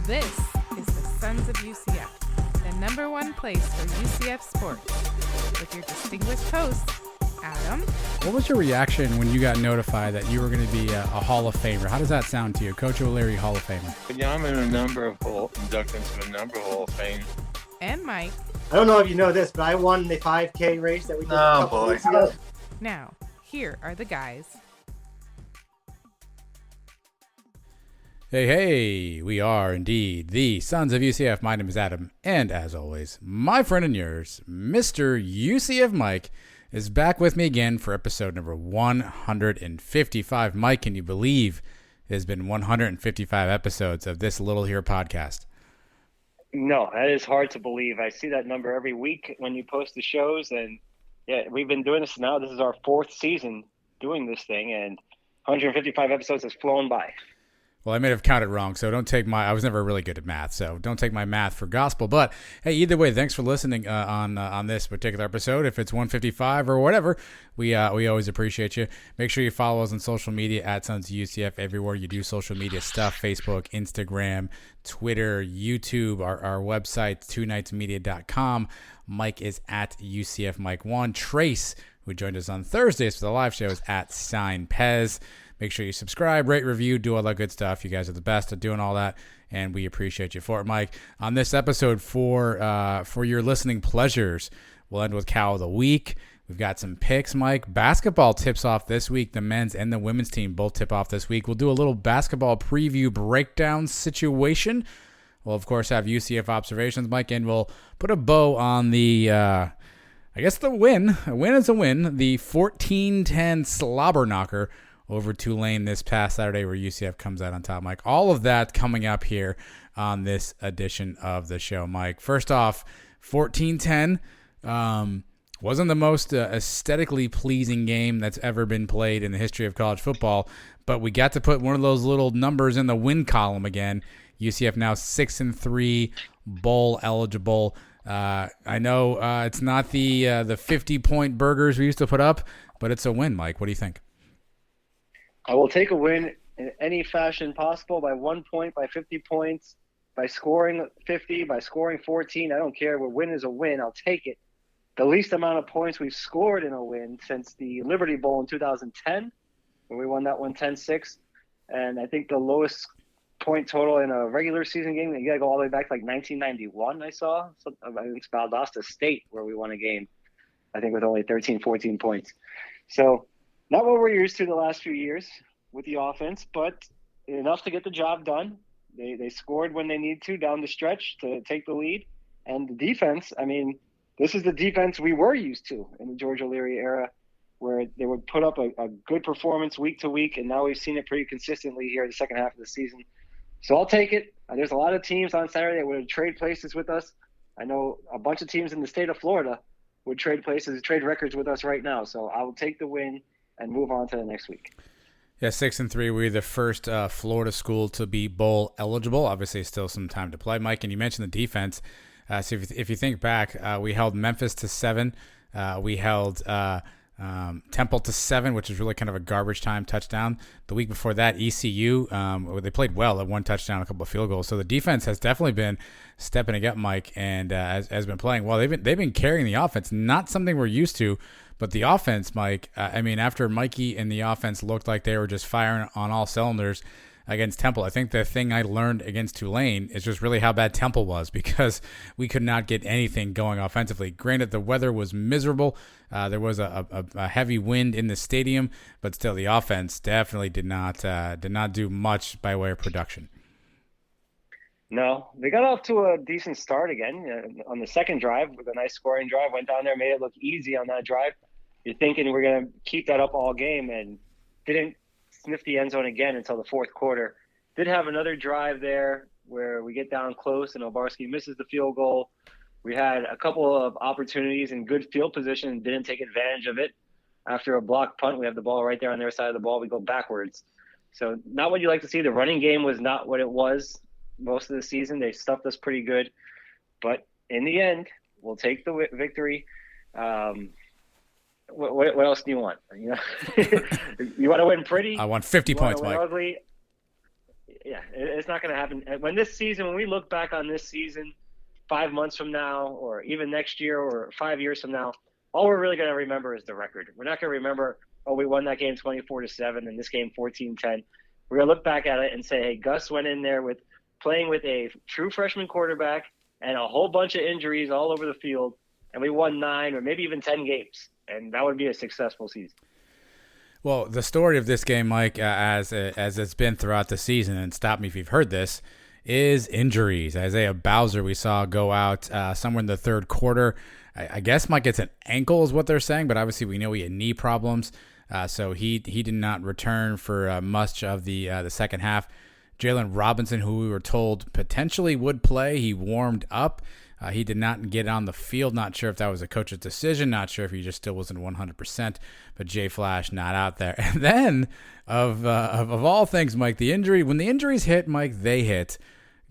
This is the Sons of UCF, the number one place for UCF sports. With your distinguished host, Adam. What was your reaction when you got notified that you were going to be a Hall of Famer? How does that sound to you? Coach O'Leary, Hall of Famer. Yeah, I'm inducted into a number of Hall of Fame. And Mike. I don't know if you know this, but I won the 5K race that we did a couple weeks ago. Now, here are the guys. Hey, we are indeed the Sons of UCF. My name is Adam, and as always, my friend and yours, Mr. UCF Mike, is back with me again for episode number 155. Mike, can you believe it has been 155 episodes of this Little Here podcast? No, that is hard to believe. I see that number every week when you post the shows, and yeah, we've been doing this now. This is our fourth season doing this thing, and 155 episodes has flown by. Well, I may have counted wrong, so I was never really good at math, so don't take my math for gospel. But hey, either way, thanks for listening on this particular episode. If it's 155 or whatever, we always appreciate you. Make sure you follow us on social media at Sons of UCF everywhere you do social media stuff: Facebook, Instagram, Twitter, YouTube, our website, twonightsmedia.com. Mike is at UCF Mike1. Trace, who joined us on Thursdays for the live show, is at Sign Pez. Make sure you subscribe, rate, review, do all that good stuff. You guys are the best at doing all that, and we appreciate you for it, Mike. On this episode, for your listening pleasures, we'll end with Cow of the Week. We've got some picks, Mike. Basketball tips off this week. The men's and the women's team both tip off this week. We'll do a little basketball preview breakdown situation. We'll, of course, have UCF Observations, Mike, and we'll put a bow on the the win. A win is a win. The 14-10 slobber knocker over Tulane this past Saturday, where UCF comes out on top, Mike. All of that coming up here on this edition of the show, Mike. First off, 14-10 wasn't the most aesthetically pleasing game that's ever been played in the history of college football, but we got to put one of those little numbers in the win column again. UCF now 6-3, bowl eligible. I know it's not the 50-point burgers we used to put up, but it's a win, Mike. What do you think? I will take a win in any fashion possible, by 1 point, by 50 points, by scoring 50, by scoring 14. I don't care. A win is a win. I'll take it. The least amount of points we've scored in a win since the Liberty Bowl in 2010, when we won that one 10-6. And I think the lowest point total in a regular season game, you got to go all the way back to like 1991, I saw. So, I think it's Valdosta State where we won a game, I think with only 13, 14 points. So not what we're used to the last few years with the offense, but enough to get the job done. They scored when they need to down the stretch to take the lead. And the defense, I mean, this is the defense we were used to in the George O'Leary era, where they would put up a good performance week to week, and now we've seen it pretty consistently here in the second half of the season. So I'll take it. There's a lot of teams on Saturday that would trade places with us. I know a bunch of teams in the state of Florida would trade records with us right now. So I will take the win and move on to the next week. Yeah, 6-3. We're the first Florida school to be bowl eligible. Obviously, still some time to play, Mike. And you mentioned the defense. So if you think back, we held Memphis to 7. We held Temple to 7, which is really kind of a garbage time touchdown. The week before that, ECU, they played well at 1 touchdown, a couple of field goals. So the defense has definitely been stepping it up, Mike, and has been playing well. They've been carrying the offense, not something we're used to. But the offense, Mike, after Mikey and the offense looked like they were just firing on all cylinders against Temple, I think the thing I learned against Tulane is just really how bad Temple was, because we could not get anything going offensively. Granted, the weather was miserable. There was a heavy wind in the stadium, but still the offense definitely did not do much by way of production. No, they got off to a decent start again on the second drive with a nice scoring drive. Went down there, made it look easy on that drive. You're thinking we're going to keep that up all game, and didn't sniff the end zone again until the fourth quarter. Did have another drive there where we get down close and Obarski misses the field goal. We had a couple of opportunities in good field position and didn't take advantage of it. After a block punt, we have the ball right there on their side of the ball. We go backwards. So not what you like to see. The running game was not what it was most of the season. They stuffed us pretty good. But in the end, we'll take the victory. What else do you want? You know, you want to win pretty. I want 50 points, Mike. Ugly. it's not going to happen. When we look back on this season 5 months from now, or even next year or 5 years from now, all we're really going to remember is the record. We're not going to remember, we won that game 24-7 and this game 14-10. We're going to look back at it and say, hey, Gus went in there playing with a true freshman quarterback and a whole bunch of injuries all over the field, and we won 9 or maybe even 10 games, and that would be a successful season. Well, the story of this game, Mike, as it's been throughout the season, and stop me if you've heard this, is injuries. Isaiah Bowser we saw go out somewhere in the third quarter. I guess Mike gets an ankle is what they're saying, but obviously we know he had knee problems, so he did not return for much of the second half. Jalen Robinson, who we were told potentially would play, he warmed up. He did not get on the field. Not sure if that was a coach's decision. Not sure if he just still wasn't 100%. But Jay Flash not out there. And then, of all things, Mike, when the injuries hit, Mike, they hit.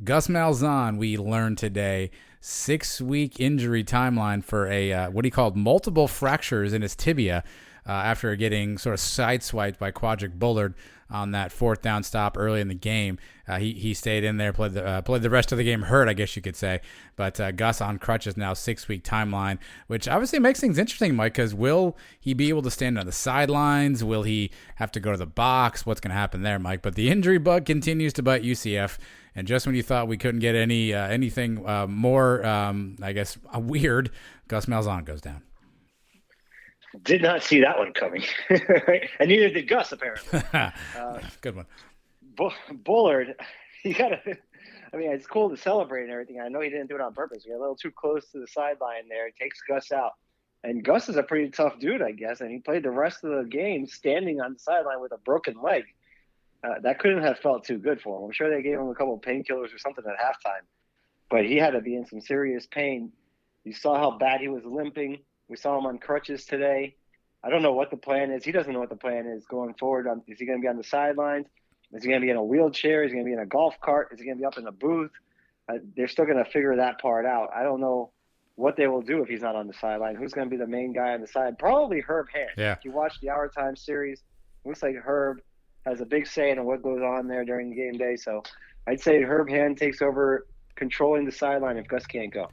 Gus Malzahn, we learned today, 6-week injury timeline for what he called multiple fractures in his tibia after getting sort of sideswiped by Quadric Bullard on that fourth down stop early in the game. He stayed in there, played the rest of the game hurt, I guess you could say. But Gus on crutches now, 6-week timeline, which obviously makes things interesting, Mike, because will he be able to stand on the sidelines? Will he have to go to the box? What's going to happen there, Mike? But the injury bug continues to bite UCF. And just when you thought we couldn't get anything more, I guess, weird, Gus Malzahn goes down. Did not see that one coming. And neither did Gus, apparently. Good one. Bullard, it's cool to celebrate and everything. I know he didn't do it on purpose. He got a little too close to the sideline there. He takes Gus out. And Gus is a pretty tough dude, I guess. And he played the rest of the game standing on the sideline with a broken leg. That couldn't have felt too good for him. I'm sure they gave him a couple of painkillers or something at halftime. But he had to be in some serious pain. You saw how bad he was limping. We saw him on crutches today. I don't know what the plan is. He doesn't know what the plan is going forward. Is he going to be on the sidelines? Is he going to be in a wheelchair? Is he going to be in a golf cart? Is he going to be up in the booth? They're still going to figure that part out. I don't know what they will do if he's not on the sideline. Who's going to be the main guy on the side? Probably Herb Hand. Yeah. If you watch the Hour Time series, it looks like Herb has a big say in what goes on there during the game day. So I'd say Herb Hand takes over controlling the sideline if Gus can't go.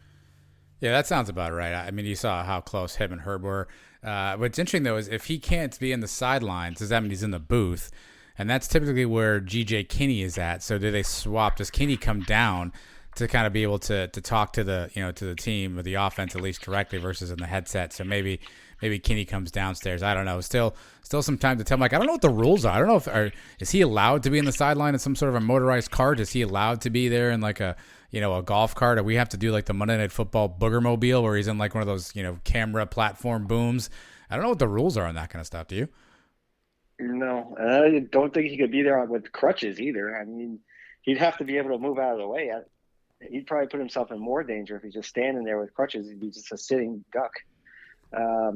Yeah, that sounds about right. I mean, you saw how close him and Herb were. What's interesting, though, is if he can't be in the sidelines, does that mean he's in the booth? And that's typically where G.J. Kinney is at. So do they swap? Does Kinney come down to kind of be able to talk to the team or the offense at least directly versus in the headset? So maybe Kinney comes downstairs. I don't know. Still some time to tell. Like, I don't know what the rules are. I don't know is he allowed to be in the sideline in some sort of a motorized cart? Is he allowed to be there in like a golf cart? Or we have to do like the Monday Night Football boogermobile where he's in like one of those, camera platform booms. I don't know what the rules are on that kind of stuff. Do you? No, I don't think he could be there with crutches either. I mean, he'd have to be able to move out of the way. He'd probably put himself in more danger if he's just standing there with crutches. He'd be just a sitting duck. I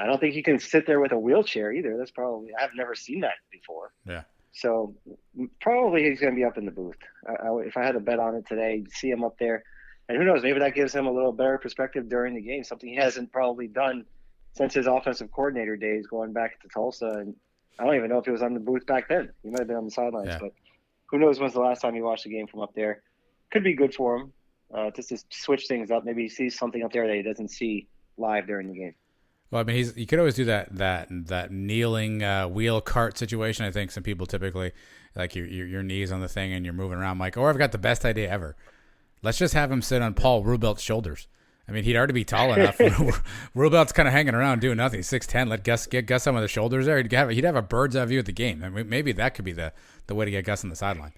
don't think he can sit there with a wheelchair either. I've never seen that before. Yeah. So probably he's going to be up in the booth. If I had to bet on it today, see him up there. And who knows, maybe that gives him a little better perspective during the game, something he hasn't probably done since his offensive coordinator days going back to Tulsa. And I don't even know if he was on the booth back then. He might have been on the sidelines, But who knows when's the last time he watched the game from up there. Could be good for him just to switch things up. Maybe he sees something up there that he doesn't see live during the game. Well, I mean, you could always do that kneeling wheel cart situation. I think some people typically like your knees on the thing and you're moving around, Mike. Or I've got the best idea ever. Let's just have him sit on Paul Rubelt's shoulders. I mean, he'd already be tall enough. Rubelt's kind of hanging around doing nothing. He's 6'10". Get Gus some of the shoulders there. He'd have a bird's eye view of the game. I mean, maybe that could be the way to get Gus on the sideline.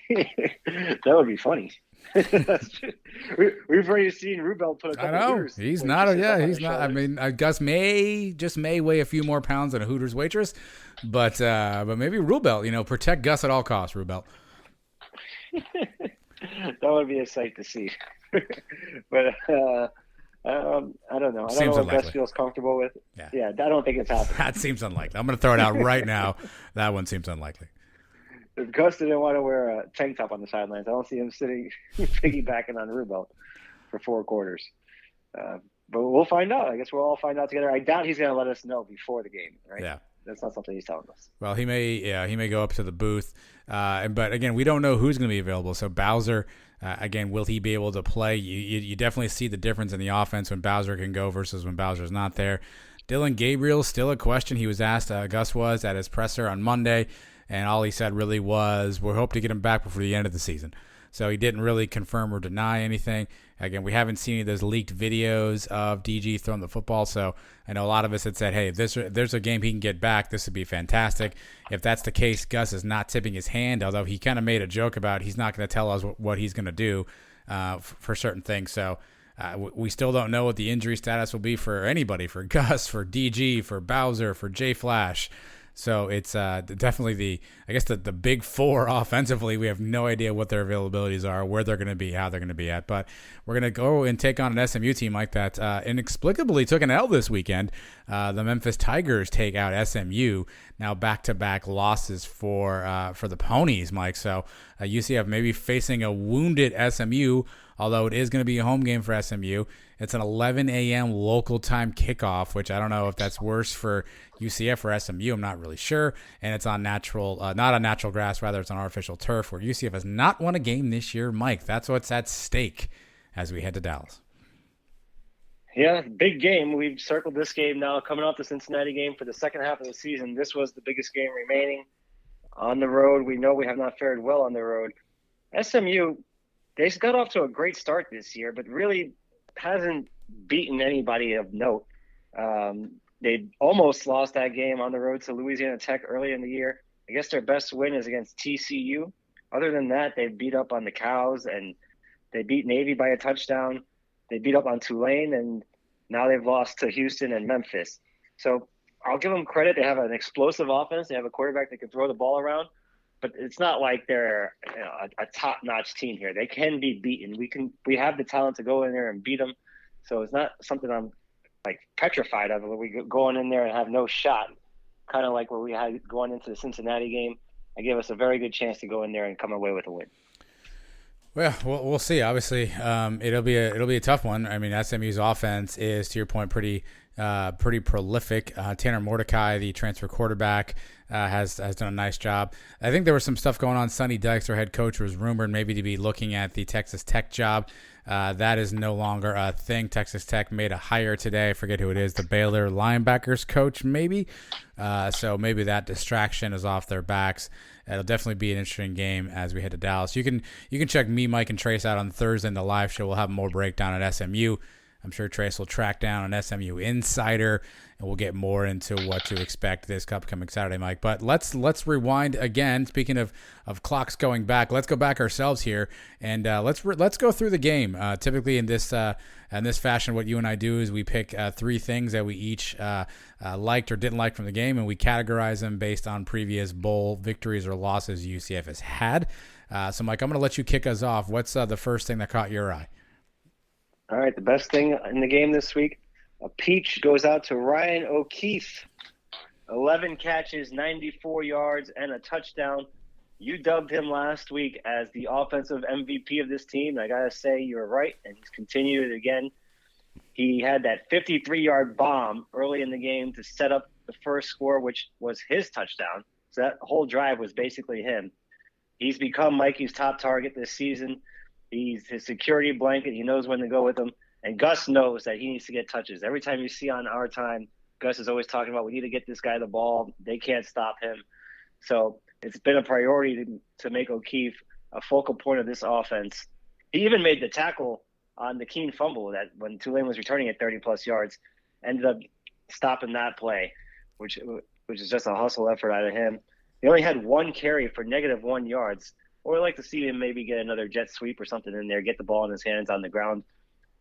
That would be funny. We've already seen Rubelt put a couple of Hooters. He's not. I mean, Gus may weigh a few more pounds than a Hooters waitress, but maybe Rubelt. Protect Gus at all costs, Rubelt. That would be a sight to see. But I don't know. I don't know what Gus feels comfortable with. Yeah, I don't think it's happening. That seems unlikely. I'm going to throw it out right now. That one seems unlikely. If Gus didn't want to wear a tank top on the sidelines, I don't see him sitting piggybacking on Rubelt for 4 quarters. But we'll find out. I guess we'll all find out together. I doubt he's going to let us know before the game, right? Yeah. that's not something he's telling us. Well, he may go up to the booth, but again, we don't know who's going to be available. So Bowser, again, will he be able to play? You definitely see the difference in the offense when Bowser can go versus when Bowser's not there. Dillon Gabriel's still a question. He was asked, Gus was, at his presser on Monday, and all he said really was, we hope to get him back before the end of the season. So he didn't really confirm or deny anything. Again, we haven't seen any of those leaked videos of DG throwing the football, so I know a lot of us had said, hey, if there's a game he can get back, this would be fantastic. If that's the case, Gus is not tipping his hand, although he kind of made a joke about he's not going to tell us what he's going to do for certain things. So we still don't know what the injury status will be for anybody, for Gus, for DG, for Bowser, for Jay Flash. So it's definitely the big four offensively. We have no idea what their availabilities are, where they're going to be, how they're going to be at. But we're going to go and take on an SMU team like that. Inexplicably took an L this weekend. The Memphis Tigers take out SMU. Now back-to-back losses for the Ponies, Mike. So UCF maybe facing a wounded SMU, although it is going to be a home game for SMU. It's an 11 a.m. local time kickoff, which I don't know if that's worse for UCF or SMU. I'm not really sure. And it's on not on natural grass, rather it's on artificial turf, where UCF has not won a game this year, Mike. That's what's at stake as we head to Dallas. Yeah, big game. We've circled this game now, coming off the Cincinnati game for the second half of the season. This was the biggest game remaining on the road. We know we have not fared well on the road. SMU, they got off to a great start this year, but really hasn't beaten anybody of note. They almost lost that game on the road to Louisiana Tech early in the year. I guess their best win is against TCU. Other than that, they beat up on the Cows, and they beat Navy by a touchdown. They beat up on Tulane, and now they've lost to Houston and Memphis. So I'll give them credit. They have an explosive offense. They have a quarterback that can throw the ball around. But it's not like they're a top-notch team here. They can be beaten. We have the talent to go in there and beat them. So it's not something I'm petrified of. We going in there and have no shot. Kind of like what we had going into the Cincinnati game. I give us a very good chance to go in there and come away with a win. Well, we'll see. Obviously, it'll be a tough one. I mean, SMU's offense is, to your point, pretty prolific. Tanner Mordecai, the transfer quarterback, has done a nice job. I think there was some stuff going on. Sonny Dykes, our head coach, was rumored maybe to be looking at the Texas Tech job. That is no longer a thing. Texas Tech made a hire today. I forget who it is. The Baylor linebackers coach, maybe. So maybe that distraction is off their backs. It'll definitely be an interesting game as we head to Dallas. You can check me, Mike, and Trace out on Thursday in the live show. We'll have more breakdown at SMU. I'm sure Trace will track down an SMU insider, and we'll get more into what to expect this upcoming Saturday, Mike. But let's rewind again. Speaking of clocks going back, let's go back ourselves here, and let's go through the game. Typically in this fashion, what you and I do is we pick three things that we each liked or didn't like from the game, and we categorize them based on previous bowl victories or losses UCF has had. So, Mike, I'm going to let you kick us off. What's the first thing that caught your eye? All right, the best thing in the game this week, a peach goes out to Ryan O'Keefe. 11 catches, 94 yards, and a touchdown. You dubbed him last week as the offensive MVP of this team. I got to say you're right, and he's continued it again. He had that 53-yard bomb early in the game to set up the first score, which was his touchdown. So that whole drive was basically him. He's become Mikey's top target this season. He's his security blanket. He knows when to go with him. And Gus knows that he needs to get touches. Every time you see on Our Time, Gus is always talking about, we need to get this guy the ball. They can't stop him. So it's been a priority to make O'Keefe a focal point of this offense. He even made the tackle on the Keene fumble that when Tulane was returning at 30-plus yards, ended up stopping that play, which is just a hustle effort out of him. He only had one carry for -1 yards. Or I'd like to see him maybe get another jet sweep or something in there, get the ball in his hands on the ground.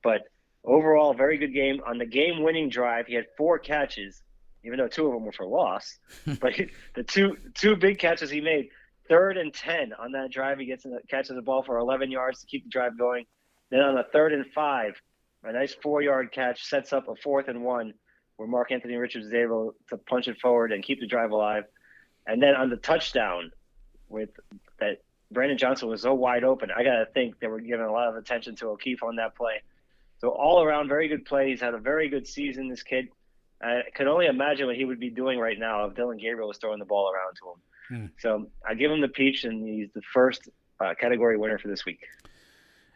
But overall, very good game. On the game-winning drive, he had 4 catches, even though 2 of them were for loss. But the two big catches he made, 3rd and 10 on that drive, he catches the ball for 11 yards to keep the drive going. Then on the 3rd and 5, a nice 4-yard catch sets up a 4th and 1 where Mark Anthony Richards is able to punch it forward and keep the drive alive. And then on the touchdown with that – Brandon Johnson was so wide open. I got to think they were giving a lot of attention to O'Keefe on that play. So all around, very good play. He's had a very good season, this kid. I could only imagine what he would be doing right now if Dylan Gabriel was throwing the ball around to him. So I give him the peach, and he's the first category winner for this week.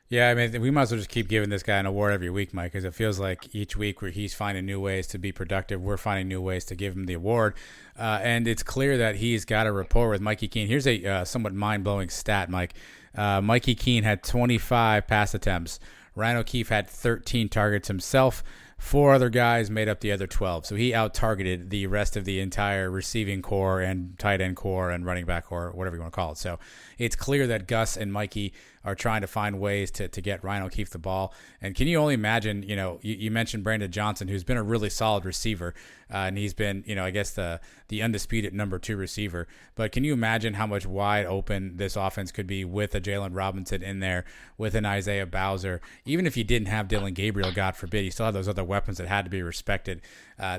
Yeah, I mean, we might as well just keep giving this guy an award every week, Mike, because it feels like each week where he's finding new ways to be productive, we're finding new ways to give him the award. And it's clear that he's got a rapport with Mikey Keene. Here's a somewhat mind-blowing stat, Mike. Mikey Keene had 25 pass attempts. Ryan O'Keefe had 13 targets himself. 4 other guys made up the other 12. So he out-targeted the rest of the entire receiving core and tight end core and running back core, whatever you want to call it. So it's clear that Gus and Mikey are trying to find ways to get Ryan O'Keefe the ball. And can you only imagine, you mentioned Brandon Johnson, who's been a really solid receiver, and he's been, I guess the undisputed number 2 receiver. But can you imagine how much wide open this offense could be with a Jalen Robinson in there, with an Isaiah Bowser? Even if you didn't have Dylan Gabriel, God forbid, you still have those other weapons that had to be respected.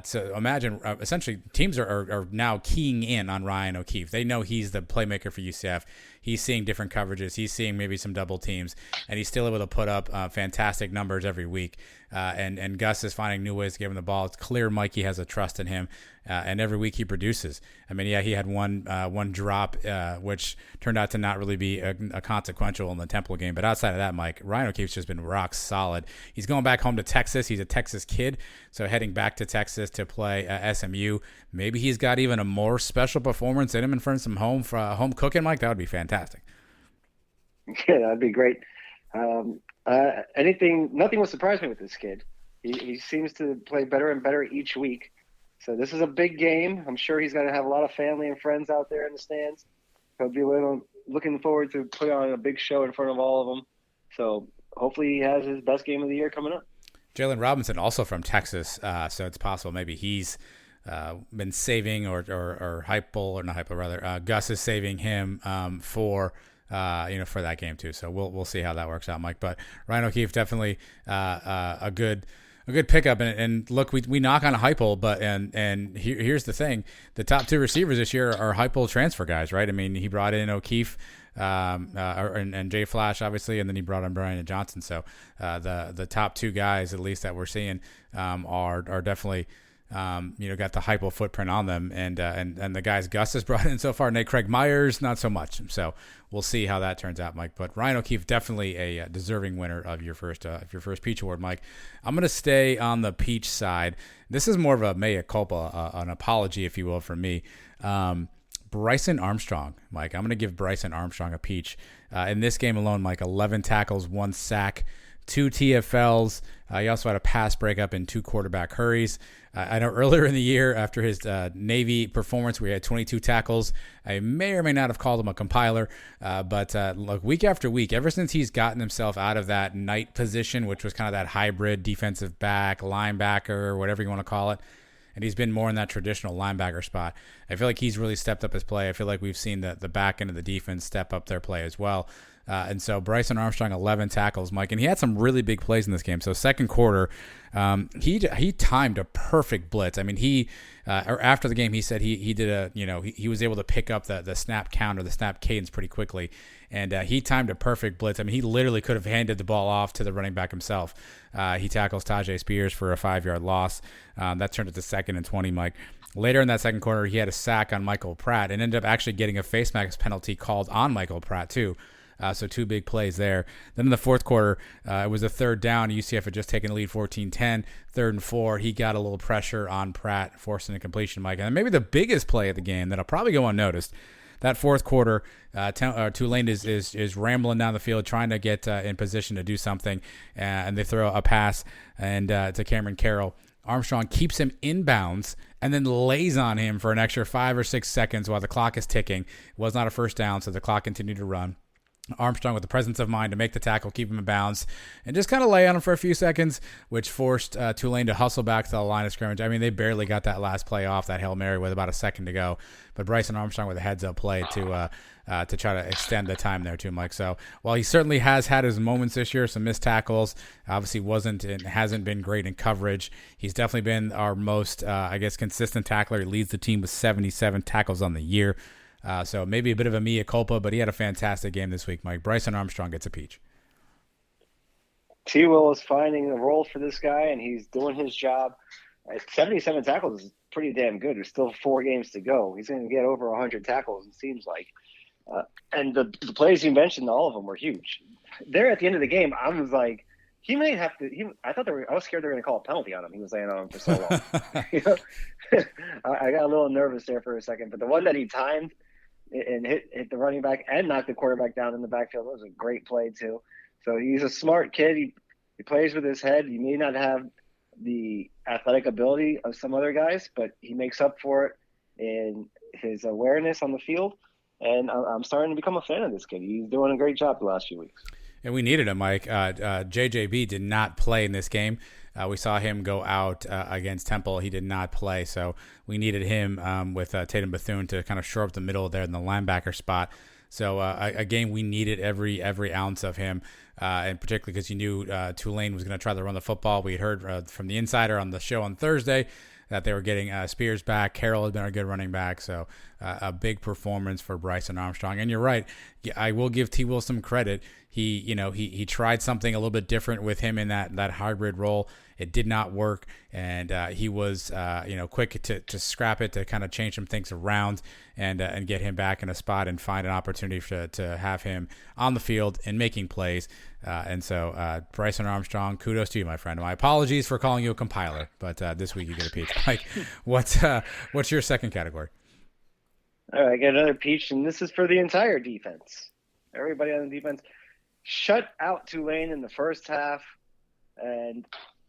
So imagine, essentially, teams are now keying in on Ryan O'Keefe. They know he's the playmaker for UCF. He's seeing different coverages. He's seeing maybe some double teams, and he's still able to put up fantastic numbers every week. And Gus is finding new ways to give him the ball. It's clear Mikey has a trust in him, and every week he produces. I mean, yeah, he had one drop, which turned out to not really be a consequential in the Temple game. But outside of that, Mike, Ryan O'Keefe's just been rock solid. He's going back home to Texas. He's a Texas kid, so heading back to Texas to play SMU. Maybe he's got even a more special performance in him in front of some home cooking, Mike. That would be fantastic. Yeah, that'd be great. Nothing will surprise me with this kid. He seems to play better and better each week. So this is a big game. I'm sure he's going to have a lot of family and friends out there in the stands. He'll be looking forward to putting on a big show in front of all of them. So hopefully he has his best game of the year coming up. Jalen Robinson, also from Texas, so it's possible maybe he's been saving or not Hypo, rather. Gus is saving him for that game too. So we'll see how that works out, Mike. But Ryan O'Keefe definitely a good pickup. And look, we knock on a Hypo, but here's the thing: the top 2 receivers this year are Hypo transfer guys, right? I mean, he brought in O'Keefe. And Jay Flash, obviously, and then he brought in Brandon Johnson. So the top 2 guys, at least that we're seeing, are definitely got the Hypo footprint on them, and the guys Gus has brought in so far, Nate Craig Myers, not so much. So we'll see how that turns out, Mike. But Ryan O'Keefe, definitely a deserving winner of your first Peach Award, Mike. I'm going to stay on the Peach side. This is more of a mea culpa, an apology, if you will, from me. Bryson Armstrong, Mike. I'm going to give Bryson Armstrong a peach. In this game alone, Mike, 11 tackles, 1 sack, 2 TFLs. He also had a pass breakup and 2 quarterback hurries. I know earlier in the year, after his Navy performance, where he had 22 tackles, I may or may not have called him a compiler. But look, week after week, ever since he's gotten himself out of that night position, which was kind of that hybrid defensive back, linebacker, whatever you want to call it, and he's been more in that traditional linebacker spot, I feel like he's really stepped up his play. I feel like we've seen the back end of the defense step up their play as well. And so Bryson Armstrong, 11 tackles, Mike, and he had some really big plays in this game. So second quarter, he timed a perfect blitz. I mean, after the game, he said he did he was able to pick up the snap count or the snap cadence pretty quickly, and he timed a perfect blitz. I mean, he literally could have handed the ball off to the running back himself. He tackles Tajay Spears for a 5-yard loss. That turned it to 2nd and 20, Mike. Later in that second quarter, he had a sack on Michael Pratt and ended up actually getting a face mask penalty called on Michael Pratt too. So 2 big plays there. Then in the fourth quarter, it was a 3rd down. UCF had just taken the lead 14-10, 3rd and 4. He got a little pressure on Pratt, forcing a completion, Mike. And maybe the biggest play of the game that'll probably go unnoticed, that fourth quarter, Tulane is rambling down the field trying to get in position to do something, and they throw a pass to Cameron Carroll. Armstrong keeps him inbounds and then lays on him for an extra 5 or 6 seconds while the clock is ticking. It was not a first down, so the clock continued to run. Armstrong with the presence of mind to make the tackle, keep him in bounds, and just kind of lay on him for a few seconds, which forced Tulane to hustle back to the line of scrimmage. I mean, they barely got that last play off, that Hail Mary, with about a second to go. But Bryson Armstrong with a heads-up play to try to extend the time there too, Mike. So while he certainly has had his moments this year, some missed tackles, obviously hasn't been great in coverage. He's definitely been our most, consistent tackler. He leads the team with 77 tackles on the year. So maybe a bit of a mea culpa, but he had a fantastic game this week, Mike. Bryson Armstrong gets a peach. T. Will is finding a role for this guy, and he's doing his job. 77 tackles is pretty damn good. There's still 4 games to go. He's going to get over 100 tackles, it seems like. And the plays you mentioned, all of them were huge. There at the end of the game, I was like, he may have to. I was scared they were going to call a penalty on him. He was laying on him for so long. I got a little nervous there for a second, but the one that he timed and hit the running back and knocked the quarterback down in the backfield was a great play too. So he's a smart kid. He plays with his head. He may not have the athletic ability of some other guys, but he makes up for it in his awareness on the field. And I'm starting to become a fan of this kid. He's doing a great job the last few weeks. And we needed him, Mike. JJB did not play in this game. We saw him go out against Temple. He did not play, so we needed him with Tatum Bethune to kind of shore up the middle there in the linebacker spot. So again, we needed every ounce of him, and particularly because you knew Tulane was going to try to run the football. We had heard from the insider on the show on Thursday that they were getting Spears back. Carroll had been a good running back, so a big performance for Bryson Armstrong. And you're right, I will give T. Will some credit. He tried something a little bit different with him in that hybrid role. It did not work, and he was quick to scrap it, to kind of change some things around and get him back in a spot and find an opportunity to have him on the field and making plays. And so Bryson Armstrong, kudos to you, my friend. My apologies for calling you a compiler, but this week you get a peach. Mike, what's your second category? All right, I get another peach, and this is for the entire defense. Everybody on the defense shut out Tulane in the first half, and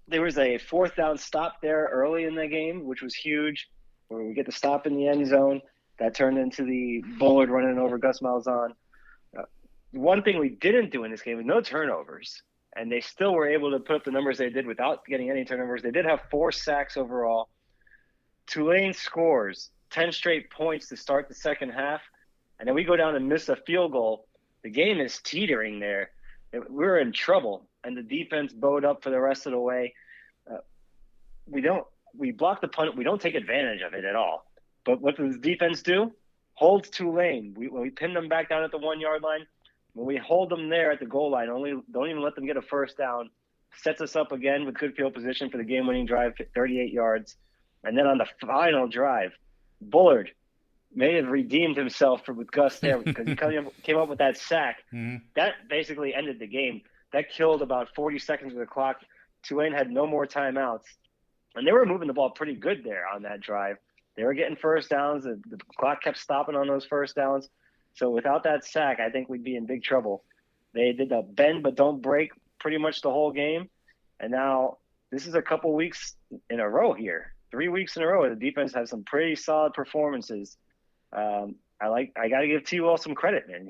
there was a 4th down stop there early in the game, which was huge, where we get the stop in the end zone. That turned into the Bullard running over Gus Malzahn. One thing we didn't do in this game was no turnovers, and they still were able to put up the numbers they did without getting any turnovers. They did have 4 sacks overall. Tulane scores 10 straight points to start the second half, and then we go down and miss a field goal. The game is teetering there. We're in trouble, and the defense bowed up for the rest of the way. We block the punt. We don't take advantage of it at all. But what does defense do? Holds Tulane. When we pin them back down at the 1-yard line, when we hold them there at the goal line, don't even let them get a first down, sets us up again with good field position for the game-winning drive, 38 yards. And then on the final drive, Bullard may have redeemed himself with Gus there because he came up with that sack. Mm-hmm. That basically ended the game. That killed about 40 seconds of the clock. Tulane had no more timeouts. And they were moving the ball pretty good there on that drive. They were getting first downs. The clock kept stopping on those first downs. So without that sack, I think we'd be in big trouble. They did the bend but don't break pretty much the whole game. And now this is a couple weeks in a row here. 3 weeks in a row. The defense has some pretty solid performances. I got to give T. Will some credit, man.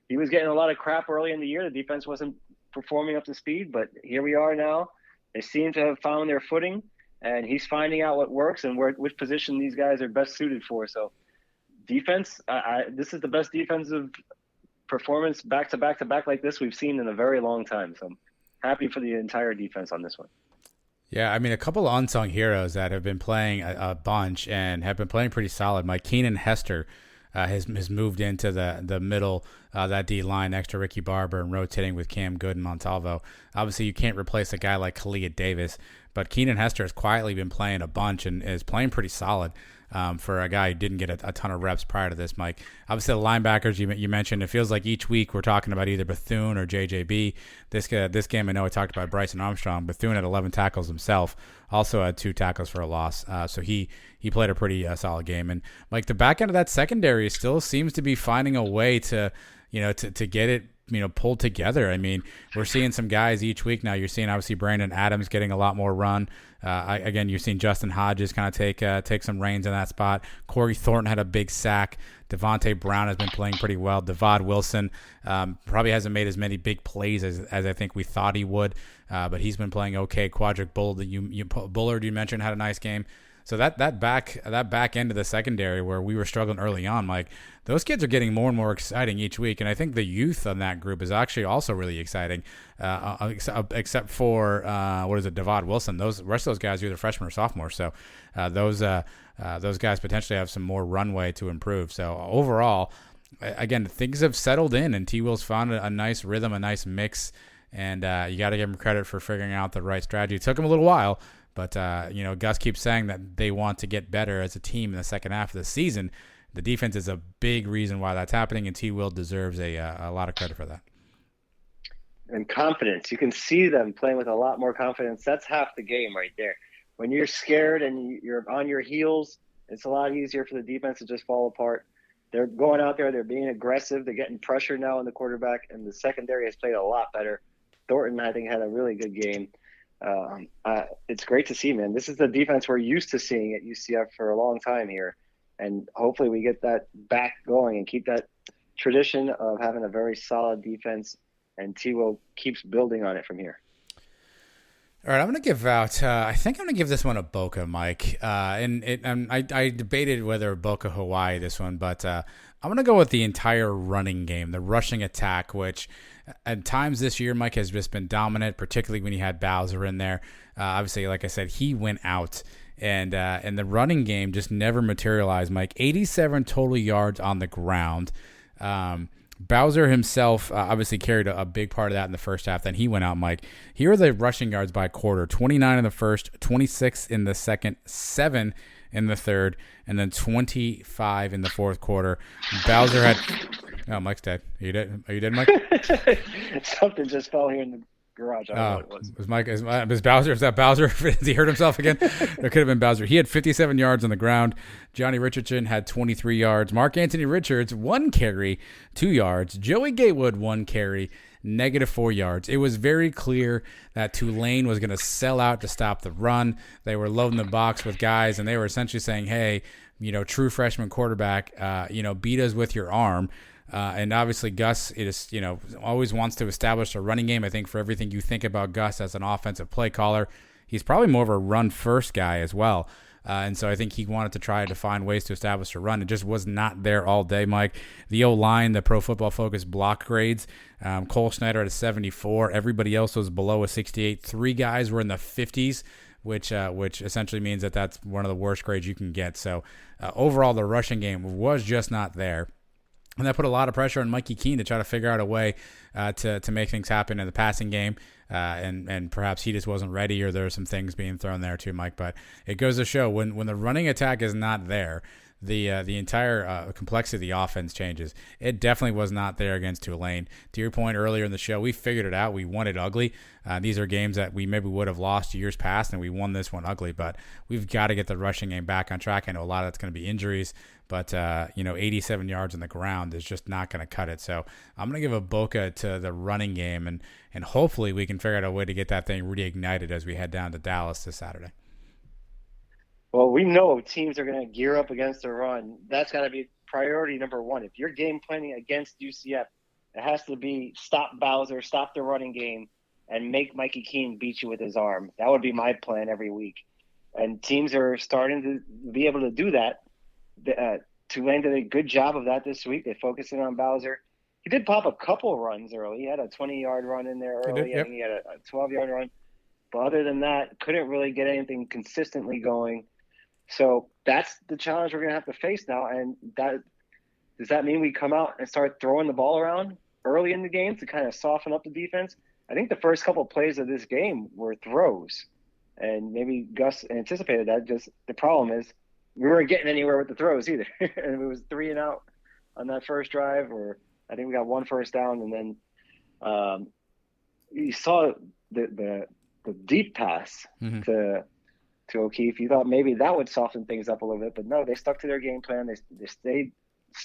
He was getting a lot of crap early in the year. The defense wasn't performing up to speed, but here we are now. They seem to have found their footing, and he's finding out what works and which position these guys are best suited for. So defense, this is the best defensive performance back to back to back like this we've seen in a very long time. So I'm happy for the entire defense on this one. Yeah, I mean, a couple of unsung heroes that have been playing a bunch and have been playing pretty solid. Mike Keenan Hester has moved into the middle, that D-line next to Ricky Barber and rotating with Cam Good and Montalvo. Obviously, you can't replace a guy like Kalia Davis, but Keenan Hester has quietly been playing a bunch and is playing pretty solid for a guy who didn't get a ton of reps prior to this, Mike. Obviously, the linebackers you mentioned, it feels like each week we're talking about either Bethune or JJB. This game, I know I talked about Bryson Armstrong. Bethune had 11 tackles himself, also had 2 tackles for a loss. So he played a pretty solid game. And, Mike, the back end of that secondary still seems to be finding a way to get it, pulled together. I mean, we're seeing some guys each week now. You're seeing, obviously, Brandon Adams getting a lot more run. Again, you're seeing Justin Hodges kind of take some reins in that spot. Corey Thornton had a big sack. Devontae Brown has been playing pretty well. Devad Wilson probably hasn't made as many big plays as I think we thought he would, but he's been playing okay. Quadric Bullard, you mentioned, had a nice game. So that back end of the secondary where we were struggling early on, Mike, those kids are getting more and more exciting each week, and I think the youth on that group is actually also really exciting. Except for Devad Wilson, the rest of those guys are either freshmen or sophomores. So those guys potentially have some more runway to improve. So overall, again, things have settled in, and T. Will's found a nice rhythm, a nice mix, and you got to give him credit for figuring out the right strategy. It took him a little while. But, Gus keeps saying that they want to get better as a team in the second half of the season. The defense is a big reason why that's happening, and T. Will deserves a lot of credit for that. And confidence. You can see them playing with a lot more confidence. That's half the game right there. When you're scared and you're on your heels, it's a lot easier for the defense to just fall apart. They're going out there. They're being aggressive. They're getting pressure now on the quarterback, and the secondary has played a lot better. Thornton, I think, had a really good game. It's great to see, man. This is the defense we're used to seeing at UCF for a long time here, and hopefully we get that back going and keep that tradition of having a very solid defense, and T-Will keeps building on it from here. All right, I'm going to give out. I think I'm going to give this one a Boca, Mike. I debated whether Boca Hawaii this one, but I'm going to go with the entire running game, the rushing attack, which at times this year, Mike, has just been dominant, particularly when you had Bowser in there. Obviously, like I said, he went out, and the running game just never materialized, Mike. 87 total yards on the ground. Bowser himself obviously carried a big part of that in the first half. Then he went out, Mike. Here are the rushing yards by quarter. 29 in the first, 26 in the second, 7 in the third, and then 25 in the fourth quarter. Bowser had... Oh, Mike's dead. Are you dead, Mike? Something just fell here in the garage. I don't know what it was. Is Bowser? Is that Bowser? Has he hurt himself again? It could have been Bowser. He had 57 yards on the ground. Johnny Richardson had 23 yards. Mark Anthony Richards, 1 carry, 2 yards. Joey Gatewood, 1 carry, -4 yards. It was very clear that Tulane was going to sell out to stop the run. They were loading the box with guys, and they were essentially saying, hey, true freshman quarterback, beat us with your arm. And obviously Gus always wants to establish a running game. I think for everything you think about Gus as an offensive play caller, he's probably more of a run-first guy as well. And so I think he wanted to try to find ways to establish a run. It just was not there all day, Mike. The O-line, the Pro Football Focus block grades, Cole Schneider at a 74. Everybody else was below a 68. 3 guys were in the 50s, which essentially means that that's one of the worst grades you can get. So overall, the rushing game was just not there. And that put a lot of pressure on Mikey Keene to try to figure out a way to make things happen in the passing game. And perhaps he just wasn't ready, or there were some things being thrown there too, Mike. But it goes to show when the running attack is not there, the entire complexity of the offense changes. It definitely was not there against Tulane. To your point earlier in the show, we figured it out. We won it ugly. These are games that we maybe would have lost years past, and we won this one ugly. But we've got to get the rushing game back on track. I know a lot of that's going to be injuries, but 87 yards on the ground is just not going to cut it. So I'm going to give a Boca to the running game, and hopefully we can figure out a way to get that thing reignited as we head down to Dallas this Saturday. Well, we know teams are going to gear up against the run. That's got to be priority number one. If you're game planning against UCF, it has to be stop Bowser, stop the running game, and make Mikey Keene beat you with his arm. That would be my plan every week. And teams are starting to be able to do that. Tulane did a good job of that this week. They focused in on Bowser. He did pop a couple runs early. He had a 20-yard run in there early. Yep. I think he had a 12-yard run. But other than that, couldn't really get anything consistently going. So that's the challenge we're going to have to face now. And does that mean we come out and start throwing the ball around early in the game to kind of soften up the defense? I think the first couple of plays of this game were throws. And maybe Gus anticipated that. Just the problem is we weren't getting anywhere with the throws either. And it was 3 and out on that first drive, or I think we got 1 first down. And then you saw the deep pass to O'Keefe. You thought maybe that would soften things up a little bit, but no, they stuck to their game plan. They stayed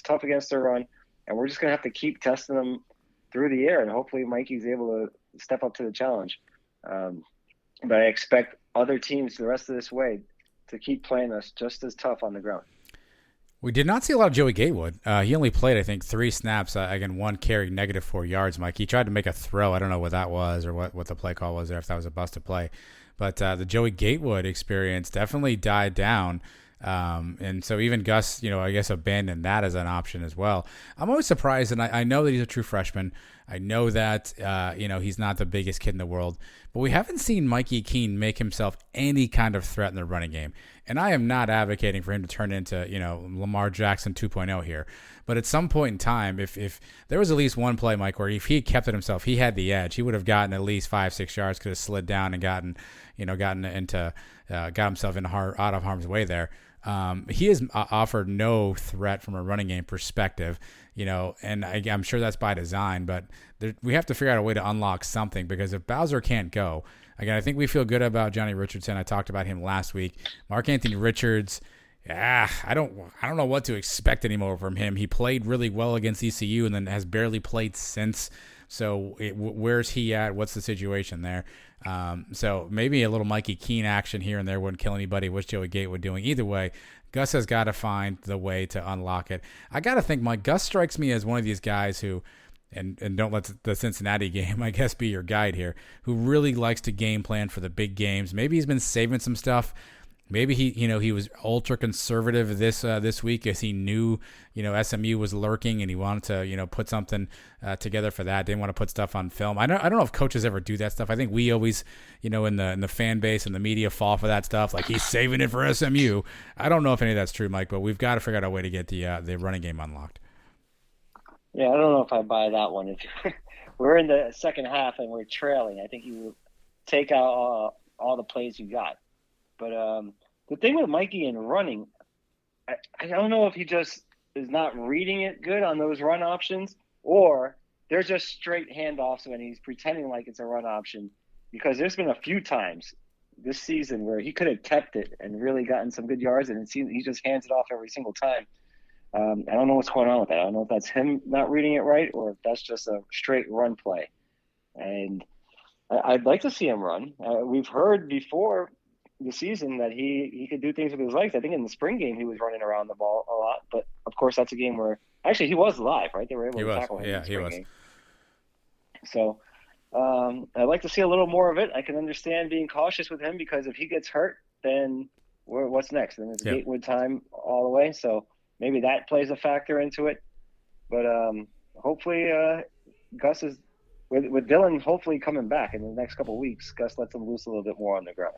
tough against their run, and we're just going to have to keep testing them through the air, and hopefully Mikey's able to step up to the challenge. But I expect other teams the rest of this way to keep playing us just as tough on the ground. We did not see a lot of Joey Gatewood. He only played, I think, 3 snaps. Again, 1 carry, -4 yards, Mike. He tried to make a throw. I don't know what that was or what the play call was there, if that was a busted play. But the Joey Gatewood experience definitely died down. And so even Gus, I guess abandoned that as an option as well. I'm always surprised, and I know that he's a true freshman. I know that, he's not the biggest kid in the world. But we haven't seen Mikey Keene make himself any kind of threat in the running game. And I am not advocating for him to turn into, Lamar Jackson 2.0 here. But at some point in time, if there was at least one play, Mike, where if he had kept it himself, he had the edge. He would have gotten at least 5-6 yards, could have slid down and got himself out of harm's way there. He has offered no threat from a running game perspective, and I'm sure that's by design, but we have to figure out a way to unlock something, because if Bowser can't go, again, I think we feel good about Johnny Richardson. I talked about him last week. Mark Anthony Richards, I don't know what to expect anymore from him. He played really well against ECU and then has barely played since. So where's he at? What's the situation there? So maybe a little Mikey Keene action here and there wouldn't kill anybody. What's Joey Gatewood doing? Either way, Gus has got to find the way to unlock it. I got to think, Mike, Gus strikes me as one of these guys who, and don't let the Cincinnati game, I guess, be your guide here, who really likes to game plan for the big games. Maybe he's been saving some stuff. Maybe he was ultra conservative this week as he knew SMU was lurking and he wanted to put something together for that. Didn't want to put stuff on film. I don't know if coaches ever do that stuff. I think we always in the fan base and the media fall for that stuff. Like, he's saving it for SMU. I don't know if any of that's true, Mike, but we've got to figure out a way to get the running game unlocked. Yeah, I don't know if I buy that one. If we're in the second half and we're trailing, I think you take out all the plays you got. But the thing with Mikey and running, I don't know if he just is not reading it good on those run options, or they're just straight handoffs and he's pretending like it's a run option, because there's been a few times this season where he could have kept it and really gotten some good yards, and it seems he just hands it off every single time. I don't know what's going on with that. I don't know if that's him not reading it right or if that's just a straight run play. And I'd like to see him run. We've heard before the season that he could do things with his legs. I think in the spring game he was running around the ball a lot, but of course that's a game where actually he was live, right? They were able to tackle him. Yeah, he was. Game. So I'd like to see a little more of it. I can understand being cautious with him, because if he gets hurt, then what's next? Then it's Gatewood time all the way. So maybe that plays a factor into it. But hopefully Gus is with Dylan hopefully coming back in the next couple of weeks. Gus lets him loose a little bit more on the ground.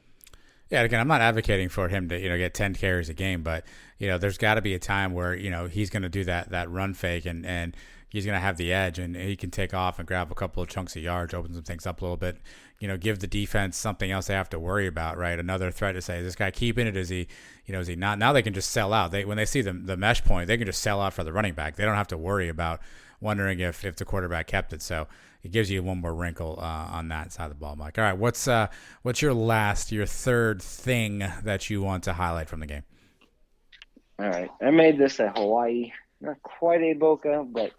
Yeah, again, I'm not advocating for him to get 10 carries a game, but there's got to be a time where he's going to do that run fake and he's going to have the edge and he can take off and grab a couple of chunks of yards, open some things up a little bit, give the defense something else they have to worry about, right? Another threat to say, is this guy keeping it? Is he not? Now they can just sell out. When they see the mesh point, they can just sell out for the running back. They don't have to worry about wondering if the quarterback kept it. So it gives you one more wrinkle on that side of the ball, Mike. All right, what's your third thing that you want to highlight from the game? All right, I made this at Hawaii. Not quite a Boca, but it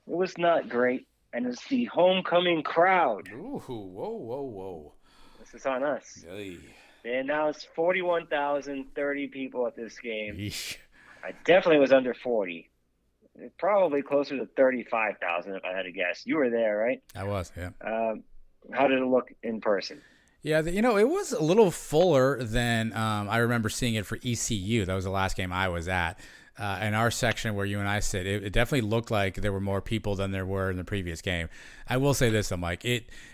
was not great. And it's the homecoming crowd. Ooh, whoa. This is on us. Hey. They announced 41,030 people at this game. Yeesh. I definitely was under 40. Probably closer to 35,000 if I had to guess. You were there, right? I was, yeah. How did it look in person? Yeah, it was a little fuller than I remember seeing it for ECU. That was the last game I was at. In our section where you and I sit, it definitely looked like there were more people than there were in the previous game. I will say this, though, Mike.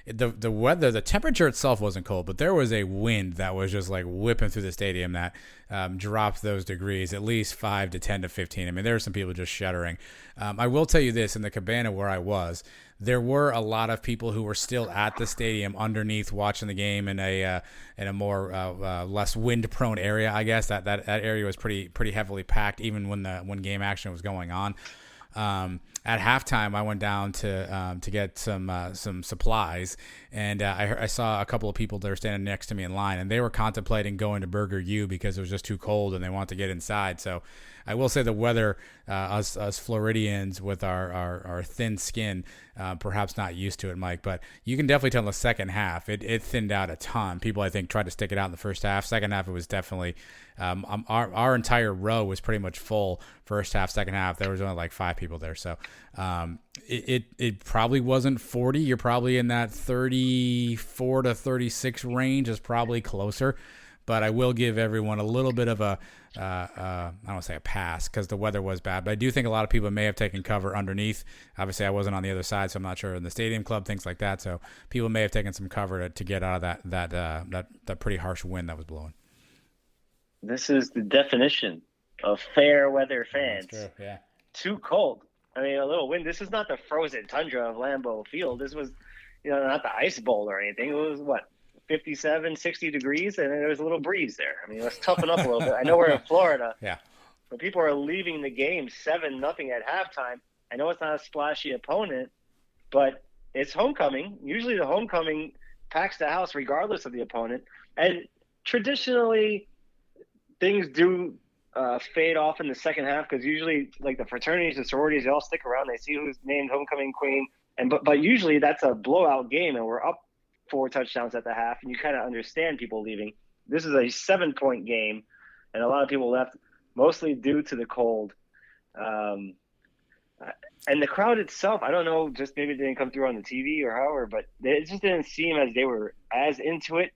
The weather, the temperature itself wasn't cold, but there was a wind that was just like whipping through the stadium that dropped those degrees, at least 5 to 10 to 15. I mean, there were some people just shuddering. I will tell you this, in the cabana where I was, there were a lot of people who were still at the stadium underneath watching the game in a more less wind-prone area. I guess that area was pretty heavily packed, even when game action was going on. At halftime, I went down to get some supplies, and I saw a couple of people that were standing next to me in line, and they were contemplating going to Burger U because it was just too cold and they wanted to get inside. So I will say the weather, us Floridians with our thin skin, perhaps not used to it, Mike, but you can definitely tell in the second half, it thinned out a ton. People, I think, tried to stick it out in the first half. Second half, it was definitely our entire row was pretty much full. First half, second half, there was only like 5 people there. So it probably wasn't 40. You're probably in that 34 to 36 range is probably closer. But I will give everyone a little bit of I don't want to say a pass because the weather was bad. But I do think a lot of people may have taken cover underneath. Obviously, I wasn't on the other side, so I'm not sure in the stadium club, things like that. So people may have taken some cover to get out of that pretty harsh wind that was blowing. This is the definition of fair weather fans. That's true, yeah. Too cold. I mean, a little wind. This is not the frozen tundra of Lambeau Field. This was, not the ice bowl or anything. It was, 57, 60 degrees, and there was a little breeze there. I mean, let's toughen up a little bit. I know we're in Florida. Yeah. But people are leaving the game 7-0 at halftime. I know it's not a splashy opponent, but it's homecoming. Usually the homecoming packs the house regardless of the opponent. And traditionally, things do fade off in the second half because usually, like the fraternities and sororities, they all stick around. They see who's named homecoming queen. But usually that's a blowout game, and we're up 4 touchdowns at the half, and you kind of understand people leaving. This is a 7-point game, and a lot of people left mostly due to the cold. And the crowd itself, I don't know, just maybe it didn't come through on the TV or however, but it just didn't seem as they were as into it,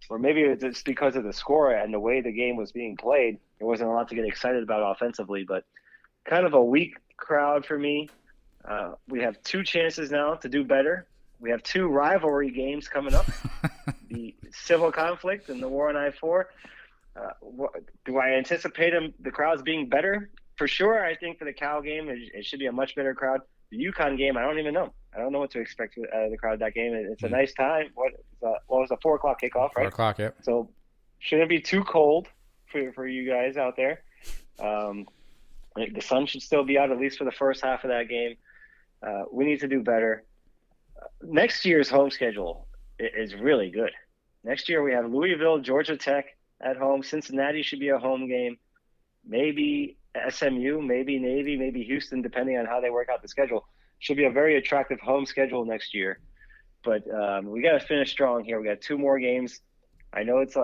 or maybe it was just because of the score and the way the game was being played. There wasn't a lot to get excited about offensively, but kind of a weak crowd for me. We have 2 chances now to do better. We have 2 rivalry games coming up, the civil conflict and the war on I-4. Do I anticipate the crowds being better? For sure, I think for the Cal game, it should be a much better crowd. The UConn game, I don't even know. I don't know what to expect out of the crowd that game. It's a nice time. What was a 4 o'clock kickoff, right? 4 o'clock, yep. So shouldn't be too cold for you guys out there. The sun should still be out at least for the first half of that game. We need to do better. Next year's home schedule is really good. Next year we have Louisville, Georgia Tech at home. Cincinnati should be a home game. Maybe SMU, maybe Navy, maybe Houston, depending on how they work out the schedule. Should be a very attractive home schedule next year. But we got to finish strong here. We got 2 more games. I know it's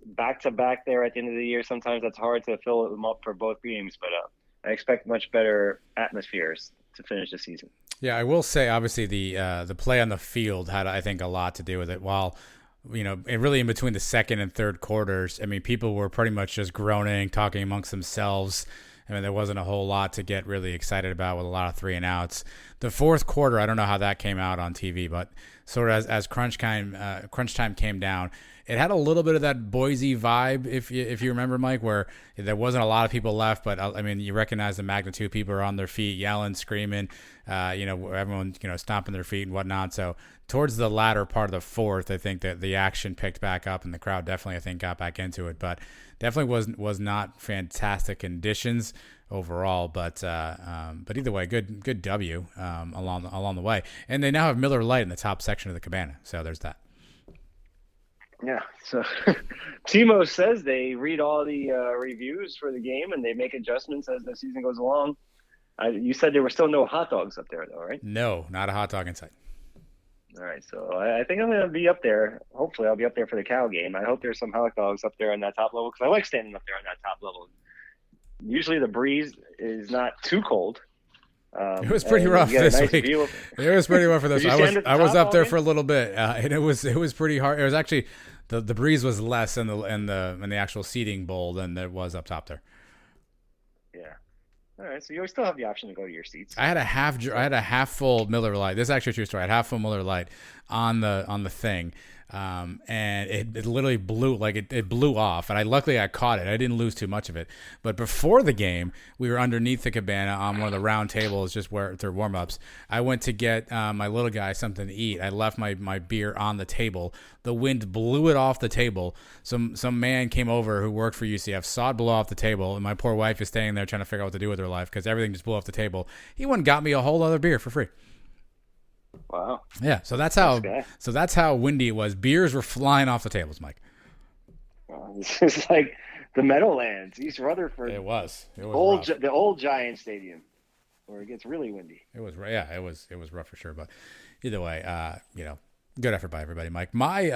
back-to-back there at the end of the year. Sometimes that's hard to fill them up for both games, but I expect much better atmospheres to finish the season. Yeah, I will say, obviously, the play on the field had, I think, a lot to do with it. While, and really in between the second and third quarters, I mean, people were pretty much just groaning, talking amongst themselves. I mean, there wasn't a whole lot to get really excited about with a lot of 3 and outs. The fourth quarter, I don't know how that came out on TV, but sort of as crunch time came down, it had a little bit of that Boise vibe, if you remember, Mike, where there wasn't a lot of people left, but I mean, you recognize the magnitude. People are on their feet, yelling, screaming, everyone, stomping their feet and whatnot. So towards the latter part of the fourth, I think that the action picked back up and the crowd definitely, I think, got back into it, but definitely was not fantastic conditions overall, but either way, good W along the way. And they now have Miller Lite in the top section of the cabana, so there's that. Yeah, so Timo says they read all the reviews for the game and they make adjustments as the season goes along. You said there were still no hot dogs up there, though, right? No, not a hot dog in sight. All right, so I think I'm going to be up there. Hopefully, I'll be up there for the Cal game. I hope there's some hot dogs up there on that top level because I like standing up there on that top level. Usually, the breeze is not too cold. It was pretty rough this week. It was pretty rough for this. I was up there for a little bit, and it was pretty hard. It was actually the breeze was less in the actual seating bowl than there was up top there. Yeah. All right, so you still have the option to go to your seats. I had a half full Miller Lite. This is actually a true story. I had half full Miller Lite on the thing. And it literally blew, it blew off, and luckily I caught it. I didn't lose too much of it. But before the game, we were underneath the cabana on one of the round tables, just where through warm-ups. I went to get my little guy something to eat. I left my beer on the table. The wind blew it off the table. Some man came over who worked for UCF, saw it blow off the table, and my poor wife is standing there trying to figure out what to do with her life because everything just blew off the table. He went and got me a whole other beer for free. Wow. Yeah, so that's how windy it was. Beers were flying off the tables, Mike. This is like the Meadowlands, East Rutherford. It was the old Giant Stadium, where it gets really windy. It was rough for sure. But either way, good effort by everybody, Mike. My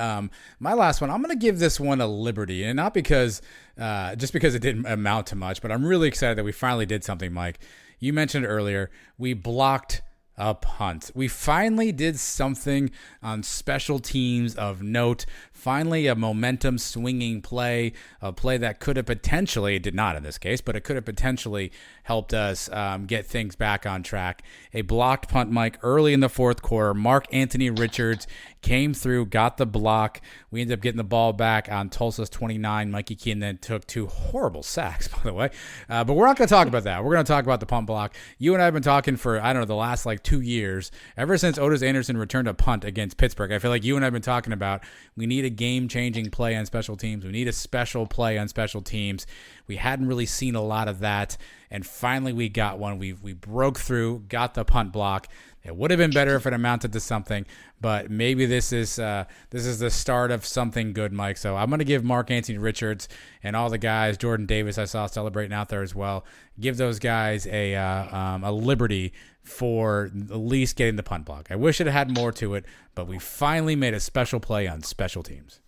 last one, I'm going to give this one a liberty, and not because just because it didn't amount to much, but I'm really excited that we finally did something, Mike. You mentioned earlier we blocked a punt. We finally did something on special teams of note. Finally, a momentum swinging play, a play that could have potentially, it did not in this case, but it could have potentially helped us get things back on track. A blocked punt, Mike, early in the fourth quarter. Mark Anthony Richards came through, got the block. We ended up getting the ball back on Tulsa's 29. Mikey Keene then took 2 horrible sacks, by the way. But we're not going to talk about that. We're going to talk about the punt block. You and I have been talking for, I don't know, the last 2 years. Ever since Otis Anderson returned a punt against Pittsburgh, I feel like you and I have been talking about we need a game-changing play on special teams. We need a special play on special teams. We hadn't really seen a lot of that, and finally we got one. We broke through, got the punt block. It would have been better if it amounted to something, but maybe this is the start of something good, Mike. So I'm going to give Mark Anthony Richards and all the guys, Jordan Davis I saw celebrating out there as well, give those guys a liberty for at least getting the punt block. I wish it had more to it, but we finally made a special play on special teams.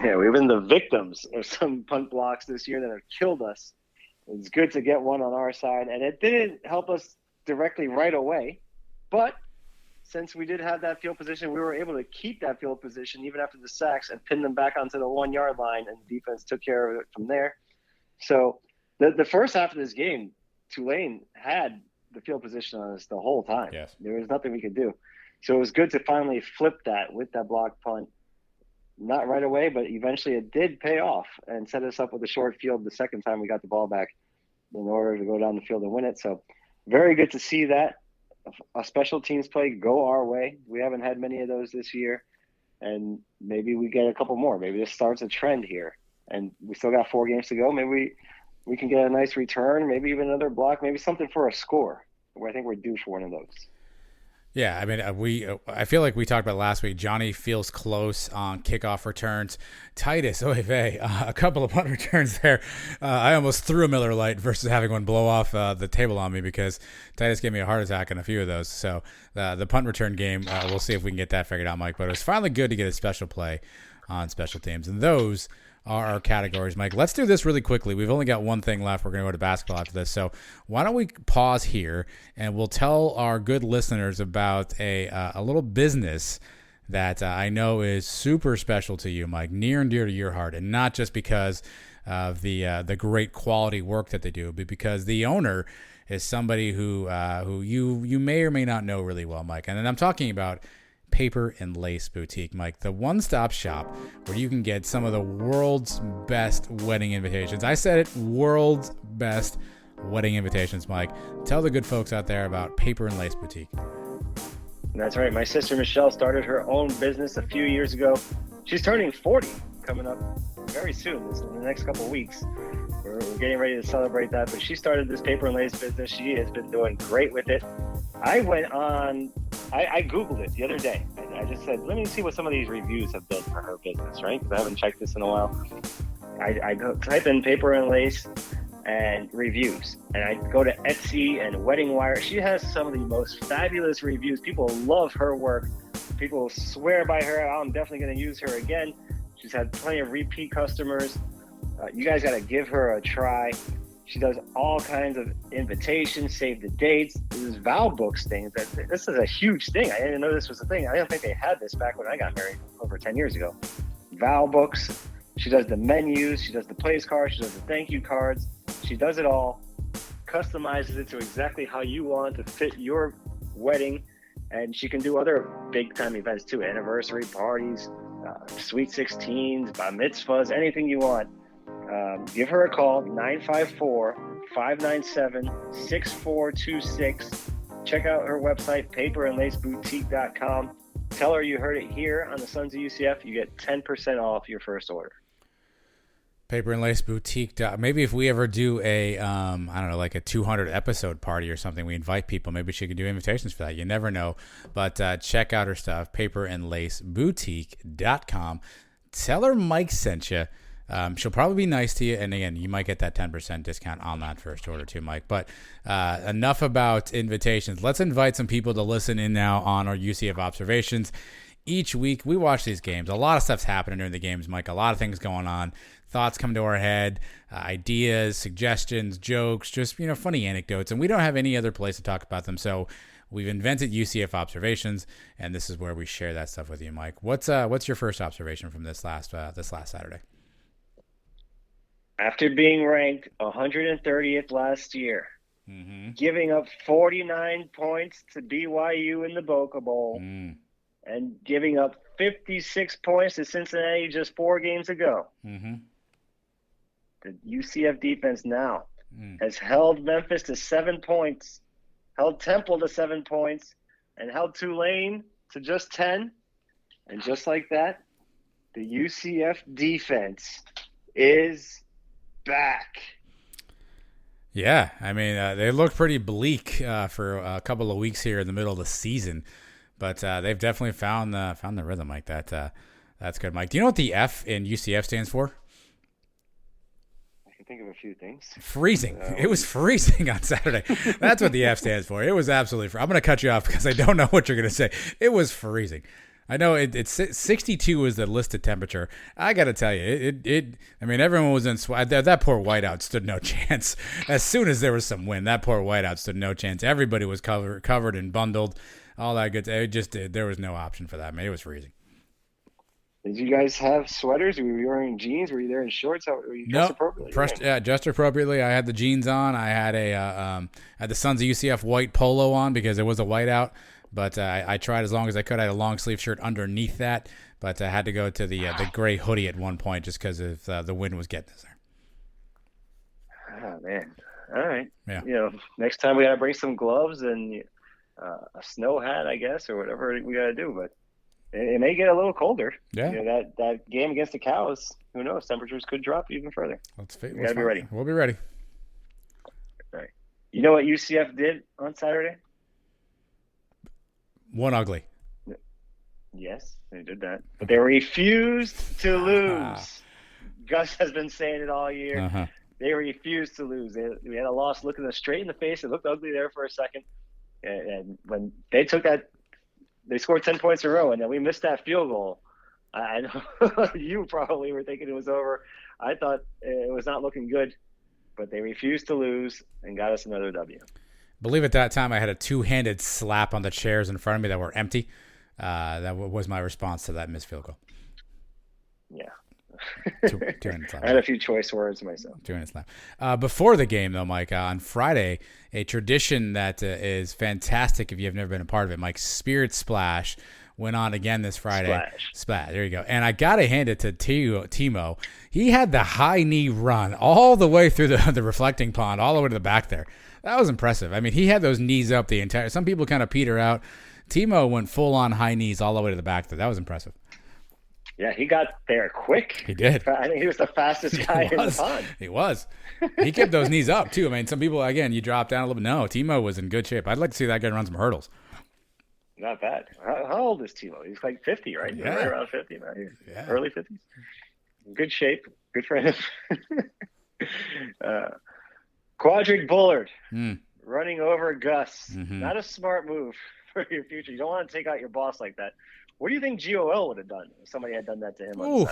Yeah, we've been the victims of some punt blocks this year that have killed us. It's good to get one on our side, and it didn't help us directly right away. But since we did have that field position, we were able to keep that field position even after the sacks and pin them back onto the 1 yard line, and the defense took care of it from there. So the first half of this game, Tulane had the field position on us the whole time. Yes. There was nothing we could do. So it was good to finally flip that with that block punt. Not right away, but eventually it did pay off and set us up with a short field the second time we got the ball back in order to go down the field and win it. So very good to see that. A special teams play go our way. We haven't had many of those this year, and maybe we get a couple more. Maybe this starts a trend here, and we still got 4 games to go. Maybe we can get a nice return, maybe even another block, maybe something for a score. I think we're due for one of those. Yeah, I mean, I feel like we talked about last week. Johnny feels close on kickoff returns. Titus, a couple of punt returns there. I almost threw a Miller Lite versus having one blow off the table on me because Titus gave me a heart attack on a few of those. So the punt return game, we'll see if we can get that figured out, Mike. But it was finally good to get a special play on special teams. And those are our categories, Mike. Let's do this really quickly. We've only got one thing left. We're going to go to basketball after this. So why don't we pause here and we'll tell our good listeners about a little business that I know is super special to you, Mike, near and dear to your heart, and not just because of the great quality work that they do, but because the owner is somebody who you may or may not know really well, Mike. And then I'm talking about Paper and Lace Boutique, Mike, the one-stop shop where you can get some of the world's best wedding invitations. I said it, world's best wedding invitations, Mike. Tell the good folks out there about Paper and Lace Boutique. That's right. My sister Michelle started her own business a few years ago. She's turning 40 coming up very soon, in the next couple of weeks. We're getting ready to celebrate that, but she started this Paper and Lace business. She has been doing great with it. I Googled it the other day. I just said, let me see what some of these reviews have been for her business, right? Because I haven't checked this in a while. I go type in Paper and Lace and reviews, and I go to Etsy and Wedding Wire. She has some of the most fabulous reviews. People love her work. People swear by her. I'm definitely going to use her again. She's had plenty of repeat customers. You guys got to give her a try. She does all kinds of invitations, save the dates. This vow books thing. This is a huge thing. I didn't know this was a thing. I didn't think they had this back when I got married over 10 years ago. Vow books. She does the menus. She does the place cards. She does the thank you cards. She does it all. Customizes it to exactly how you want to fit your wedding. And she can do other big time events too. Anniversary parties, sweet 16s, bar mitzvahs, anything you want. Give her a call, 954-597-6426. Check out her website, paperandlaceboutique.com. Tell her you heard it here on the Sons of UCF. You get 10% off your first order. Paper and Lace Boutique. Maybe if we ever do a, I don't know, like a 200 episode party or something, we invite people. Maybe she could do invitations for that. You never know. But check out her stuff, paperandlaceboutique.com. Tell her Mike sent you. She'll probably be nice to you. And again, you might get that 10% discount on that first order too, Mike. But enough about invitations. Let's invite some people to listen in now on our UCF Observations. each week we watch these games. A lot of stuff's happening during the games, Mike. A lot of things going on. Thoughts come to our head, ideas, suggestions, jokes, just, funny anecdotes. And we don't have any other place to talk about them. So we've invented UCF Observations, and this is where we share that stuff with you, Mike. What's your first observation from this last Saturday? After being ranked 130th last year, giving up 49 points to BYU in the Boca Bowl, and giving up 56 points to Cincinnati just 4 games ago. The UCF defense now has held Memphis to 7 points, held Temple to 7 points, and held Tulane to just 10. And just like that, the UCF defense is back. Yeah, I mean, they looked pretty bleak for a couple of weeks here in the middle of the season, but they've definitely found the rhythm, Mike. That's good, Mike. Do you know what the F in UCF stands for? I can think of a few things. Freezing. It was freezing on Saturday. That's what the F stands for. It was absolutely I'm going to cut you off because I don't know what you're going to say. It was freezing. I know it's 62 is the listed temperature. I got to tell you, I mean, everyone was in sweat. That poor whiteout stood no chance. As soon as there was some wind, that poor whiteout stood no chance. Everybody was covered and bundled. All that good. There was no option for that, man. It was freezing. Did you guys have sweaters? Were you wearing jeans? Were you there in shorts? Were you dressed appropriately? Dressed appropriately. I had the jeans on. I had had the Sons of UCF white polo on because it was a whiteout. But I tried as long as I could. I had a long sleeve shirt underneath that, but I had to go to the gray hoodie at one point just because of the wind was getting us there. Oh man! All right. Yeah. Next time we gotta bring some gloves and a snow hat, I guess, or whatever we gotta do. But it may get a little colder. Yeah. That game against the Cows. Who knows? Temperatures could drop even further. We gotta be ready. We'll be ready. All right. You know what UCF did on Saturday? One ugly. Yes, they did that. But they refused to lose. Gus has been saying it all year. They refused to lose. We had a loss looking us straight in the face. It looked ugly there for a second. And when they took that, they scored 10 points in a row, and then we missed that field goal. I know you probably were thinking it was over. I thought it was not looking good, but they refused to lose and got us another W. Believe at that time I had a two-handed slap on the chairs in front of me that were empty. That was my response to that missed field goal. Yeah. Two-handed slap. I had a few choice words myself. Two-handed slap. Before the game, though, Mike, on Friday, a tradition that is fantastic if you've never been a part of it, Mike, Spirit Splash went on again this Friday. Splash. There you go. And I got to hand it to Timo. He had the high knee run all the way through the reflecting pond, all the way to the back there. That was impressive. I mean, he had those knees up the entire – some people kind of peter out. Timo went full-on high knees all the way to the back there. That was impressive. Yeah, he got there quick. He did. I think he was the fastest guy in the pond. He was. He kept those knees up, too. I mean, some people, again, you drop down a little bit. No, Timo was in good shape. I'd like to see that guy run some hurdles. Not bad. How old is Timo? He's like 50, right? Yeah. Right around 50 now. Yeah. Early 50s. Good shape. Good for him. Quadric Bullard running over Gus. Not a smart move for your future. You don't want to take out your boss like that. What do you think GOL would have done if somebody had done that to him? Ooh,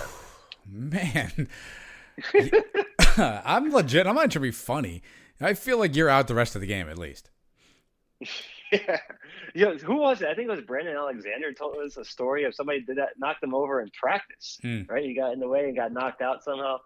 man. I'm legit. I'm not trying to be funny. I feel like you're out the rest of the game at least. Yeah. Who was it? I think it was Brandon Alexander told us a story of somebody did that, knocked him over in practice. Right? He got in the way and got knocked out somehow.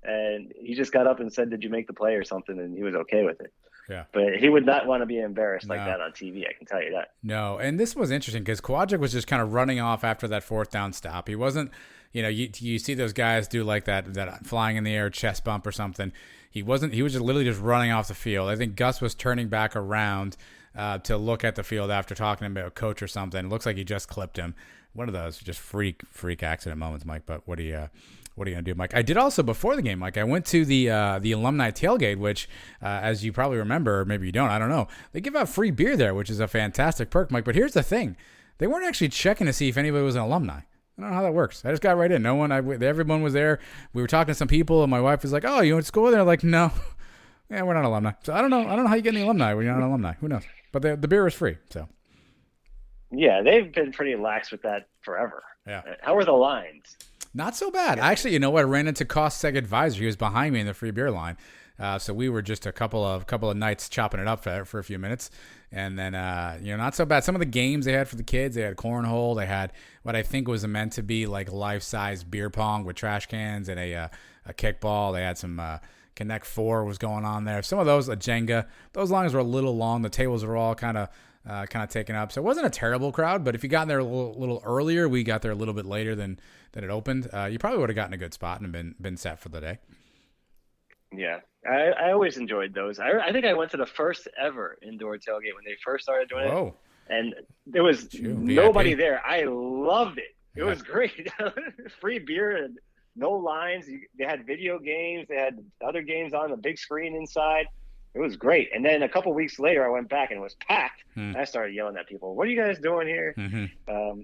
And he just got up and said, "Did you make the play or something?" And he was okay with it. Yeah. But he would not want to be embarrassed like that on TV. I can tell you that. No. And this was interesting because Quadric was just kind of running off after that fourth down stop. He wasn't, you see those guys do like that flying in the air chest bump or something. He wasn't. He was just literally just running off the field. I think Gus was turning back around to look at the field after talking about a coach or something. It looks like he just clipped him. One of those just freak accident moments, Mike. But what are you gonna do, Mike? I did also before the game, Mike. I went to the alumni tailgate, which, as you probably remember, or maybe you don't. I don't know. They give out free beer there, which is a fantastic perk, Mike. But here's the thing: they weren't actually checking to see if anybody was an alumni. I don't know how that works. I just got right in. No one. Everyone was there. We were talking to some people, and my wife was like, "Oh, you went to school there?" They're like, "No, yeah, we're not alumni." So I don't know. I don't know how you get any alumni when you're not an alumni. Who knows? But the beer was free, so. Yeah, they've been pretty lax with that forever. Yeah. How are the lines? Not so bad. Actually, you know what? I ran into Cossack Advisor. He was behind me in the free beer line. So we were just a couple of nights chopping it up for a few minutes. And then, not so bad. Some of the games they had for the kids, they had cornhole. They had what I think was meant to be like life-size beer pong with trash cans and a kickball. They had some Connect 4 was going on there. Some of those, a Jenga. Those lines were a little long. The tables were all kind of taken up. So it wasn't a terrible crowd, but if you got in there a little earlier, we got there a little bit later than it opened. You probably would have gotten a good spot and been set for the day. Yeah, I always enjoyed those. I think I went to the first ever indoor tailgate when they first started doing it. And there was nobody there. I loved it. It was great. Free beer and no lines. They had video games. They had other games on the big screen inside. It was great. And then a couple weeks later, I went back and it was packed. And I started yelling at people, "What are you guys doing here?" Mm-hmm.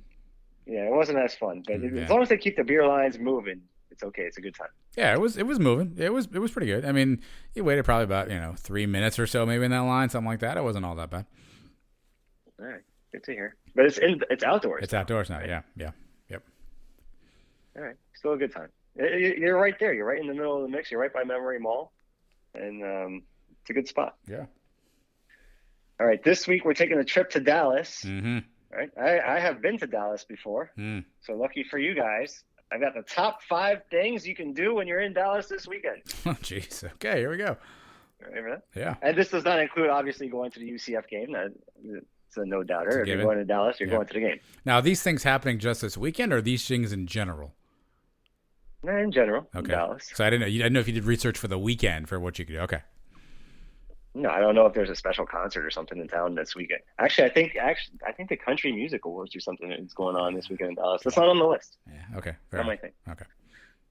It wasn't as fun. But as long as they keep the beer lines moving, it's okay. It's a good time. Yeah, it was moving. It was pretty good. I mean, you waited probably about 3 minutes or so maybe in that line, something like that. It wasn't all that bad. All right, good to hear. But it's outdoors. It's outdoors now. Right? Yeah. Yep. All right, still a good time. You're right there. You're right in the middle of the mix. You're right by Memory Mall, and it's a good spot. Yeah. All right, this week we're taking a trip to Dallas. Mm-hmm. All right, I have been to Dallas before, so lucky for you guys. I got the top 5 things you can do when you're in Dallas this weekend. Oh, jeez. Okay, here we go. Remember that? Yeah. And this does not include, obviously, going to the UCF game. It's a no-doubter. If you're going to Dallas, you're going to the game. Now, are these things happening just this weekend, or are these things in general? In general, okay. In Dallas. So I didn't know if you did research for the weekend for what you could do. Okay. No, I don't know if there's a special concert or something in town this weekend. Actually, I think the Country Music Awards or something is going on this weekend in Dallas. That's not on the list. Yeah. Okay. Not my thing. Okay.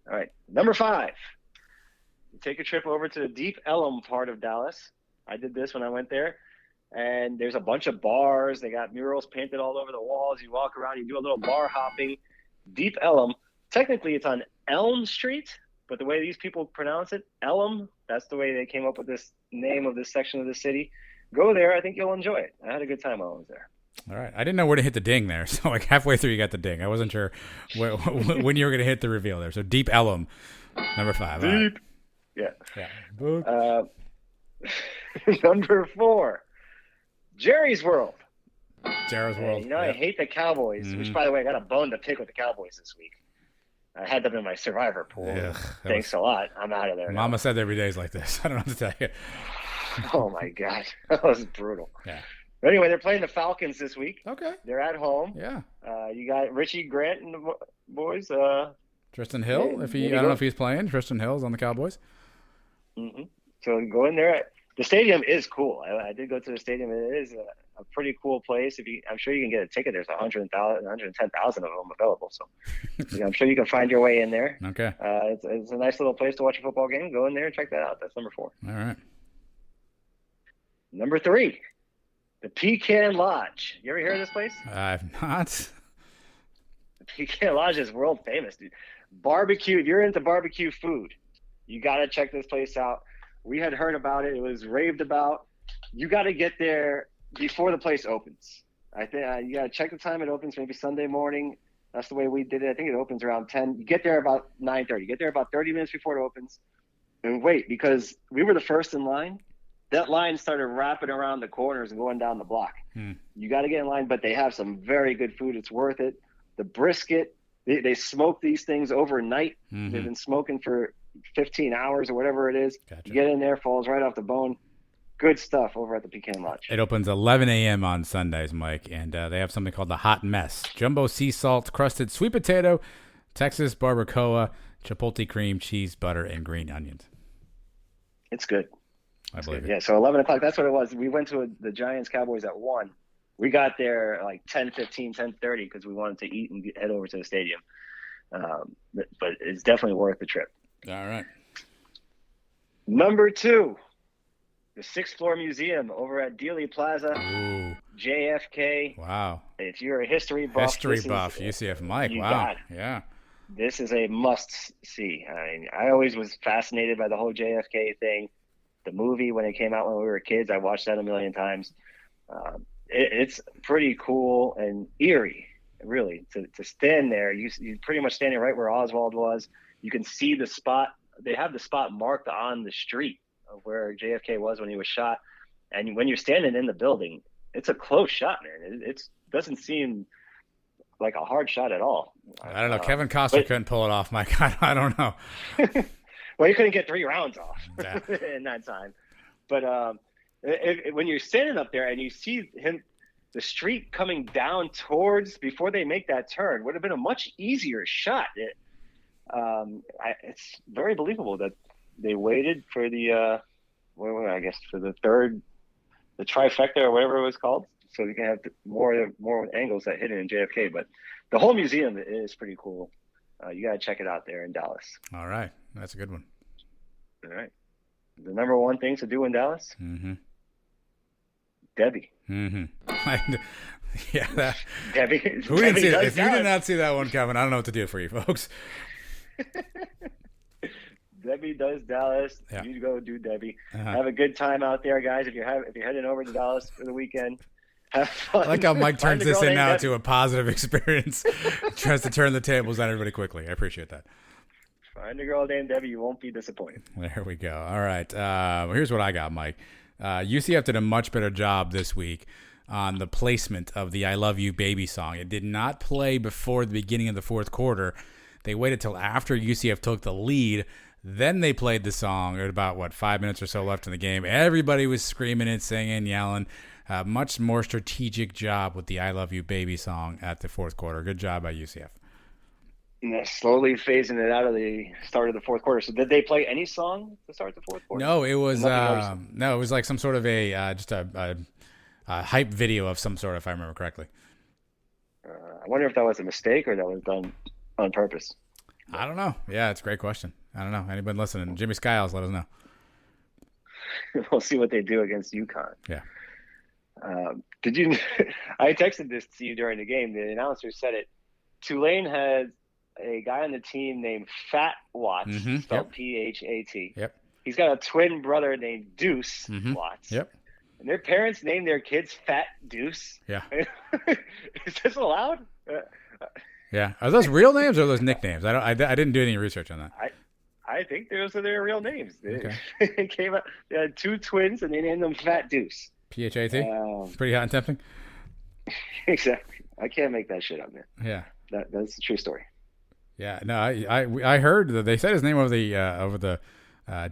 All right. Number 5. Take a trip over to the Deep Ellum part of Dallas. I did this when I went there. And there's a bunch of bars. They got murals painted all over the walls. You walk around. You do a little bar hopping. Deep Ellum. Technically, it's on Elm Street. But the way these people pronounce it, Ellum, that's the way they came up with this name of this section of the city. Go there. I think you'll enjoy it. I had a good time while I was there. All right. I didn't know where to hit the ding there. So like halfway through, you got the ding. I wasn't sure when you were going to hit the reveal there. So Deep Ellum, number 5. Deep. Right. Yeah. Number 4, Jerry's World. Jerry's World. I hate the Cowboys, which, by the way, I got a bone to pick with the Cowboys this week. I had them in my survivor pool. Thanks a lot. I'm out of there. Mama said every day's like this. I don't know what to tell you. Oh, my God. That was brutal. Yeah. But anyway, they're playing the Falcons this week. Okay. They're at home. Yeah. You got Richie Grant and the boys. Tristan Hill, I don't know if he's playing. Tristan Hill's on the Cowboys. Mm-hmm. So go in there. The stadium is cool. I did go to the stadium. It is a pretty cool place. I'm sure you can get a ticket. There's 110,000 of them available. So I'm sure you can find your way in there. Okay. It's a nice little place to watch a football game. Go in there and check that out. That's number 4. All right. Number 3, the Pecan Lodge. You ever hear of this place? I've not. The Pecan Lodge is world famous, dude. Barbecue. If you're into barbecue food, you got to check this place out. We had heard about it. It was raved about. You got to get there before the place opens. I think you got to check the time it opens, maybe Sunday morning. That's the way we did it. I think it opens around 10. You get there about 9:30. Get there about 30 minutes before it opens. And wait, because we were the first in line. That line started wrapping around the corners and going down the block. You got to get in line, but they have some very good food. It's worth it. The brisket, they smoke these things overnight. Mm-hmm. They've been smoking for 15 hours or whatever it is. Gotcha. You get in there, falls right off the bone. Good stuff over at the Pecan Lodge. It opens 11 a.m. on Sundays, Mike, and they have something called the Hot Mess. Jumbo sea salt, crusted sweet potato, Texas barbacoa, chipotle cream, cheese, butter, and green onions. It's good. I believe it. Yeah, so 11 o'clock, that's what it was. We went to the Giants-Cowboys at 1. We got there like 10:15, 10:30 because we wanted to eat and head over to the stadium. But it's definitely worth the trip. All right. Number 2, the 6th Floor Museum over at Dealey Plaza. Ooh. JFK. Wow. If you're a history buff. UCF Mike. Wow. Yeah. This is a must-see. I mean, I always was fascinated by the whole JFK thing. The movie, when it came out when we were kids, I watched that a million times. it's pretty cool and eerie, really, to stand there. You're pretty much standing right where Oswald was. You can see the spot. They have the spot marked on the street of where JFK was when he was shot. And when you're standing in the building, it's a close shot, man. It doesn't seem like a hard shot at all. I don't know. Kevin Costner couldn't pull it off, Mike. I don't know. Well, he couldn't get 3 rounds off Yeah. in that time. But when you're standing up there and you see the street coming down towards before they make that turn, would have been a much easier shot. It's very believable that they waited for the trifecta or whatever it was called, so you can have more angles that hit it in JFK. But the whole museum is pretty cool. You got to check it out there in Dallas. All right. That's a good one. All right. The number one thing to do in Dallas? Mm-hmm. Debbie. Mm-hmm. Yeah. Debbie. Who didn't see that? If you did not see that one, Kevin, I don't know what to do for you, folks. Debbie does Dallas. Yeah. You go do Debbie. Uh-huh. Have a good time out there, guys. If you're heading over to Dallas for the weekend, have fun. I like how Mike Find turns a this girl in named now Debbie. to a positive experience. Tries to turn the tables on everybody quickly. I appreciate that. Find a girl named Debbie. You won't be disappointed. There we go. All right. Here's what I got, Mike. UCF did a much better job this week on the placement of the I Love You Baby song. It did not play before the beginning of the fourth quarter. They waited till after UCF took the lead. Then they played the song at about, 5 minutes or so left in the game. Everybody was screaming and singing, yelling. Much more strategic job with the I Love You Baby song at the fourth quarter. Good job by UCF. And they're slowly phasing it out of the start of the fourth quarter. So did they play any song to start the fourth quarter? No, it was Nothing it was like some sort of a hype video of some sort, if I remember correctly. I wonder if that was a mistake or that was done on purpose. I don't know. Yeah, it's a great question. I don't know. Anybody listening? Jimmy Skiles, let us know. We'll see what they do against UConn. Yeah. Did you? I texted this to you during the game. The announcer said it. Tulane has a guy on the team named Fat Watts, spelled P-H-A-T. Yep. He's got a twin brother named Deuce Watts. Yep. And their parents named their kids Fat Deuce. Yeah. Is this allowed? Yeah. Are those real names or are those nicknames? I didn't do any research on that. I think those are their real names. Okay. They came up. They had 2 twins, and they named them Fat Deuce. P-H-A-T? Pretty hot and tempting? Exactly. I can't make that shit up, man. Yeah. That's a true story. Yeah. No, I heard that they said his name over the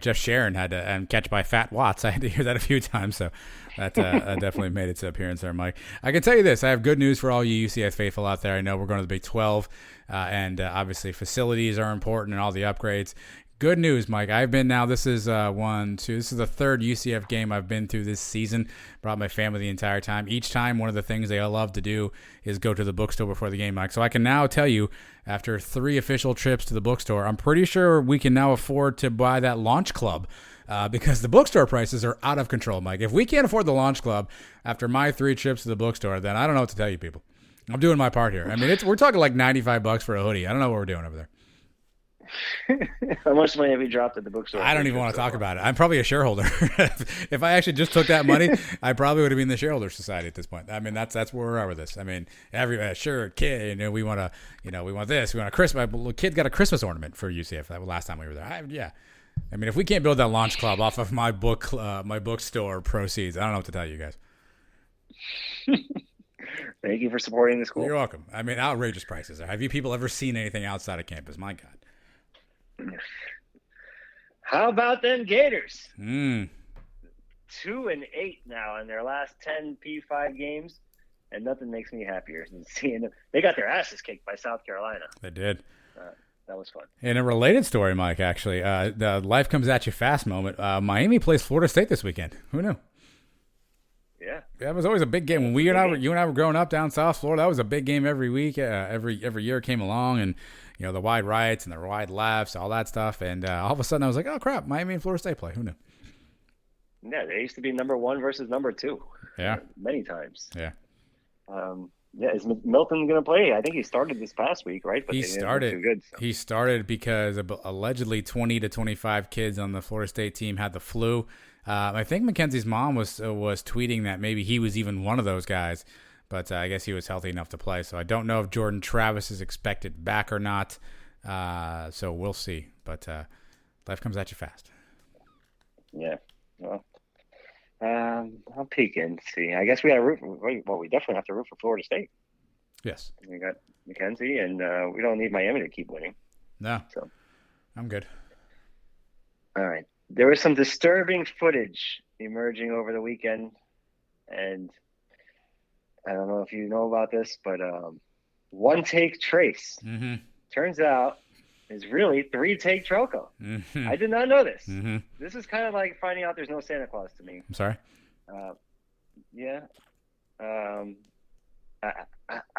Jeff Sharon had to catch by Fat Watts. I had to hear that a few times, so that definitely made its appearance there, Mike. I can tell you this: I have good news for all you UCF faithful out there. I know we're going to the Big 12, and obviously facilities are important and all the upgrades. Good news, Mike. I've been now. This is this is the third UCF game I've been through this season. Brought my family the entire time. Each time, one of the things they all love to do is go to the bookstore before the game, Mike. So I can now tell you, after 3 official trips to the bookstore, I'm pretty sure we can now afford to buy that Launch Club because the bookstore prices are out of control, Mike. If we can't afford the Launch Club after my 3 trips to the bookstore, then I don't know what to tell you people. I'm doing my part here. I mean, we're talking like $95 for a hoodie. I don't know what we're doing over there. How much money have you dropped at the bookstore? I don't even want to talk about it. I'm probably a shareholder. If I actually just took that money, I probably would have been in the shareholder society at this point. I mean, that's where we're at with this. I mean, sure, kid, we want this, we want a Christmas. My kid got a Christmas ornament for UCF that last time we were there. Yeah. I mean, if we can't build that Launch Club off of my bookstore proceeds, I don't know what to tell you guys. Thank you for supporting the school. You're welcome. I mean, outrageous prices. Have you people ever seen anything outside of campus? My God. How about them Gators? 2-8 now in their last 10 P5 games, and nothing makes me happier than seeing them. They got their asses kicked by South Carolina. They did. That was fun. In a related story, Mike, actually, the life comes at you fast moment. Miami plays Florida State this weekend. Who knew? Yeah, that was always a big game. When you and I were growing up down South Florida, that was a big game every week. Every year it came along, and the wide rights and the wide lefts, all that stuff. And all of a sudden, I was like, oh crap, Miami and Florida State play. Who knew? Yeah, they used to be number 1 versus number 2. Yeah, many times. Yeah. Is Milton going to play? I think he started this past week, right? But he started. too good, so. He started because allegedly 20 to 25 kids on the Florida State team had the flu. I think Mackenzie's mom was tweeting that maybe he was even one of those guys, but I guess he was healthy enough to play. So I don't know if Jordan Travis is expected back or not. So we'll see. But life comes at you fast. Yeah. Well, I'll peek and see. I guess we got to root for, well, we definitely have to root for Florida State. Yes. We got Mackenzie, and we don't need Miami to keep winning. No. So I'm good. All right. There was some disturbing footage emerging over the weekend, and I don't know if you know about this, but one take Trace turns out is really 3-take Trelko. I did not know this. This is kind of like finding out there's no Santa Claus to me. I'm sorry? Yeah. I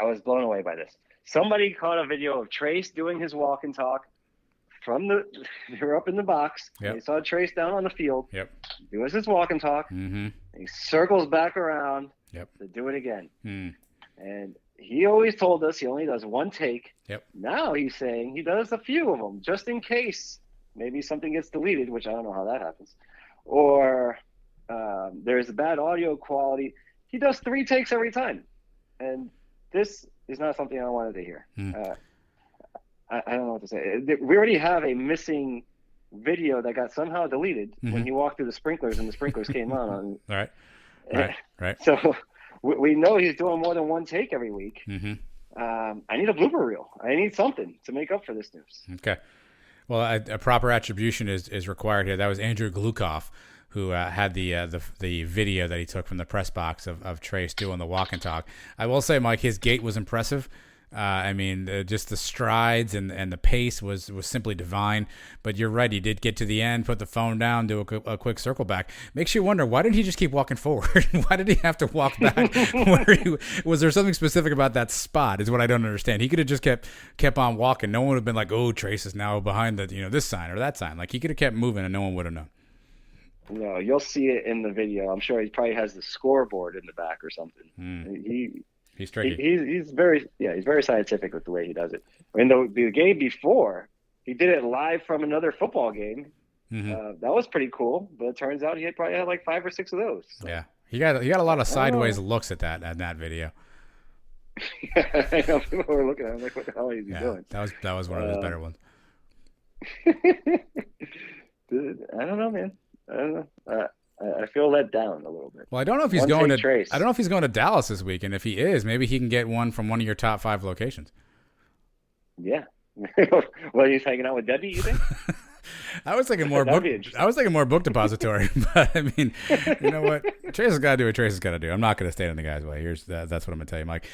was blown away by this. Somebody caught a video of Trace doing his walk and talk they were up in the box. Yep. They saw Trace down on the field. Yep. Doing his walk and talk. And he circles back around to do it again. And he always told us he only does one take. Yep. Now he's saying he does a few of them just in case maybe something gets deleted, which I don't know how that happens. Or there's bad audio quality. He does 3 takes every time. And this is not something I wanted to hear. I don't know what to say. We already have a missing video that got somehow deleted when he walked through the sprinklers and the sprinklers came on. Right. So we know he's doing more than one take every week. I need a blooper reel. I need something to make up for this news. Okay. Well, a proper attribution is required here. That was Andrew Glukov, who had the video that he took from the press box of Trace doing the walk and talk. I will say, Mike, his gait was impressive. I mean, just the strides and the pace was simply divine. But you're right, he did get to the end, put the phone down, do a quick circle back. Makes you wonder, why didn't he just keep walking forward? Why did he have to walk back? Was there something specific about that spot is what I don't understand. He could have just kept on walking. No one would have been like, oh, Trace is now behind the this sign or that sign. Like, he could have kept moving and no one would have known. No, you'll see it in the video. I'm sure he probably has the scoreboard in the back or something. He's tricky. He's very scientific with the way he does it. I mean, the game before, he did it live from another football game. That was pretty cool. But it turns out he probably had like 5 or 6 of those. So. Yeah, he got a lot of sideways looks at that video. I know, people were looking at him like, what the hell is he doing? That was one of his better ones. I don't know, man. I don't know. I feel let down a little bit. Well, I don't know if he's going to Trace. I don't know if he's going to Dallas this week, and if he is, maybe he can get one from one of your top 5 locations. Yeah. Well, he's hanging out with Debbie, you think? I was thinking more book depository, but I mean, you know what? Trace has got to do what Trace has got to do. I'm not going to stand in the guy's way. That's what I'm going to tell you, Mike.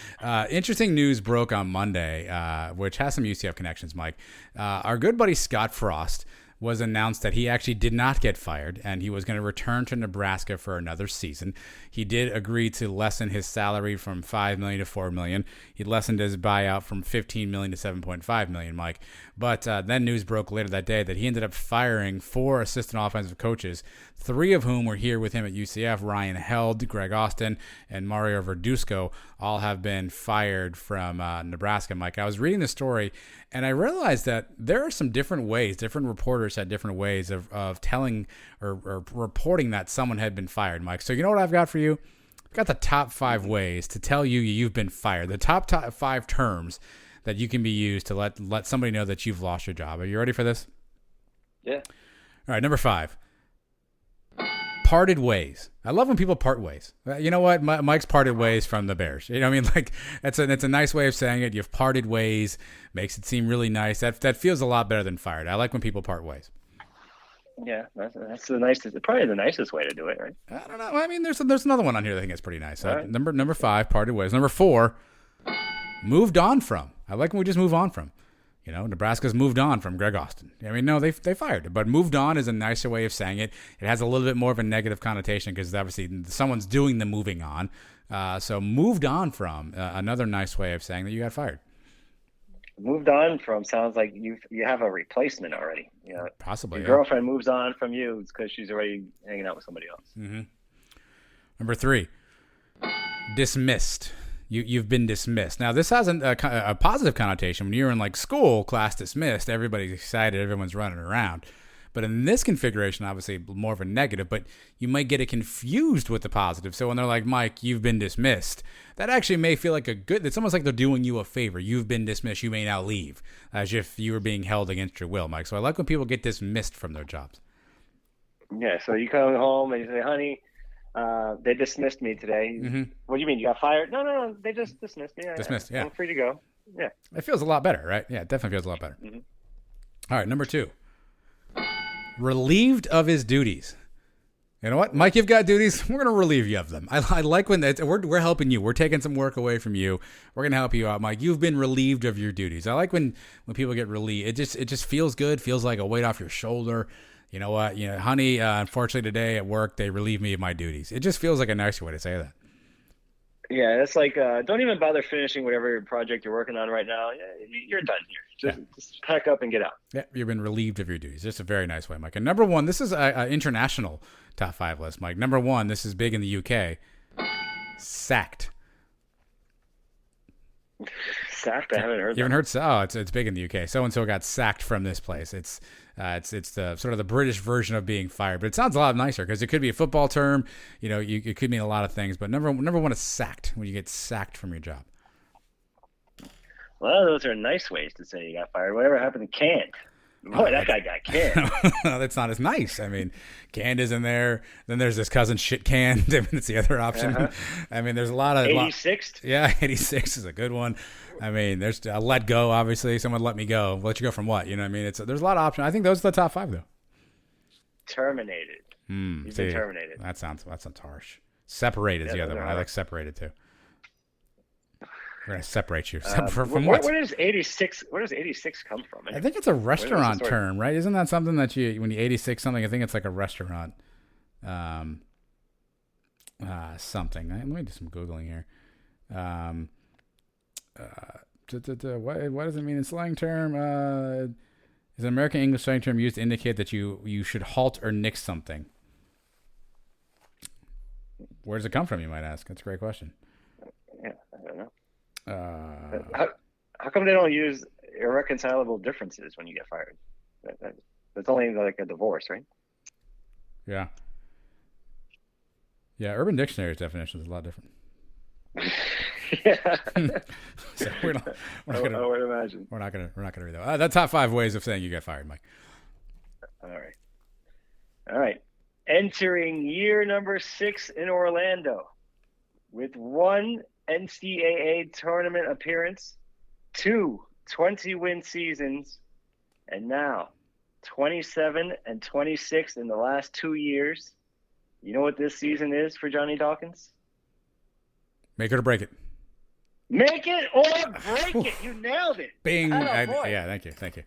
Interesting news broke on Monday, which has some UCF connections, Mike. Our good buddy Scott Frost was announced that he actually did not get fired and he was going to return to Nebraska for another season. He did agree to lessen his salary from $5 million to $4 million. He lessened his buyout from $15 million to $7.5 million, Mike. But then news broke later that day that he ended up firing 4 assistant offensive coaches, 3 of whom were here with him at UCF. Ryan Held, Greg Austin, and Mario Verduzco all have been fired from Nebraska, Mike. I was reading the story and I realized that there are some different ways, different reporters had different ways of telling or reporting that someone had been fired, Mike. So you know what I've got for you? I've got the top 5 ways to tell you you've been fired. The top 5 terms that you can be used to let somebody know that you've lost your job. Are you ready for this? Yeah. All right, number 5. Parted ways. I love when people part ways. You know what? Mike's parted ways from the Bears. You know what I mean? Like, it's a nice way of saying it. You've parted ways. Makes it seem really nice. That feels a lot better than fired. I like when people part ways. Yeah, that's the nicest. Probably the nicest way to do it, right? I don't know. I mean, there's another one on here that I think is pretty nice. Right. Number 5, parted ways. Number 4, moved on from. I like when we just move on from. You know, Nebraska's moved on from Greg Austin. I mean, no, they fired him, but moved on is a nicer way of saying it. It has a little bit more of a negative connotation because obviously someone's doing the moving on. So moved on from, another nice way of saying that you got fired. Moved on from sounds like you have a replacement already. You know, possibly. Your girlfriend moves on from you it's because she's already hanging out with somebody else. Mm-hmm. Number 3, dismissed. You've been dismissed. Now, this has a positive connotation. When you're in like school, class dismissed, everybody's excited, everyone's running around. But in this configuration, obviously more of a negative, but you might get it confused with the positive. So when they're like, Mike, you've been dismissed, that actually may feel like a good, it's almost like they're doing you a favor. You've been dismissed. You may now leave, as if you were being held against your will, Mike. So I like when people get dismissed from their jobs. Yeah, so you come home and you say, honey, they dismissed me today. Mm-hmm. What do you mean? You got fired? No. They just dismissed me. Dismissed, yeah. I'm free to go. Yeah. It feels a lot better, right? Yeah, it definitely feels a lot better. Mm-hmm. All right, number 2. Relieved of his duties. You know what, Mike? You've got duties. We're gonna relieve you of them. I like when we're helping you. We're taking some work away from you. We're gonna help you out, Mike. You've been relieved of your duties. I like when people get relieved. It just feels good. Feels like a weight off your shoulder. You know what? Honey. Unfortunately, today at work they relieved me of my duties. It just feels like a nicer way to say that. Yeah, it's like don't even bother finishing whatever project you're working on right now. You're done here. Just pack up and get out. Yeah, you've been relieved of your duties. Just a very nice way, Mike. And number 1, this is an international top 5 list, Mike. Number 1, this is big in the UK. Sacked. Sacked? I haven't heard. You haven't heard? Oh, it's big in the UK. So and so got sacked from this place. It's the sort of the British version of being fired, but it sounds a lot nicer because it could be a football term. It could mean a lot of things. But number 1 is sacked. When you get sacked from your job. Well, those are nice ways to say you got fired. Whatever happened to canned? Boy, that guy got canned. That's not as nice. I mean, canned is in there. Then there's this cousin shit canned. I mean, it's the other option. Uh-huh. I mean, there's a lot of 86th. Yeah, 86 is a good one. I mean, there's let go. Obviously, someone let me go. Let you go from what? You know what I mean? There's a lot of options. I think those are the top 5 though. Terminated. He's been terminated. That sounds harsh. Separated is the other one. I like separated too. We're gonna separate you from what? Where does 86? Where does 86 come from? I think it's a restaurant term, right? Isn't that something that when you 86 something? I think it's like a restaurant, something. Let me do some googling here. What does it mean in slang term? Is an American English slang term used to indicate that you should halt or nix something? Where does it come from? You might ask. That's a great question. Yeah, I don't know. How come they don't use irreconcilable differences when you get fired? That's only like a divorce, right? Yeah. Yeah, Urban Dictionary's definition is a lot different. Yeah. So we're not gonna, I would imagine. We're not gonna read that. That's top 5 ways of saying you got fired, Mike. All right. Entering year number 6 in Orlando with 1 NCAA tournament appearance, 2 20-win seasons, and now 27 and 26 in the last 2 years. You know what this season is for Johnny Dawkins? Make it or break it. Make it or break it. You nailed it. Bing. Yeah, thank you.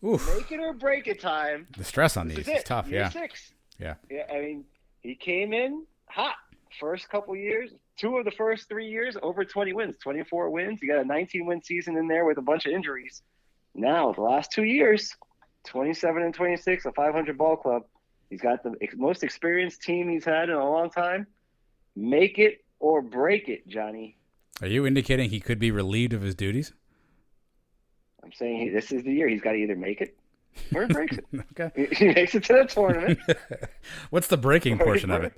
Oof. Make it or break it time. The stress on these is tough. Year Yeah. 6. Yeah. Yeah. I mean, he came in hot. First couple years, 2 of the first 3 years, over 20 wins, 24 wins. You got a 19-win season in there with a bunch of injuries. Now, the last 2 years, 27 and 26, a 500 ball club. He's got the most experienced team he's had in a long time. Make it or break it, Johnny. Are you indicating he could be relieved of his duties? I'm saying this is the year. He's got to either make it or he breaks it. Okay. He makes it to the tournament. What's the breaking portion of it?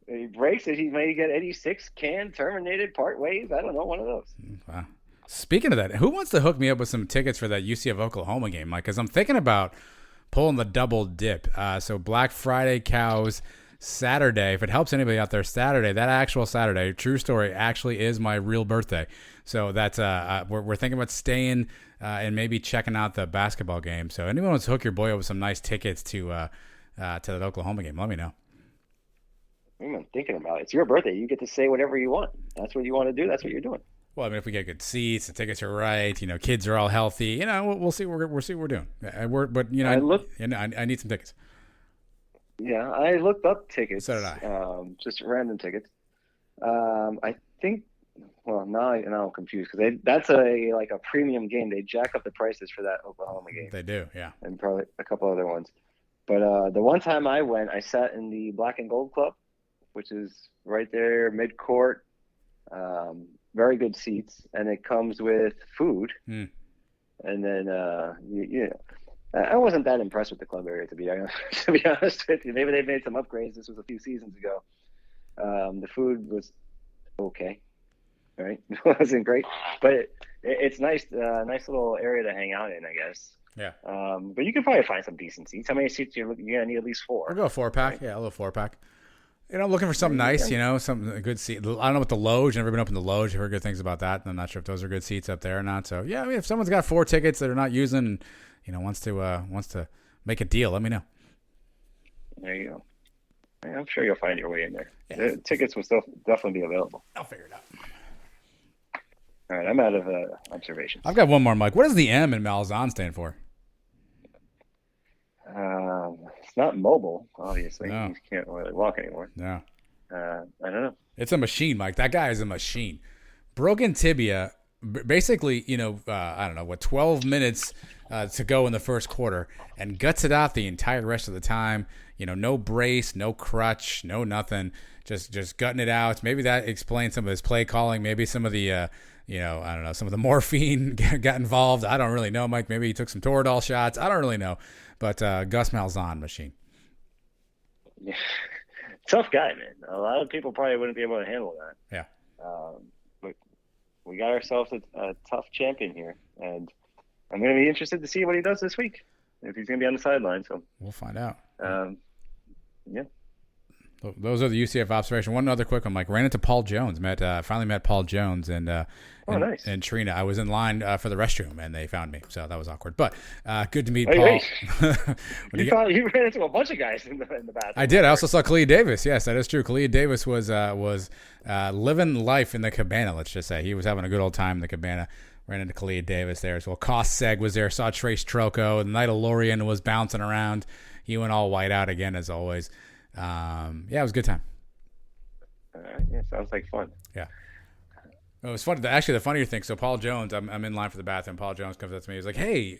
He breaks it. He may get 86, terminated, part ways. I don't know, one of those. Wow. Speaking of that, who wants to hook me up with some tickets for that UCF Oklahoma game, Mike? Because I'm thinking about pulling the double dip. So Black Friday cows, Saturday. If it helps anybody out there, Saturday, that actual Saturday, true story, actually is my real birthday. So that's we're thinking about staying and maybe checking out the basketball game. So anyone wants to hook your boy up with some nice tickets to that Oklahoma game, let me know. I'm thinking about it. It's your birthday. You get to say whatever you want. That's what you want to do. That's what you're doing. Well, I mean, if we get good seats, the tickets are right, kids are all healthy, we'll see what we're doing. I need some tickets. Yeah, I looked up tickets. So did I. Just random tickets. I think. Well, now I'm confused because that's a premium game. They jack up the prices for that Oklahoma game. They do, yeah. And probably a couple other ones. But the one time I went, I sat in the Black and Gold Club, which is right there mid-court. Very good seats, and it comes with food. And then I wasn't that impressed with the club area, to be honest with you. Maybe they made some upgrades. This was a few seasons ago. The food was okay, right? It wasn't great, but it's nice. Nice little area to hang out in, I guess. Yeah. But you can probably find some decent seats. How many seats you're gonna need? At least 4. We'll go a 4-pack. Right? Yeah, a little 4-pack. I'm looking for something nice, something a good seat. I don't know what the Lodge. I've never been up in the Lodge. I've heard good things about that. I'm not sure if those are good seats up there or not. So yeah, if someone's got 4 tickets that they're not using, and wants to make a deal, let me know. There you go. I'm sure you'll find your way in there. Yeah. The tickets will still definitely be available. I'll figure it out. All right, I'm out of observations. I've got one more, Mike. What does the M in Malzahn stand for? It's not mobile, obviously. No. He can't really walk anymore. No. I don't know. It's a machine, Mike. That guy is a machine. Broken tibia, basically, I don't know, 12 minutes to go in the first quarter, and guts it out the entire rest of the time. No brace, no crutch, no nothing. Just gutting it out. Maybe that explains some of his play calling. Maybe some of the, I don't know, some of the morphine got involved. I don't really know, Mike. Maybe he took some Toradol shots. I don't really know. But Gus Malzahn, machine. Yeah. Tough guy, man. A lot of people probably wouldn't be able to handle that. Yeah. But we got ourselves a tough champion here, and I'm going to be interested to see what he does this week, if he's going to be on the sideline. So we'll find out. Yeah. Those are the UCF observation. One other quick one, Mike. Ran into Paul Jones. Finally met Paul Jones nice. And Trina. I was in line for the restroom, and they found me, so that was awkward. But good to meet Paul. You ran into a bunch of guys in the bathroom. I did. I also saw Khalid Davis. Yes, that is true. Khalid Davis was living life in the cabana. Let's just say he was having a good old time in the cabana. Ran into Khalid Davis there as well. Koss Seg was there. Saw Trace Troco. The Night of Lorien was bouncing around. He went all white out again as always. It was a good time. Yeah, sounds like fun. Yeah. It was fun. Actually, the funnier thing. So Paul Jones, I'm in line for the bathroom. Paul Jones comes up to me. He's like, "Hey,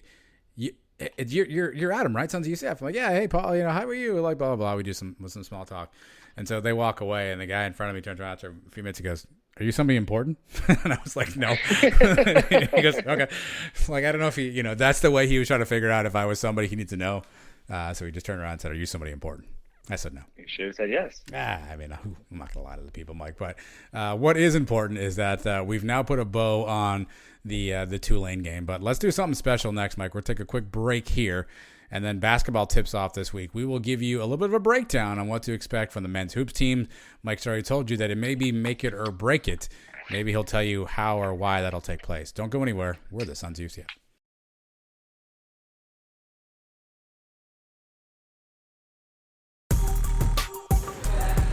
you're Adam, right? Sons of UCF." I'm like, "Yeah, hey Paul, how are you?" Like blah blah blah. We do some small talk, and so they walk away, and the guy in front of me turns around after a few minutes. He goes, "Are you somebody important?" And I was like, "No." He goes, "Okay." Like I don't know if he, that's the way he was trying to figure out if I was somebody he needs to know. So he just turned around and said, "Are you somebody important?" I said no. You should have said yes. I'm not going to lie to the people, Mike. But what is important is that we've now put a bow on the Tulane game. But let's do something special next, Mike. We'll take a quick break here, and then basketball tips off this week. We will give you a little bit of a breakdown on what to expect from the men's hoops team. Mike's already told you that it may be make it or break it. Maybe he'll tell you how or why that'll take place. Don't go anywhere. We're the Sons of UCF.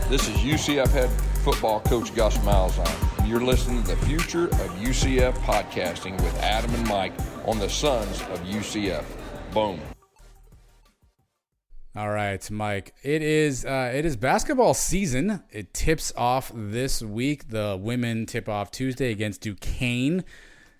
This is UCF head football coach Gus Malzahn, and you're listening to the Future of UCF podcasting with Adam and Mike on the Sons of UCF. Boom. All right, Mike. It is basketball season. It tips off this week. The women tip off Tuesday against Duquesne,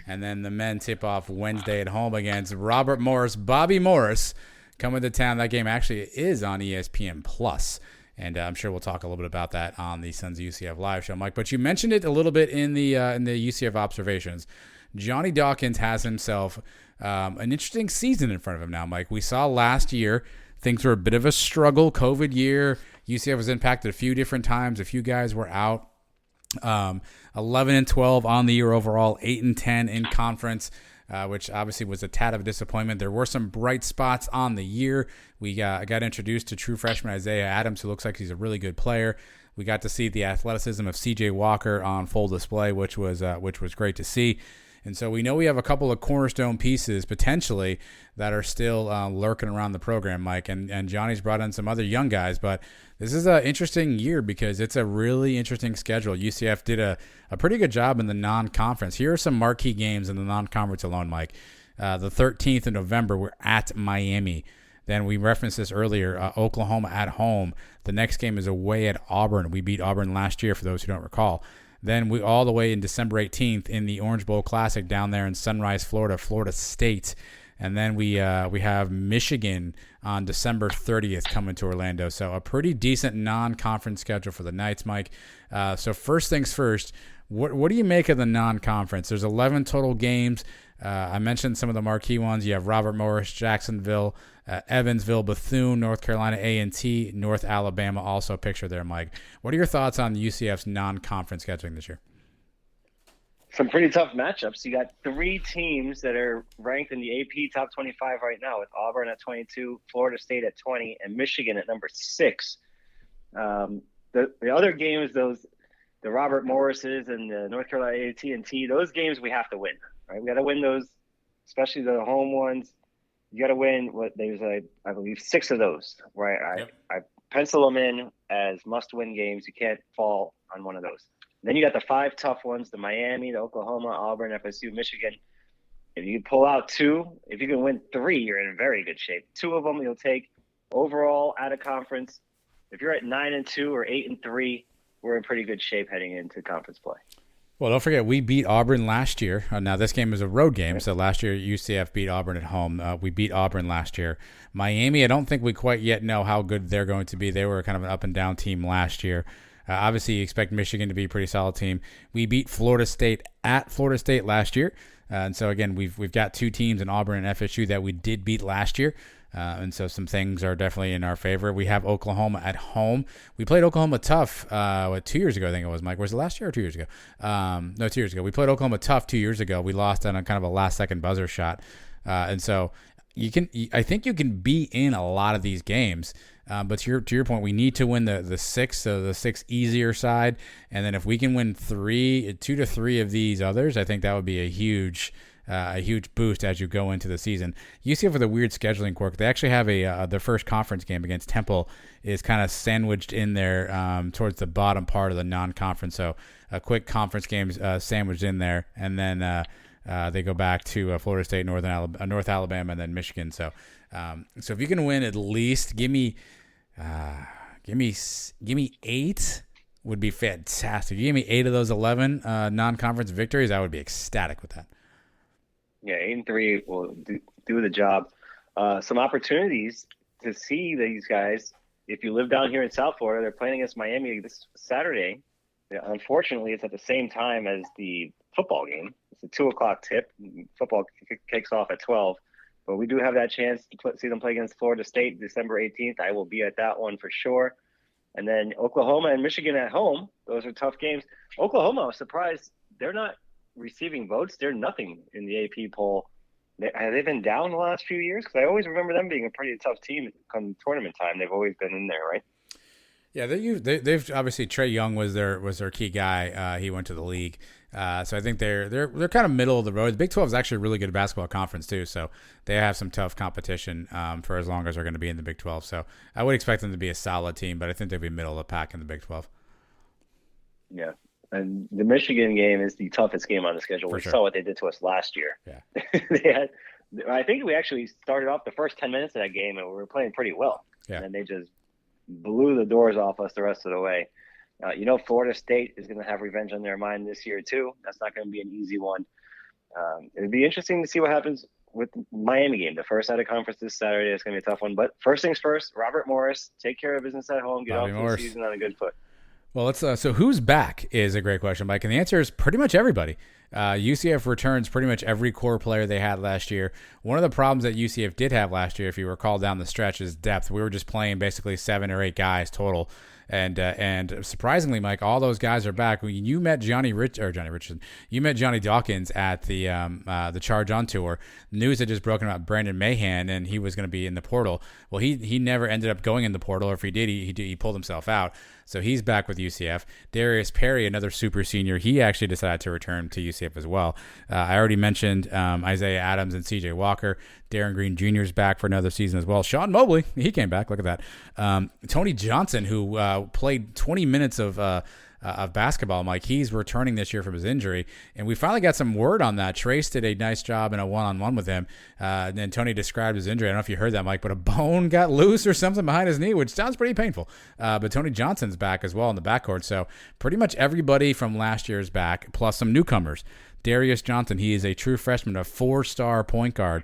and then the men tip off Wednesday at home against Bobby Morris, coming to town. That game actually is on ESPN Plus. And I'm sure we'll talk a little bit about that on the Sons of UCF live show, Mike. But you mentioned it a little bit in the UCF observations. Johnny Dawkins has himself an interesting season in front of him now, Mike. We saw last year things were a bit of a struggle, COVID year. UCF was impacted a few different times. A few guys were out. 11-12 on the year overall, 8-10 in conference. Which obviously was a tad of a disappointment. There were some bright spots on the year. We got introduced to true freshman Isaiah Adams, who looks like he's a really good player. We got to see the athleticism of C.J. Walker on full display, which was great to see. And so we know we have a couple of cornerstone pieces potentially that are still lurking around the program, Mike. And Johnny's brought in some other young guys, but this is an interesting year because it's a really interesting schedule. UCF did a pretty good job in the non-conference. Here are some marquee games in the non-conference alone, Mike. The 13th of November, we're at Miami. Then we referenced this earlier, Oklahoma at home. The next game is away at Auburn. We beat Auburn last year, for those who don't recall. Then we all the way in December 18th in the Orange Bowl Classic down there in Sunrise, Florida State. And then we have Michigan on December 30th coming to Orlando. So a pretty decent non-conference schedule for the Knights, Mike. So first things first, what do you make of the non-conference? There's 11 total games. I mentioned some of the marquee ones. You have Robert Morris, Jacksonville, Evansville, Bethune, North Carolina A&T, North Alabama, also pictured there, Mike. What are your thoughts on UCF's non-conference scheduling this year? Some pretty tough matchups. You got 3 teams that are ranked in the AP top 25 right now, with Auburn at 22, Florida State at 20, and Michigan at number 6. The other games, the Robert Morrises and the North Carolina A&T, those games we have to win, right? We got to win those, especially the home ones. You got to win. There's I believe 6 of those, right? Yep. I pencil them in as must-win games. You can't fall on one of those. Then you got the 5 tough ones: the Miami, the Oklahoma, Auburn, FSU, Michigan. If you pull out 2, if you can win 3, you're in very good shape. 2 of them you'll take. Overall, out of conference, if you're at 9-2 or 8-3, we're in pretty good shape heading into conference play. Well, don't forget, we beat Auburn last year. Now, this game is a road game, so last year UCF beat Auburn at home. We beat Auburn last year. Miami, I don't think we quite yet know how good they're going to be. They were kind of an up-and-down team last year. Obviously, you expect Michigan to be a pretty solid team. We beat Florida State at Florida State last year. And so, again, we've got 2 teams in Auburn and FSU that we did beat last year. And so some things are definitely in our favor. We have Oklahoma at home. We played Oklahoma tough 2 years ago, I think it was, Mike. Was it last year or 2 years ago? No, 2 years ago. We played Oklahoma tough 2 years ago. We lost on a kind of a last-second buzzer shot. And so I think you can be in a lot of these games. But to your point, we need to win the 6, so the 6 easier side. And then if we can win 2 to 3 of these others, I think that would be a huge boost as you go into the season. UCF with a weird scheduling quirk. They actually have their first conference game against Temple is kind of sandwiched in there towards the bottom part of the non-conference. So a quick conference game sandwiched in there, and then they go back to Florida State, North Alabama, and then Michigan. So if you can win at least, give me 8 would be fantastic. You give me 8 of those 11 non-conference victories, I would be ecstatic with that. Yeah, 8-3 will do the job. Some opportunities to see these guys. If you live down here in South Florida, they're playing against Miami this Saturday. Yeah, unfortunately, it's at the same time as the football game. It's a 2:00 tip. Football kicks off at 12. But we do have that chance to see them play against Florida State December 18th. I will be at that one for sure. And then Oklahoma and Michigan at home. Those are tough games. Oklahoma, I was surprised they're not receiving votes. They're nothing in the AP poll. Have they been down the last few years? Because I always remember them being a pretty tough team come tournament time. They've always been in there, right? Yeah, they've obviously Trey Young was their key guy. He went to the league, so I think they're kind of middle of the road. The Big 12 is actually a really good basketball conference too, so they have some tough competition for as long as they're going to be in the Big 12. So I would expect them to be a solid team, but I think they'll be middle of the pack in the Big 12. Yeah, and the Michigan game is the toughest game on the schedule. We saw what they did to us last year. Yeah, I think we actually started off the first 10 minutes of that game and we were playing pretty well. Yeah, and they just blew the doors off us the rest of the way. Florida State is going to have revenge on their mind this year too. That's not going to be an easy one. It'd be interesting to see what happens with the Miami game, the first out of conference this Saturday. It's going to be a tough one. But first things first, Robert Morris, take care of business at home, get off the season on a good foot. Well, let's. So who's back is a great question, Mike, and the answer is pretty much everybody. UCF returns pretty much every core player they had last year. One of the problems that UCF did have last year, if you recall down the stretch, is depth. We were just playing basically 7 or 8 guys total. And surprisingly, Mike, all those guys are back. When you met Johnny Richardson, you met Johnny Dawkins at the Charge On tour. News had just broken about Brandon Mahan, and he was going to be in the portal. Well, he never ended up going in the portal, or if he did, he pulled himself out. So he's back with UCF. Darius Perry, another super senior, he actually decided to return to UCF as well. I already mentioned Isaiah Adams and C.J. Walker. Darren Green Jr. is back for another season as well. Sean Mobley, he came back. Look at that. Tony Johnson, who played 20 minutes of basketball, Mike, he's returning this year from his injury. And we finally got some word on that. Trace did a nice job in a one-on-one with him. And then Tony described his injury. I don't know if you heard that, Mike, but a bone got loose or something behind his knee, which sounds pretty painful. But Tony Johnson's back as well in the backcourt. So pretty much everybody from last year is back, plus some newcomers. Darius Johnson, he is a true freshman, a 4-star point guard.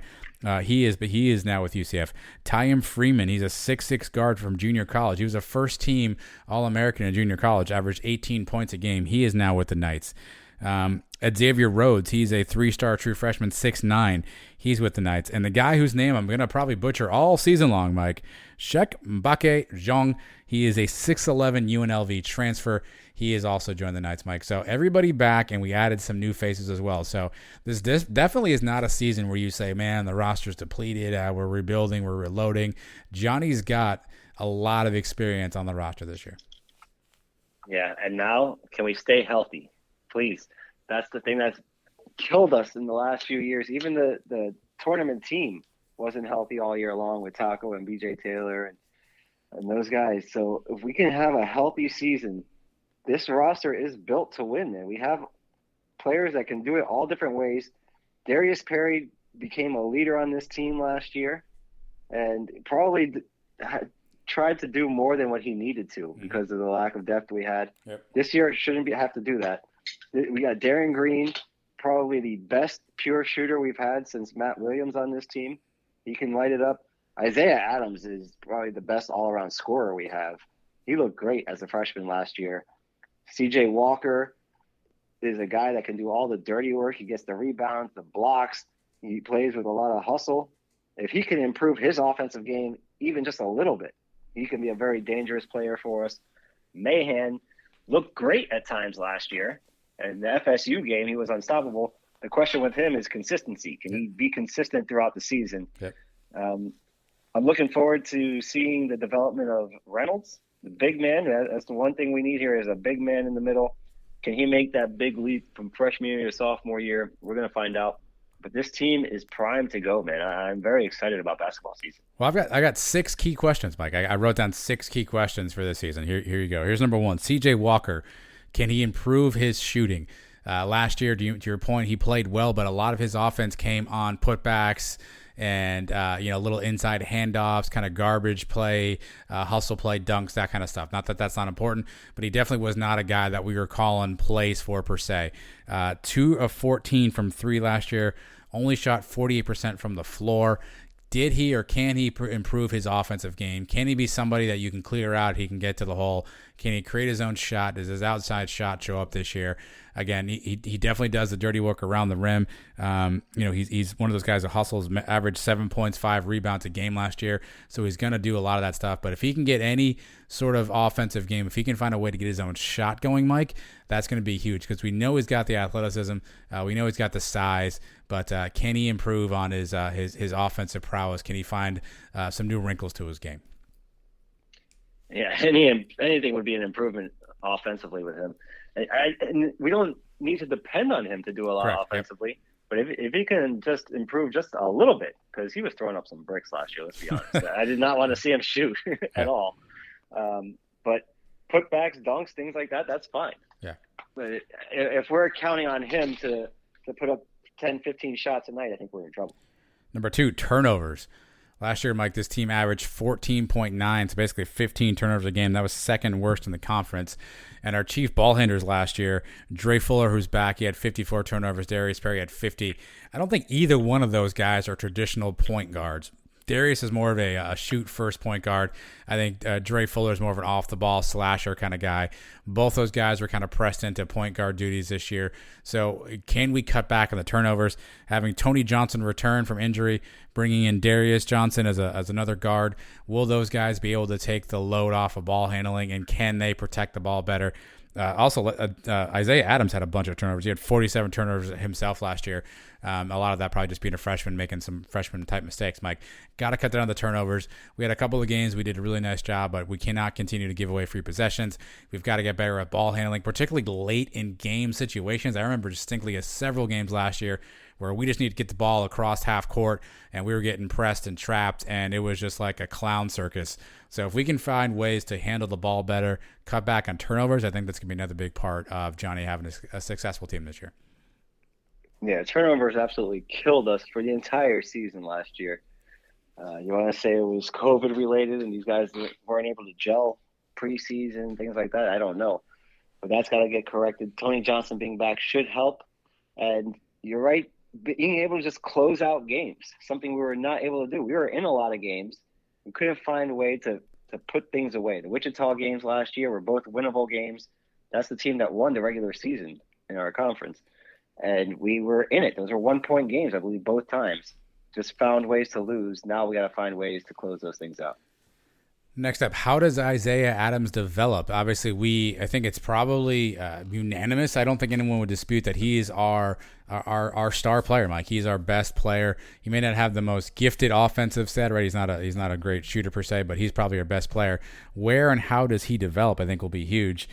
He is now with UCF. Tyam Freeman, he's a 6'6" guard from junior college. He was a first-team All-American in junior college, averaged 18 points a game. He is now with the Knights. Xavier Rhodes, he's a 3-star true freshman, 6'9". He's with the Knights. And the guy whose name I'm going to probably butcher all season long, Mike, Shek Mbake Zhong, he is a 6'11" UNLV transfer. He is also joined the Knights, Mike. So everybody back, and we added some new faces as well. So this definitely is not a season where you say, man, the roster's depleted, we're rebuilding, we're reloading. Johnny's got a lot of experience on the roster this year. Yeah, and now can we stay healthy? Please. That's the thing that's killed us in the last few years. Even the tournament team wasn't healthy all year long with Taco and BJ Taylor and those guys. So if we can have a healthy season, this roster is built to win. And we have players that can do it all different ways. Darius Perry became a leader on this team last year and probably tried to do more than what he needed to because of the lack of depth we had. Yep. This year shouldn't have to do that. We got Darren Green, probably the best pure shooter we've had since Matt Williams on this team. He can light it up. Isaiah Adams is probably the best all-around scorer we have. He looked great as a freshman last year. CJ Walker is a guy that can do all the dirty work. He gets the rebounds, the blocks. He plays with a lot of hustle. If he can improve his offensive game even just a little bit, he can be a very dangerous player for us. Mahan looked great at times last year. And the FSU game, he was unstoppable. The question with him is consistency. Can he be consistent throughout the season? Yep. I'm looking forward to seeing the development of Reynolds, the big man. That's the one thing we need here is a big man in the middle. Can he make that big leap from freshman year to sophomore year? We're going to find out. But this team is primed to go, man. I'm very excited about basketball season. Well, I got 6 key questions, Mike. I wrote down 6 key questions for this season. Here you go. Here's number 1. CJ Walker. Can he improve his shooting? Last year, to your point, he played well, but a lot of his offense came on putbacks and little inside handoffs, kind of garbage play, hustle play, dunks, that kind of stuff. Not that that's not important, but he definitely was not a guy that we were calling plays for per se. 2 of 14 from 3 last year, only shot 48% from the floor. Did he or can he improve his offensive game? Can he be somebody that you can clear out? He can get to the hole. Can he create his own shot? Does his outside shot show up this year? Again, he definitely does the dirty work around the rim. He's one of those guys that hustles, averaged 7 points, 5 rebounds a game last year. So he's going to do a lot of that stuff. But if he can get any sort of offensive game, if he can find a way to get his own shot going, Mike, that's going to be huge because we know he's got the athleticism. We know he's got the size. But can he improve on his offensive prowess? Can he find some new wrinkles to his game? Yeah, anything would be an improvement offensively with him. And we don't need to depend on him to do a lot offensively. Yep. But if he can just improve just a little bit, because he was throwing up some bricks last year, let's be honest. I did not want to see him shoot at all. But putbacks, dunks, things like that, that's fine. Yeah. But if we're counting on him to put up 10, 15 shots a night, I think we're in trouble. Number 2, turnovers. Last year, Mike, this team averaged 14.9, so basically 15 turnovers a game. That was second worst in the conference. And our chief ball handlers last year, Dre Fuller, who's back, he had 54 turnovers. Darius Perry had 50. I don't think either one of those guys are traditional point guards. Darius is more of a shoot-first point guard. I think Dre Fuller is more of an off-the-ball slasher kind of guy. Both those guys were kind of pressed into point guard duties this year. So can we cut back on the turnovers? Having Tony Johnson return from injury, bringing in Darius Johnson as another guard, will those guys be able to take the load off of ball handling, and can they protect the ball better? Isaiah Adams had a bunch of turnovers. He had 47 turnovers himself last year. A lot of that probably just being a freshman, making some freshman-type mistakes, Mike. Got to cut down the turnovers. We had a couple of games we did a really nice job, but we cannot continue to give away free possessions. We've got to get better at ball handling, particularly late in game situations. I remember distinctly several games last year where we just need to get the ball across half court, and we were getting pressed and trapped, and it was just like a clown circus. So if we can find ways to handle the ball better, cut back on turnovers, I think that's going to be another big part of Johnny having a successful team this year. Yeah, turnovers absolutely killed us for the entire season last year. You want to say it was COVID-related and these guys weren't able to gel preseason, things like that? I don't know. But that's got to get corrected. Tony Johnson being back should help. And you're right, being able to just close out games, something we were not able to do. We were in a lot of games. We couldn't find a way to put things away. The Wichita games last year were both winnable games. That's the team that won the regular season. in our conference. And we were in it. Those were 1-point games, I believe, both times. Just found ways to lose. Now we got to find ways to close those things out. Next up, how does Isaiah Adams develop? Obviously, I think it's probably unanimous. I don't think anyone would dispute that he's our star player, Mike. He's our best player. He may not have the most gifted offensive set, right? He's not a great shooter per se, but he's probably our best player. Where and how does he develop, I think, will be huge.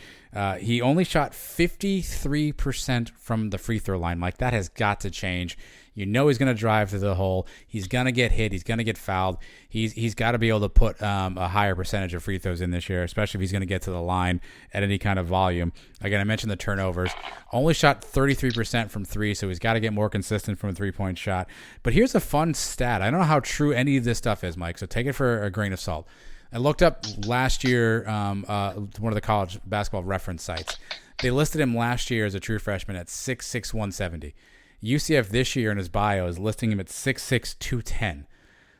He only shot 53% from the free throw line, Mike. That has got to change. You know he's going to drive to the hole. He's going to get hit. He's going to get fouled. He's got to be able to put a higher percentage of free throws in this year, especially if he's going to get to the line at any kind of volume. Again, I mentioned the turnovers. Only shot 33% from three, so he's got to get more consistent from a three-point shot. But here's a fun stat. I don't know how true any of this stuff is, Mike, so take it for a grain of salt. I looked up last year one of the college basketball reference sites. They listed him last year as a true freshman at 6'6", 170. UCF this year in his bio is listing him at 6'6", 210.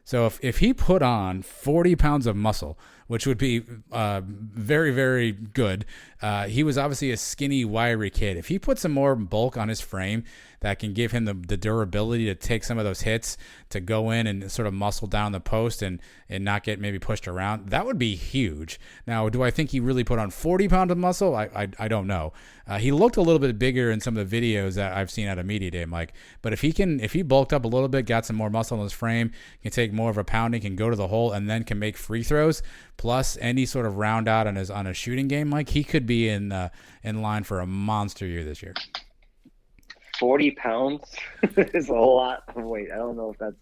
So if he put on 40 pounds of muscle, which would be very, very good, he was obviously a skinny, wiry kid. If he put some more bulk on his frame that can give him the durability to take some of those hits, to go in and sort of muscle down the post and not get maybe pushed around, that would be huge. Now, do I think he really put on 40 pounds of muscle? I don't know. He looked a little bit bigger in some of the videos that I've seen at a media day, Mike. But if he bulked up a little bit, got some more muscle in his frame, can take more of a pounding, can go to the hole, and then can make free throws, plus any sort of round out on his shooting game, Mike, he could be in line for a monster year this year. 40 pounds is a lot of weight. I don't know if that's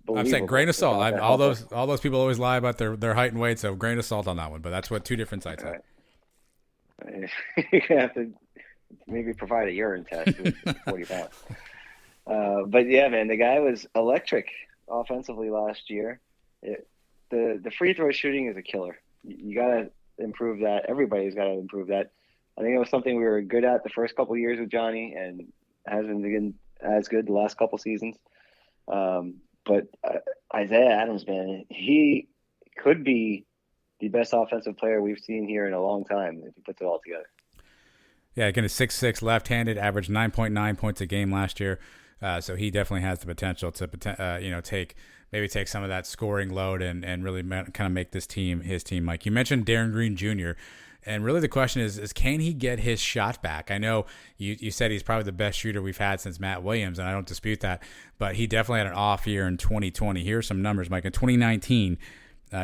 believable. I'm saying grain of salt. All those people always lie about their height and weight, so grain of salt on that one. But that's what two different sites have. You're going to have to maybe provide a urine test with 40 pounds. But, yeah, man, the guy was electric offensively last year. The free throw shooting is a killer. You got to improve that. Everybody's got to improve that. I think it was something we were good at the first couple of years with Johnny, and hasn't been as good the last couple seasons. But Isaiah Adams, man, he could be the best offensive player we've seen here in a long time if he puts it all together. Yeah, again, he's 6'6", left-handed, averaged 9.9 points a game last year. So he definitely has the potential to take some of that scoring load and really kind of make this team his team. Mike, you mentioned Darren Green Jr., and really the question is can he get his shot back? I know you said he's probably the best shooter we've had since Matt Williams, and I don't dispute that, but he definitely had an off year in 2020. Here are some numbers, Mike. In 2019,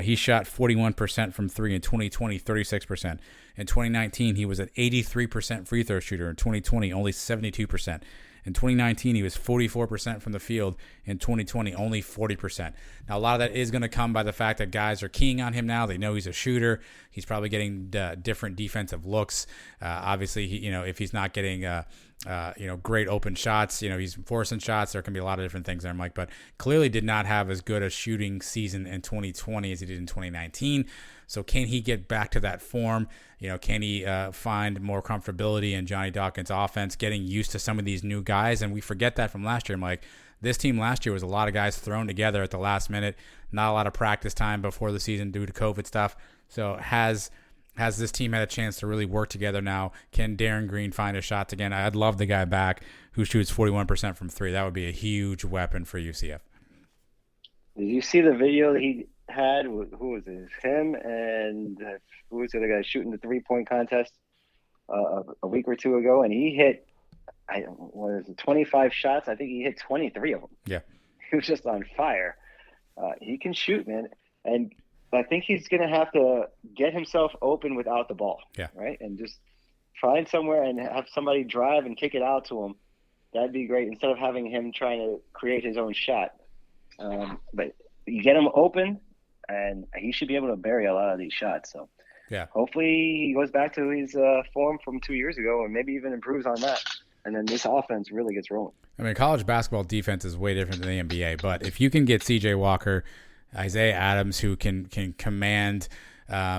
he shot 41% from three. In 2020, 36%. In 2019, he was an 83% free throw shooter. In 2020, only 72%. In 2019, he was 44% from the field. In 2020, only 40%. Now, a lot of that is going to come by the fact that guys are keying on him now. They know he's a shooter. He's probably getting different defensive looks. Obviously, if he's not getting great open shots, he's forcing shots. There can be a lot of different things there, Mike. But clearly did not have as good a shooting season in 2020 as he did in 2019. So can he get back to that form? Can he find more comfortability in Johnny Dawkins' offense, getting used to some of these new guys? And we forget that from last year, Mike. This team last year was a lot of guys thrown together at the last minute, not a lot of practice time before the season due to COVID stuff. So has this team had a chance to really work together now? Can Darren Green find his shots again? I'd love the guy back who shoots 41% from three. That would be a huge weapon for UCF. Did you see the video that he had? Who was it? Him and who was the other guy shooting the 3-point contest a week or two ago? And he hit, 25 shots? I think he hit 23 of them. Yeah. He was just on fire. He can shoot, man. And I think he's going to have to get himself open without the ball. Yeah. Right? And just find somewhere and have somebody drive and kick it out to him. That'd be great instead of having him trying to create his own shot. But you get him open, and he should be able to bury a lot of these shots. So yeah, hopefully he goes back to his form from 2 years ago and maybe even improves on that. And then this offense really gets rolling. I mean, college basketball defense is way different than the NBA, but if you can get C.J. Walker, Isaiah Adams, who can command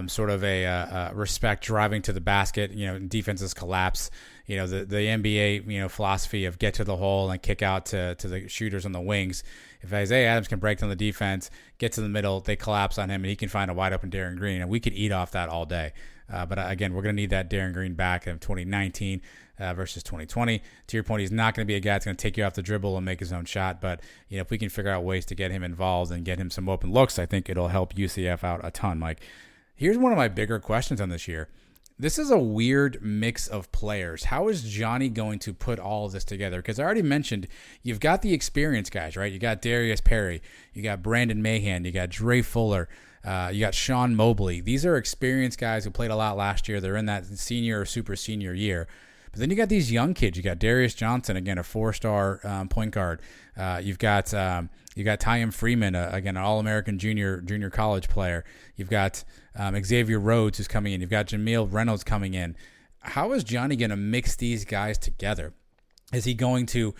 sort of a respect driving to the basket, defenses collapse. The NBA, philosophy of get to the hole and kick out to the shooters on the wings. If Isaiah Adams can break down the defense, get to the middle, they collapse on him, and he can find a wide open Darren Green, and we could eat off that all day. But again, we're going to need that Darren Green back in 2019 versus 2020. To your point, he's not going to be a guy that's going to take you off the dribble and make his own shot. But if we can figure out ways to get him involved and get him some open looks, I think it'll help UCF out a ton. Mike, here's one of my bigger questions on this year. This is a weird mix of players. How is Johnny going to put all of this together? Because I already mentioned you've got the experienced guys, right? You got Darius Perry, you got Brandon Mahan, you got Dre Fuller, you got Sean Mobley. These are experienced guys who played a lot last year. They're in that senior or super senior year. But then you got these young kids. You got Darius Johnson, again, a 4-star point guard. You've got Tyam Freeman, again, an All-American junior college player. You've got Xavier Rhodes who's coming in. You've got Jameel Reynolds coming in. How is Johnny going to mix these guys together? Is he going to,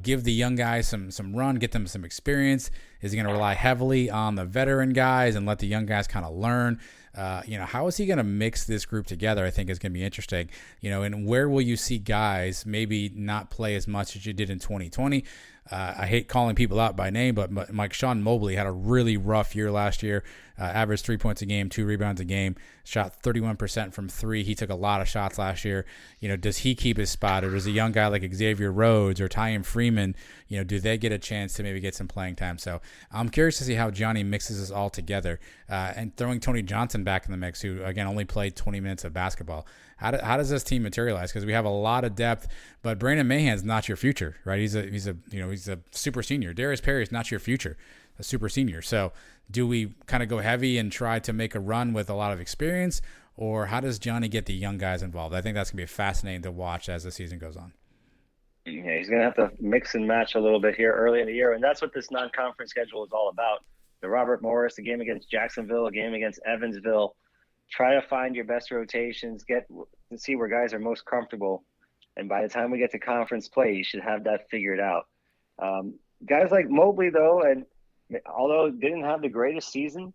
give the young guys some run, get them some experience? Is he going to rely heavily on the veteran guys and let the young guys kind of learn? How is he going to mix this group together? I think is going to be interesting. And where will you see guys maybe not play as much as you did in 2020? I hate calling people out by name, but Mike Sean Mobley had a really rough year last year. Averaged 3 points a game, 2 rebounds a game, shot 31% from 3. He took a lot of shots last year. Does he keep his spot, or does a young guy like Xavier Rhodes or Tyam Freeman, do they get a chance to maybe get some playing time? So I'm curious to see how Johnny mixes this all together, and throwing Tony Johnson back in the mix, who again only played 20 minutes of basketball. How does this team materialize? Because we have a lot of depth, but Brandon Mahan's not your future, right? He's a super senior. Darius Perry is not your future, a super senior. So do we kind of go heavy and try to make a run with a lot of experience, or how does Johnny get the young guys involved? I think that's going to be fascinating to watch as the season goes on. Yeah, he's going to have to mix and match a little bit here early in the year, and that's what this non-conference schedule is all about. The Robert Morris, the game against Jacksonville, a game against Evansville. Try to find your best rotations, get to see where guys are most comfortable, and by the time we get to conference play, you should have that figured out. Guys like Mobley, though, and although didn't have the greatest season,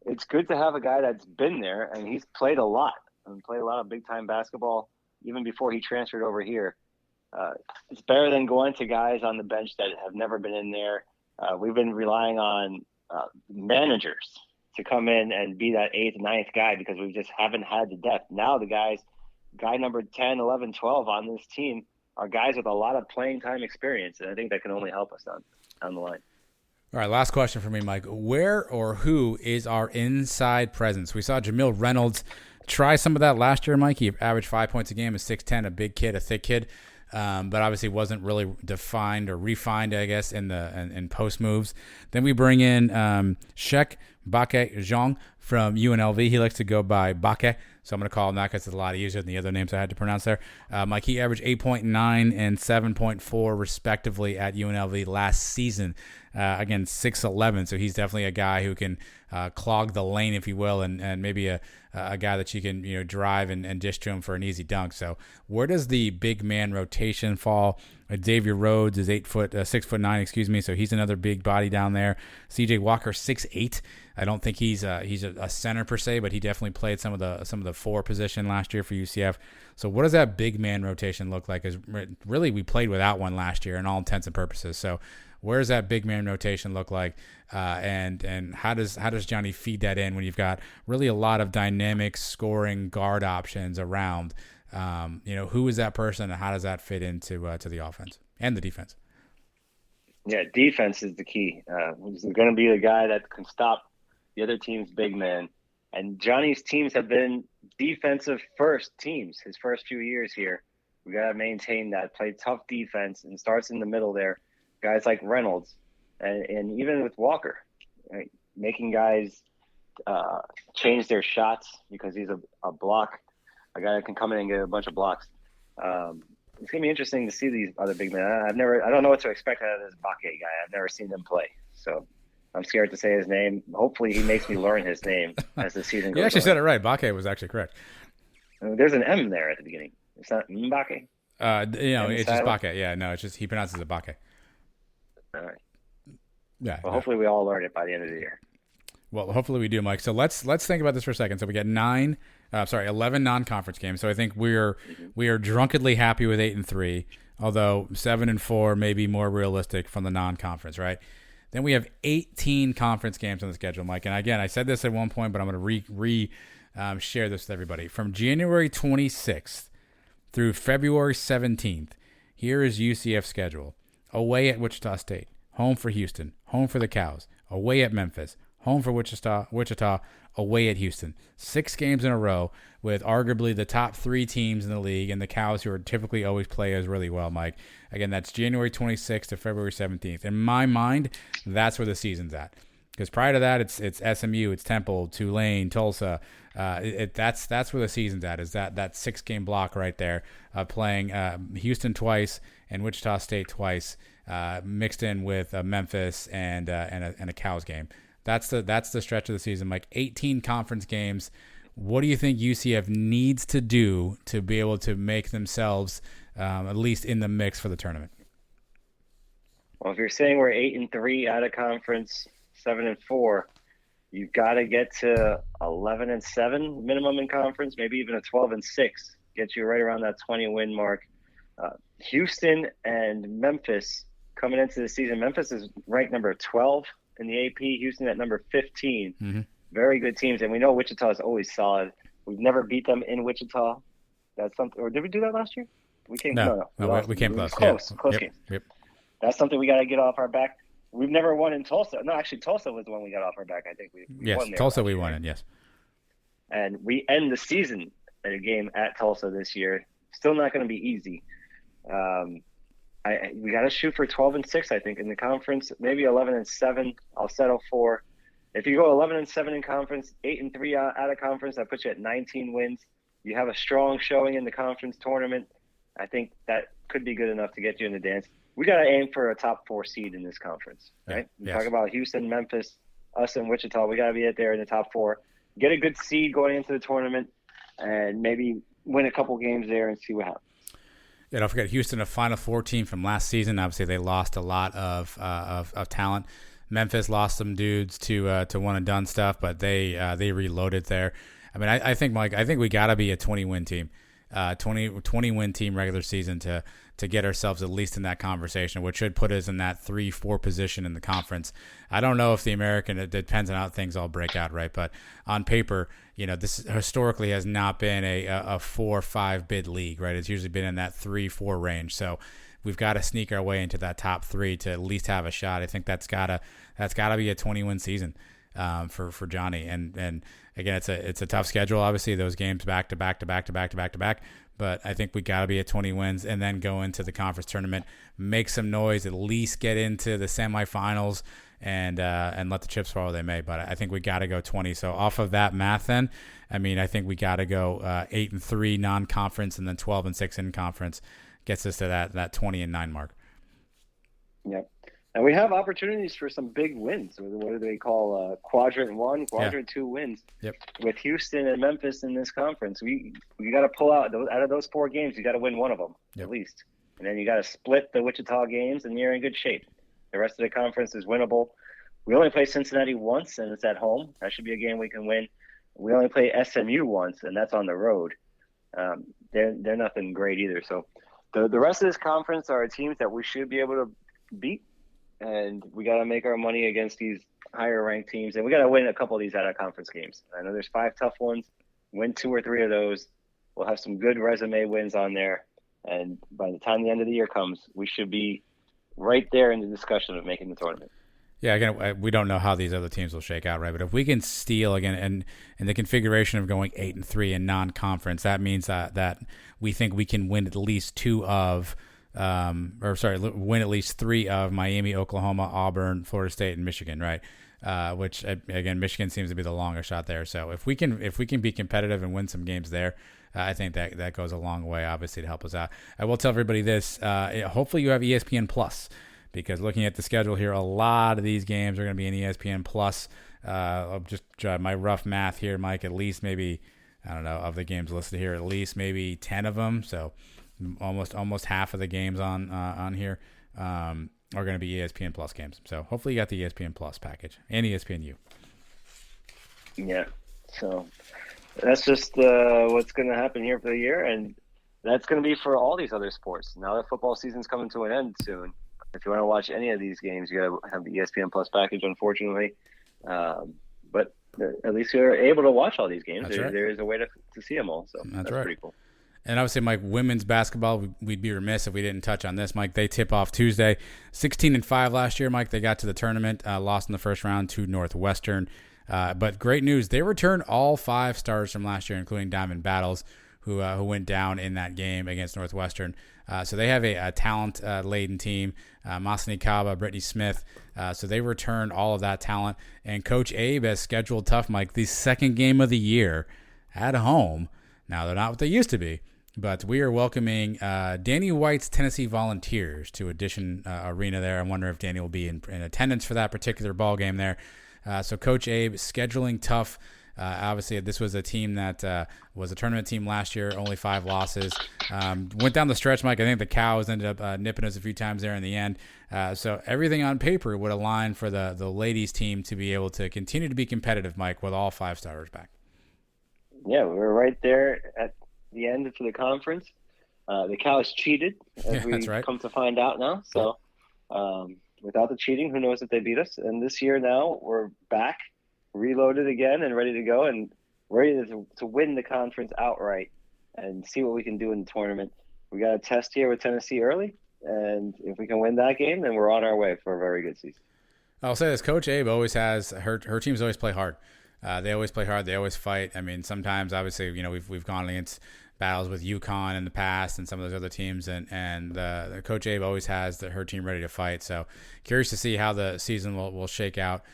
it's good to have a guy that's been there, and he's played a lot. Played a lot of big-time basketball even before he transferred over here. It's better than going to guys on the bench that have never been in there. We've been relying on managers to come in and be that 8th, 9th guy because we just haven't had the depth. Now the guy number 10, 11, 12 on this team are guys with a lot of playing time experience, and I think that can only help us down the line. All right, last question for me, Mike. Where or who is our inside presence? We saw Jameel Reynolds try some of that last year, Mike. He averaged 5 points a game, is 6'10", a big kid, a thick kid, but obviously wasn't really defined or refined, I guess, in post moves. Then we bring in Shek Bake Zhang from UNLV. He likes to go by Bake, so I'm going to call him that because it's a lot easier than the other names I had to pronounce there. Mike, he averaged 8.9 and 7.4 respectively at UNLV last season. Again, 6'11", so he's definitely a guy who can clog the lane, if you will, and maybe a guy that you can drive and dish to him for an easy dunk. So where does the big man rotation fall? Xavier Rhodes is 6'9", so he's another big body down there. CJ Walker, 6'8". I don't think he's a center per se, but he definitely played some of the 4 position last year for UCF. So what does that big man rotation look like? Because really we played without one last year in all intents and purposes. So where does that big man rotation look like? And how does Johnny feed that in when you've got really a lot of dynamic scoring guard options around? Who is that person, and how does that fit into to the offense and the defense? Yeah, defense is the key. He's going to be the guy that can stop the other team's big man. And Johnny's teams have been defensive first teams his first few years here. We got to maintain that, play tough defense, and starts in the middle there. Guys like Reynolds and even with Walker, right? Making guys change their shots because he's a block, a guy that can come in and get a bunch of blocks. It's gonna be interesting to see these other big men. I don't know what to expect out of this Bake guy. I've never seen him play, so I'm scared to say his name. Hopefully, he makes me learn his name as the season goes on. You actually said it right. Bake was actually correct. There's an M there at the beginning. It's not Mbake. It's just Bake. Yeah, no, it's just he pronounces it Bake. All right. Yeah. Well, hopefully we all learn it by the end of the year. Well, hopefully we do, Mike. So let's think about this for a second. So we got 11 non-conference games. So I think we are drunkenly happy with 8-3, although 7-4 may be more realistic from the non-conference, right? Then we have 18 conference games on the schedule, Mike. And again, I said this at one point, but I'm going to share this with everybody. From January 26th through February 17th, here is UCF schedule. Away at Wichita State, home for Houston, home for the Cows, away at Memphis, home for Wichita, away at Houston. 6 games in a row with arguably the top 3 teams in the league and the Cows, who are typically always play as really well, Mike. Again, that's January 26th to February 17th. In my mind, that's where the season's at. Because prior to that, it's SMU, it's Temple, Tulane, Tulsa. That's where the season's at, is that 6-game block right there, playing Houston twice and Wichita State twice, mixed in with Memphis and a Cows game. That's the stretch of the season. Like 18 conference games. What do you think UCF needs to do to be able to make themselves at least in the mix for the tournament? Well, if you're saying we're 8-3 out of conference, 7-4, you've got to get to 11-7 minimum in conference, maybe even a 12-6, get you right around that 20-win mark. Houston and Memphis coming into the season. Memphis is ranked number 12 in the AP. Houston at number 15. Mm-hmm. Very good teams, and we know Wichita is always solid. We've never beat them in Wichita. That's something. Or did we do that last year? We came. No, we came close. Close games. Yep. That's something we got to get off our back. We've never won in Tulsa. No, actually, Tulsa was the one we got off our back. I think we won there. Tulsa we won in, yes. And we end the season at a game at Tulsa this year. Still not going to be easy. We got to shoot for 12-6, I think, in the conference. Maybe 11-7. I'll settle for. If you go 11-7 in conference, 8-3 out of conference, that puts you at 19 wins. You have a strong showing in the conference tournament. I think that could be good enough to get you in the dance. We got to aim for a top 4 seed in this conference, right? Yes. Talk about Houston, Memphis, us, and Wichita. We got to be out there in the top 4. Get a good seed going into the tournament, and maybe win a couple games there and see what happens. Yeah, don't forget Houston, a Final Four team from last season. Obviously, they lost a lot of talent. Memphis lost some dudes to one and done stuff, but they reloaded there. I mean, I think, Mike, we got to be a 20-win team, 20-win team regular season to get ourselves at least in that conversation, which should put us in that 3-4 position in the conference. I don't know if the American, it depends on how things all break out, right? But on paper, this historically has not been a 4-5 bid league, right? It's usually been in that 3-4 range. So we've got to sneak our way into that top 3 to at least have a shot. I think that's gotta be a 20-win season for Johnny. And again, it's a tough schedule. Obviously, those games back to back. But I think we got to be at 20 wins and then go into the conference tournament, make some noise, at least get into the semifinals, and let the chips fall where they may. But I think we got to go 20. So off of that math, then, I mean, I think we got to go 8-3 non-conference and then 12-6 in conference, gets us to that 20-9 mark. Yep. And we have opportunities for some big wins. What do they call quadrant 1, quadrant 2 wins? Yep. With Houston and Memphis in this conference, we got to pull out of those 4 games. You got to win one of them at least, and then you got to split the Wichita games, and you're in good shape. The rest of the conference is winnable. We only play Cincinnati once, and it's at home. That should be a game we can win. We only play SMU once, and that's on the road. They're nothing great either. So the rest of this conference are teams that we should be able to beat. And we got to make our money against these higher-ranked teams. And we got to win a couple of these out-of-conference games. I know there's 5 tough ones. Win 2 or 3 of those. We'll have some good resume wins on there. And by the time the end of the year comes, we should be right there in the discussion of making the tournament. Yeah, again, we don't know how these other teams will shake out, right? But if we can steal, again, and the configuration of going 8-3 in non-conference, that means that we think we can win at least 2 of – win at least 3 of Miami, Oklahoma, Auburn, Florida State, and Michigan, right? Which again, Michigan seems to be the longer shot there. So if we can be competitive and win some games there, I think that goes a long way, obviously, to help us out. I will tell everybody this: hopefully you have ESPN Plus, because looking at the schedule here, a lot of these games are going to be in ESPN Plus. Just my rough math here, Mike. At least maybe, I don't know, of the games listed here, at least maybe 10 of them. So almost half of the games on here are going to be ESPN Plus games. So hopefully you got the ESPN Plus package and ESPNU. Yeah. So that's just what's going to happen here for the year, and that's going to be for all these other sports. Now that football season's coming to an end soon, if you want to watch any of these games, you got to have the ESPN Plus package, unfortunately. But at least you're able to watch all these games. That's right. There is a way to see them all, so that's right. pretty cool. And obviously, Mike, women's basketball, we'd be remiss if we didn't touch on this. Mike, they tip off Tuesday, 16-5 last year. Mike, they got to the tournament, lost in the first round to Northwestern. But great news, they returned all 5 stars from last year, including Diamond Battles, who went down in that game against Northwestern. So they have a talent-laden team, Masani Kaba, Brittany Smith. So they returned all of that talent. And Coach Abe has scheduled tough, Mike, the second game of the year at home. Now, they're not what they used to be, but we are welcoming Danny White's Tennessee Volunteers to Edition Arena there. I wonder if Danny will be in attendance for that particular ball game there. So Coach Abe scheduling tough. Obviously, this was a team that was a tournament team last year, only 5 losses. Went down the stretch, Mike. I think the Cows ended up nipping us a few times there in the end. So everything on paper would align for the ladies team to be able to continue to be competitive, Mike, with all 5 starters back. Yeah, we're right there at the end for the conference. The Cows cheated, as that's right. come to find out now. So without the cheating, who knows if they beat us. And this year now, we're back, reloaded again, and ready to go, and ready to win the conference outright and see what we can do in the tournament. We got a test here with Tennessee early, and if we can win that game, then we're on our way for a very good season. I'll say this, Coach Abe always has her teams always play hard. They always play hard. They always fight. I mean, sometimes, obviously, we've gone against battles with UConn in the past and some of those other teams, and Coach Abe always has her team ready to fight. So curious to see how the season will shake out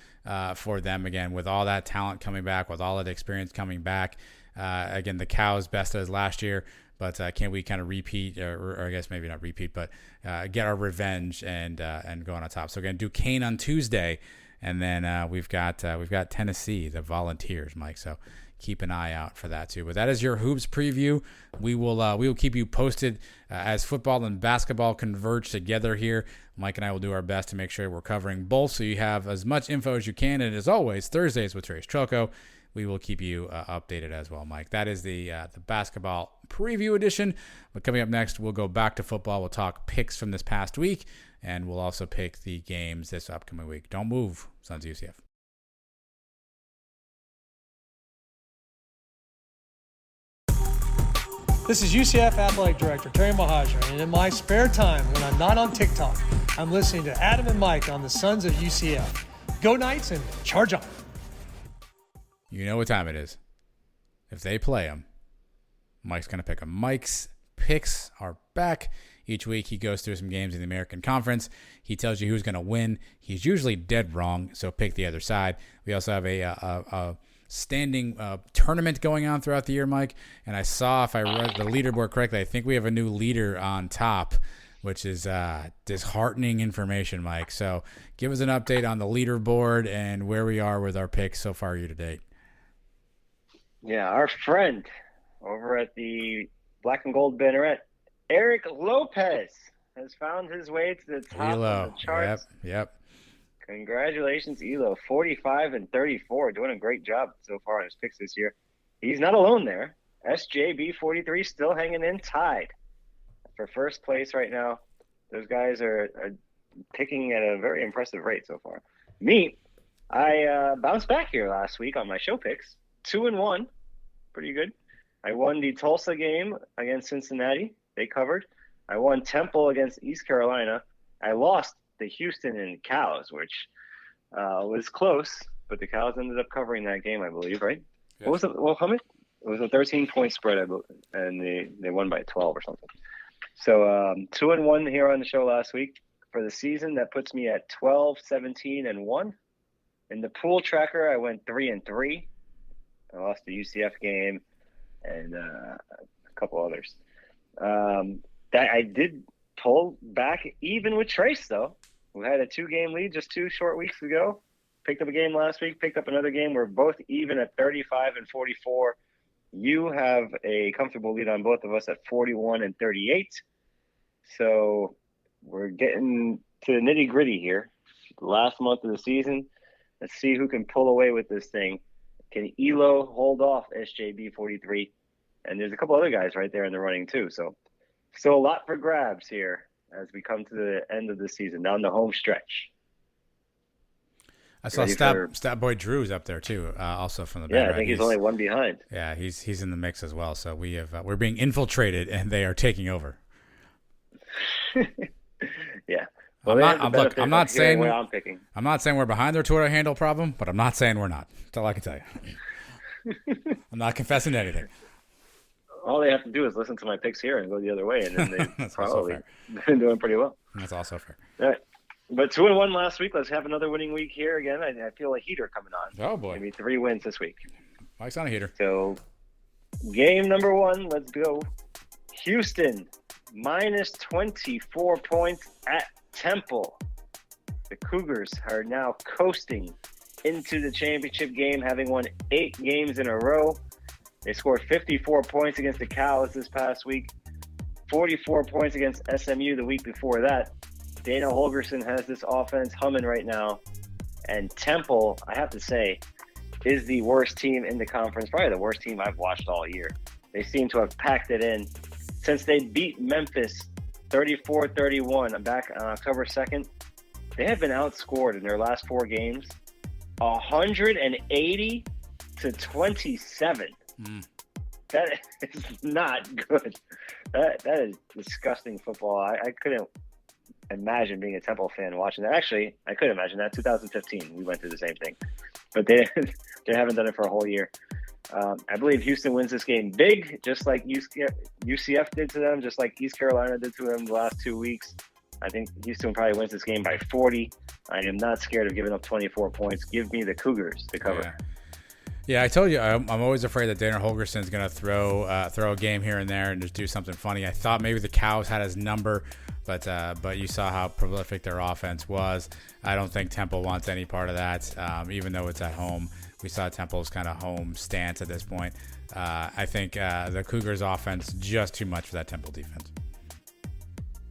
for them again, with all that talent coming back, with all that experience coming back. Again, the Cows best as last year, but can we kind of repeat, or I guess maybe not repeat, but get our revenge and go on top. So again, Duquesne on Tuesday. And then we've got Tennessee, the Volunteers, Mike. So keep an eye out for that too. But that is your hoops preview. We will keep you posted as football and basketball converge together here. Mike and I will do our best to make sure we're covering both, so you have as much info as you can. And as always, Thursdays with Trace Chalco, we will keep you updated as well, Mike. That is the basketball preview edition. But coming up next, we'll go back to football. We'll talk picks from this past week. And we'll also pick the games this upcoming week. Don't move, Sons of UCF. This is UCF Athletic Director Terry Mahajer, and in my spare time when I'm not on TikTok, I'm listening to Adam and Mike on the Sons of UCF. Go Knights and charge on! You know what time it is. If they play them, Mike's going to pick them. Mike's picks are back. Each week he goes through some games in the American Conference. He tells you who's going to win. He's usually dead wrong, so pick the other side. We also have a standing tournament going on throughout the year, Mike. And I saw, if I read the leaderboard correctly, I think we have a new leader on top, which is disheartening information, Mike. So give us an update on the leaderboard and where we are with our picks so far year to date. Yeah, our friend over at the Black and Gold Banneret, Eric Lopez, has found his way to the top of the charts. Yep. Congratulations, Elo. 45-34, doing a great job so far on his picks this year. He's not alone there. SJB43 still hanging in, tied for first place right now. Those guys are picking at a very impressive rate so far. Me, I bounced back here last week on my show picks. 2-1, pretty good. I won the Tulsa game against Cincinnati. They covered. I won Temple against East Carolina. I lost the Houston and Cows, which was close, but the Cows ended up covering that game, I believe, right? Yes. What was it? Well, how many? It was a 13-point spread, I believe, and they won by 12 or something. So 2-1 here on the show last week. For the season, that puts me at 12-17-1. In the pool tracker, I went 3-3. I lost the UCF game and a couple others. That I did pull back even with Trace, though. We had a 2-game lead just 2 short weeks ago. Picked up a game last week, picked up another game. We're both even at 35-44. You have a comfortable lead on both of us at 41-38. So we're getting to the nitty-gritty here. Last month of the season. Let's see who can pull away with this thing. Can Elo hold off SJB43? And there's a couple other guys right there in the running too. So still a lot for grabs here as we come to the end of the season, down the home stretch. I saw Stat Boy Drew's up there too, also from the Yeah, I think he's only one behind. Yeah, he's in the mix as well. So we're being infiltrated, and they are taking over. Yeah. Well, I'm not saying where I'm picking. I'm not saying we're behind their Twitter handle problem, but I'm not saying we're not. That's all I can tell you. I'm not confessing to anything. All they have to do is listen to my picks here and go the other way, and then they've probably been doing pretty well. That's also fair. All right. But 2-1 last week. Let's have another winning week here again. I feel a heater coming on. Oh, boy. Maybe 3 wins this week. Mike's on a heater. So, game number 1, let's go. Houston, minus 24 points at Temple. The Cougars are now coasting into the championship game, having won 8 games in a row. They scored 54 points against the Cows this past week, 44 points against SMU the week before that. Dana Holgerson has this offense humming right now. And Temple, I have to say, is the worst team in the conference, probably the worst team I've watched all year. They seem to have packed it in. Since they beat Memphis 34-31 back on October 2nd, they have been outscored in their last 4 games 180 to 27. That is not good. That is disgusting football. I couldn't imagine being a Temple fan watching that. Actually, I could imagine that. 2015, we went through the same thing. But they haven't done it for a whole year. I believe Houston wins this game big, just like UCF did to them, just like East Carolina did to them the last 2 weeks. I think Houston probably wins this game by 40. I am not scared of giving up 24 points. Give me the Cougars to cover. Yeah, I told you I'm always afraid that Dana Holgerson's going to throw a game here and there and just do something funny. I thought maybe the Cows had his number, but you saw how prolific their offense was. I don't think Temple wants any part of that, even though it's at home. We saw Temple's kind of home stance at this point. I think the Cougars' offense just too much for that Temple defense.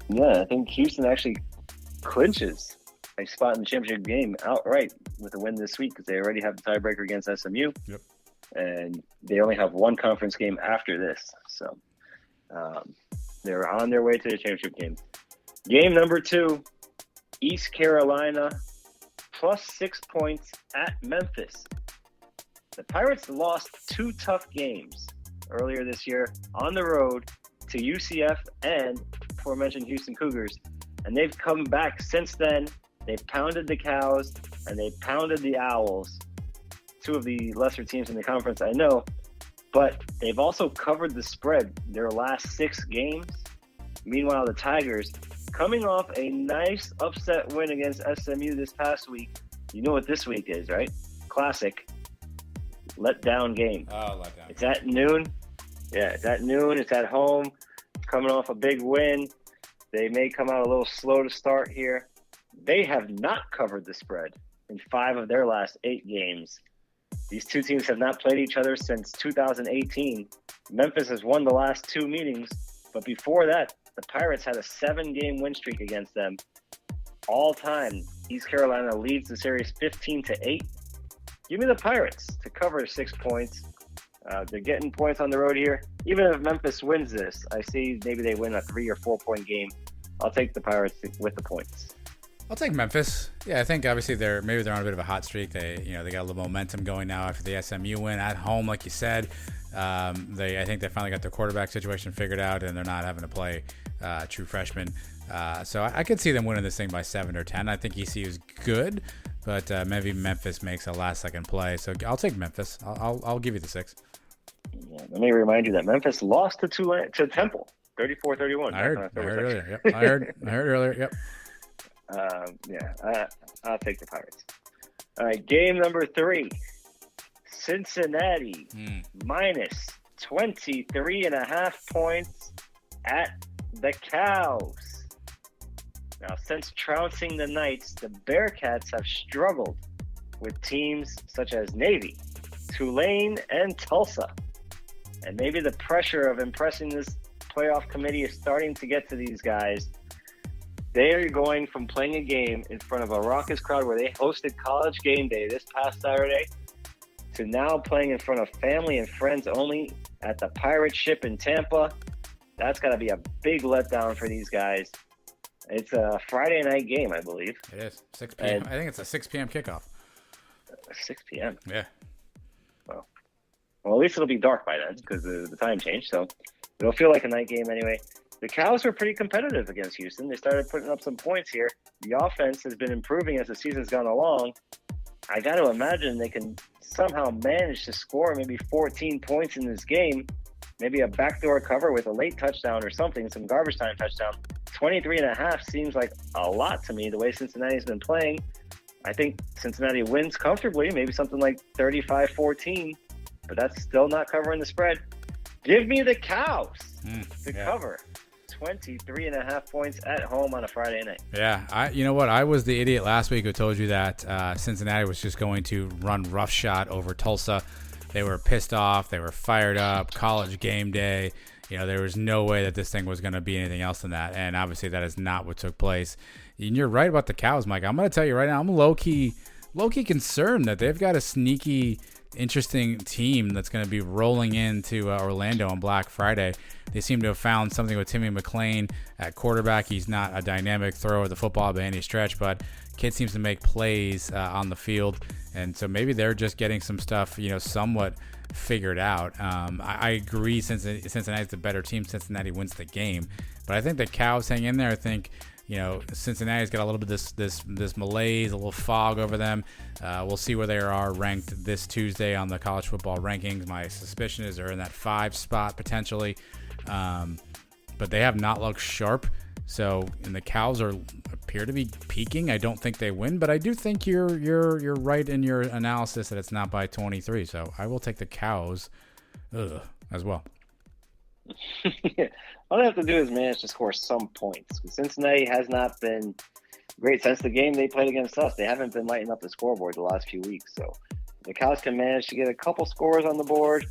Yeah, I think Houston actually clinches a spot in the championship game outright with a win this week because they already have the tiebreaker against SMU. Yep. And they only have one conference game after this. So they're on their way to the championship game. Game number 2, East Carolina plus 6 points at Memphis. The Pirates lost 2 tough games earlier this year on the road to UCF and aforementioned Houston Cougars. And they've come back since then. They've pounded the Cows and they pounded the Owls, 2 of the lesser teams in the conference, I know. But they've also covered the spread their last 6 games. Meanwhile, the Tigers, coming off a nice upset win against SMU this past week. You know what this week is, right? Classic. Let-down game. Oh, let-down. It's at noon. Yeah, it's at noon. It's at home. Coming off a big win. They may come out a little slow to start here. They have not covered the spread in 5 of their last 8 games. These 2 teams have not played each other since 2018. Memphis has won the last 2 meetings, but before that, the Pirates had a 7-game win streak against them. All time, East Carolina leads the series 15-8. Give me the Pirates to cover 6 points. They're getting points on the road here. Even if Memphis wins this, I see maybe they win a 3 or 4 point game. I'll take the Pirates with the points. I'll take Memphis. Yeah, I think obviously they're on a bit of a hot streak. They got a little momentum going now after the SMU win at home, like you said. I think they finally got their quarterback situation figured out, and they're not having to play true freshmen. So I could see them winning this thing by 7 or 10. I think ECU is good, but maybe Memphis makes a last-second play. So I'll take Memphis. I'll give you the 6. Yeah, let me remind you that Memphis lost to Temple, 34-31. I heard earlier. Yep. I heard earlier. Yep. I'll take the Pirates. All right, game number 3. Cincinnati minus 23.5 points at the Cows. Now, since trouncing the Knights, the Bearcats have struggled with teams such as Navy, Tulane, and Tulsa. And maybe the pressure of impressing this playoff committee is starting to get to these guys. They are going from playing a game in front of a raucous crowd where they hosted College Game Day this past Saturday to now playing in front of family and friends only at the Pirate Ship in Tampa. That's got to be a big letdown for these guys. It's a Friday night game, I believe. It is. 6 p.m. I think it's a 6 p.m. kickoff. 6 p.m. Yeah. Well, at least it'll be dark by then because the time changed. So it'll feel like a night game anyway. The Cows were pretty competitive against Houston. They started putting up some points here. The offense has been improving as the season's gone along. I got to imagine they can somehow manage to score maybe 14 points in this game. Maybe a backdoor cover with a late touchdown or something, some garbage time touchdown. 23.5 seems like a lot to me the way Cincinnati's been playing. I think Cincinnati wins comfortably, maybe something like 35-14, but that's still not covering the spread. Give me the Cows to cover 23.5 points at home on a Friday night. Yeah, you know what? I was the idiot last week who told you that Cincinnati was just going to run roughshod over Tulsa. They were pissed off. They were fired up. College game day. There was no way that this thing was going to be anything else than that. And obviously that is not what took place. And you're right about the Cows, Mike. I'm going to tell you right now, I'm low-key concerned that they've got a sneaky, interesting team that's going to be rolling into Orlando on Black Friday. They seem to have found something with Timmy McClain at quarterback. He's not a dynamic thrower of the football by any stretch, but kid seems to make plays on the field. And so maybe they're just getting some stuff, somewhat figured out. I agree Cincinnati's the better team. Cincinnati wins the game. But I think the Cows hang in there. I think, Cincinnati's got a little bit of this malaise, a little fog over them. We'll see where they are ranked this Tuesday on the college football rankings. My suspicion is they're in that 5 spot potentially. But they have not looked sharp. And the Cows appear to be peaking. I don't think they win, but I do think you're right in your analysis that it's not by 23. So I will take the Cows as well. All they have to do is manage to score some points. Cincinnati has not been great since the game they played against us. They haven't been lighting up the scoreboard the last few weeks. So the Cows can manage to get a couple scores on the board.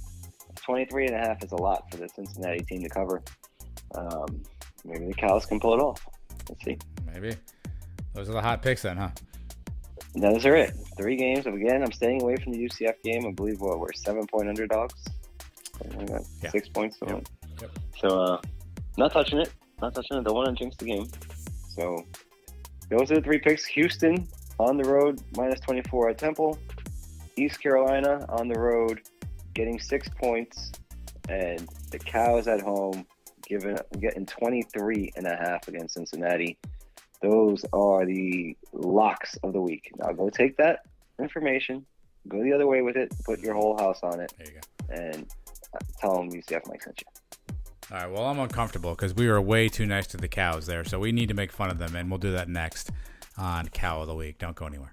23.5 is a lot for the Cincinnati team to cover. Maybe the Cows can pull it off. Let's see. Maybe. Those are the hot picks then, huh? Those are it. 3 games. Again, I'm staying away from the UCF game. I believe we're 7-point underdogs. Yeah. 6 points. Yep. So, not touching it. Don't want to jinx the game. So, those are the 3 picks. Houston on the road, -24 at Temple. East Carolina on the road, getting 6 points. And the Cows at home, getting 23.5 against Cincinnati. Those are the locks of the week. Now go take that information, go the other way with it, put your whole house on it, there you go, and tell them UCF Mike sent you. All right, well, I'm uncomfortable because we were way too nice to the Cows there, so we need to make fun of them, and we'll do that next on Cow of the Week. Don't go anywhere.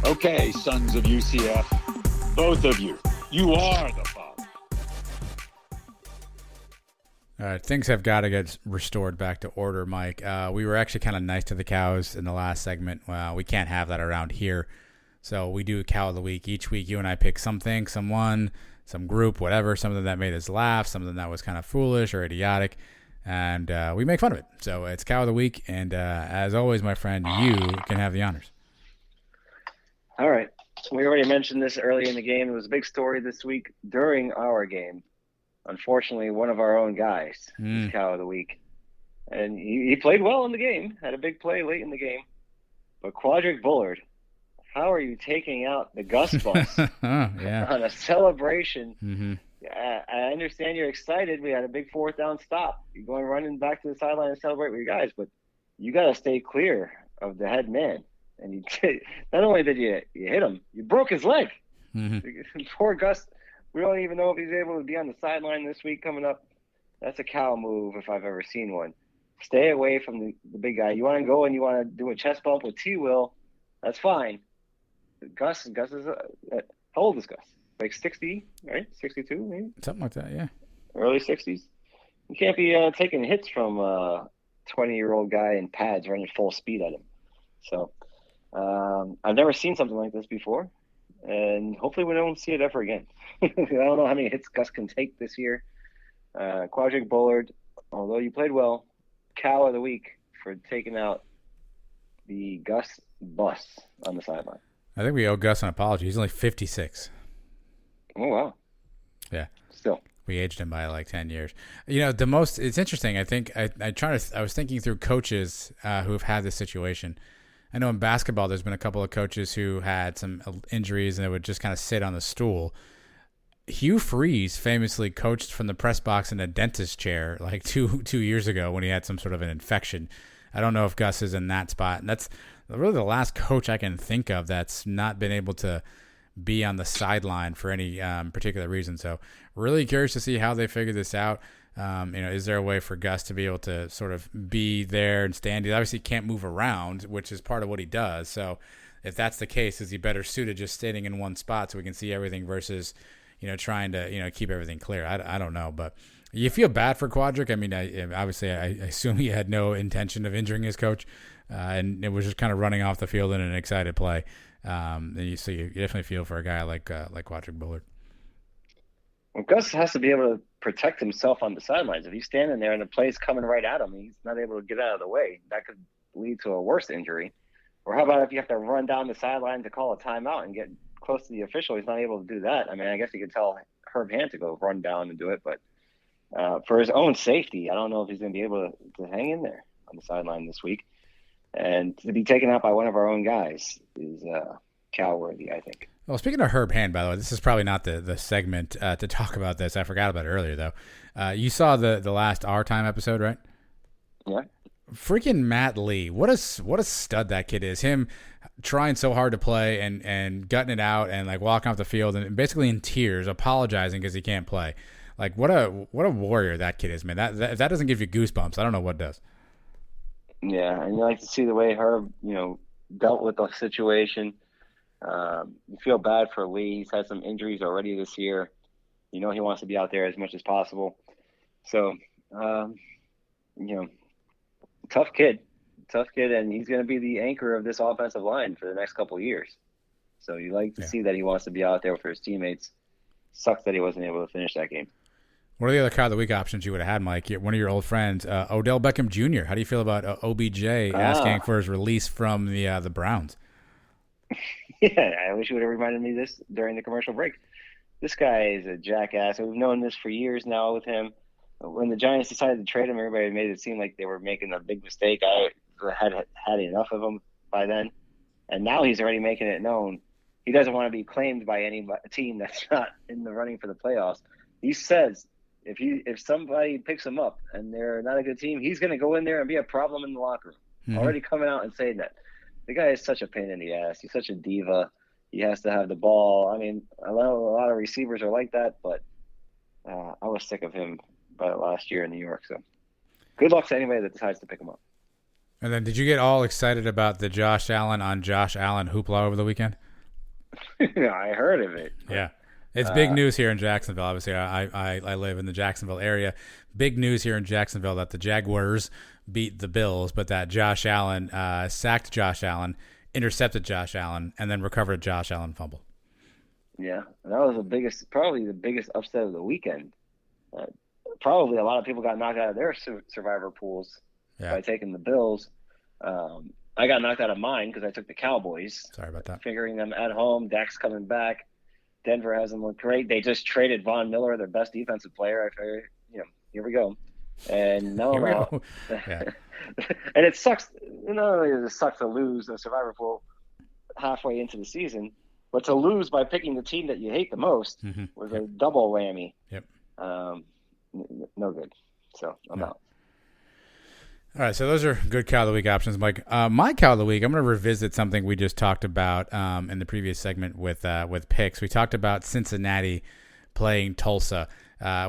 Okay, sons of UCF, both of you, you are the problem. All right, things have got to get restored back to order, Mike. We were actually kind of nice to the Cows in the last segment. We can't have that around here. So we do a Cow of the Week. Each week you and I pick something, someone, some group, whatever, something that made us laugh, something that was kind of foolish or idiotic, and we make fun of it. So it's Cow of the Week, and as always, my friend, you can have the honors. All right. We already mentioned this early in the game. It was a big story this week during our game. Unfortunately, one of our own guys was Cow of the Week. And he played well in the game, had a big play late in the game. But Quadric Bullard, how are you taking out the Gus Bus on a celebration? Mm-hmm. I understand you're excited. We had a big 4th down stop. You're going running back to the sideline and celebrate with your guys, but you got to stay clear of the head man. And not only did you hit him, you broke his leg. Mm-hmm. Poor Gus. We don't even know if he's able to be on the sideline this week coming up. That's a Cow move if I've ever seen one. Stay away from the big guy. You want to go and you want to do a chest bump with T-Will, that's fine. Gus is how old is Gus? Like 60, right? 62 maybe? Something like that, yeah. Early 60s. You can't be taking hits from a 20-year-old guy in pads running full speed at him. So I've never seen something like this before, and hopefully we don't see it ever again. I don't know how many hits Gus can take this year. Quadric Bullard, although you played well, Cow of the Week for taking out the Gus Bus on the sideline. I think we owe Gus an apology. He's only 56. Oh, wow. Yeah. Still. We aged him by like 10 years. It's interesting. I think I was thinking through coaches who have had this situation. I know in basketball, there's been a couple of coaches who had some injuries and they would just kind of sit on the stool. Hugh Freeze famously coached from the press box in a dentist chair like two years ago when he had some sort of an infection. I don't know if Gus is in that spot. And that's really the last coach I can think of that's not been able to be on the sideline for any particular reason. So really curious to see how they figure this out. Is there a way for Gus to be able to sort of be there and stand? He obviously can't move around, which is part of what he does. So if that's the case, is he better suited just standing in one spot so we can see everything versus, trying to, keep everything clear? I don't know, but you feel bad for Quadric. I mean, I assume he had no intention of injuring his coach, and it was just kind of running off the field in an excited play. So you definitely feel for a guy like Quadric Bullard. Well, Gus has to be able to protect himself on the sidelines. If he's standing there and the play's coming right at him, he's not able to get out of the way. That could lead to a worse injury. Or how about if you have to run down the sideline to call a timeout and get close to the official? He's not able to do that. I mean, I guess you could tell Herb Hand to go run down and do it, but for his own safety, I don't know if he's going to be able to hang in there on the sideline this week. And to be taken out by one of our own guys is cow-worthy, I think. Well, speaking of Herb Hand, by the way, this is probably not the segment to talk about this. I forgot about it earlier, though. You saw the last Our Time episode, right? Yeah. Freaking Matt Lee. What a stud that kid is. Him trying so hard to play and gutting it out and like walking off the field and basically in tears, apologizing because he can't play. Like what a warrior that kid is, man. If that doesn't give you goosebumps, I don't know what does. Yeah, and you like to see the way Herb, dealt with the situation. You feel bad for Lee. He's had some injuries already this year. He wants to be out there as much as possible. So, tough kid, and he's going to be the anchor of this offensive line for the next couple of years. So you like to see that he wants to be out there for his teammates. Sucks that he wasn't able to finish that game. What are the other Car of the Week options you would have had, Mike? One of your old friends, Odell Beckham Jr. How do you feel about OBJ asking for his release from the Browns? Yeah, I wish you would have reminded me this during the commercial break. This guy is a jackass. We've known this for years now with him. When the Giants decided to trade him, everybody made it seem like they were making a big mistake. I had enough of him by then. And now he's already making it known. He doesn't want to be claimed by any team that's not in the running for the playoffs. He says if somebody picks him up and they're not a good team, he's going to go in there and be a problem in the locker room. Mm-hmm. Already coming out and saying that. The guy is such a pain in the ass. He's such a diva. He has to have the ball. I mean, I know a lot of receivers are like that, but I was sick of him by last year in New York. So good luck to anybody that decides to pick him up. And then did you get all excited about the Josh Allen on Josh Allen hoopla over the weekend? I heard of it. Yeah. It's big news here in Jacksonville. Obviously, I live in the Jacksonville area. Big news here in Jacksonville that the Jaguars beat the Bills, but that Josh Allen sacked Josh Allen, intercepted Josh Allen, and then recovered a Josh Allen fumble. Yeah, that was probably the biggest upset of the weekend. Probably a lot of people got knocked out of their survivor pools by taking the Bills. I got knocked out of mine because I took the Cowboys. Sorry about that. Figuring them at home. Dak's coming back. Denver hasn't looked great. They just traded Von Miller, their best defensive player. I figured, here we go. And no, yeah. And it sucks. Not only does it suck to lose a survivor pool halfway into the season, but to lose by picking the team that you hate the most was a double whammy. Yep. No good. So I'm out. All right, so those are good Cow of the Week options, Mike. My Cow of the Week, I'm going to revisit something we just talked about in the previous segment with picks. We talked about Cincinnati playing Tulsa,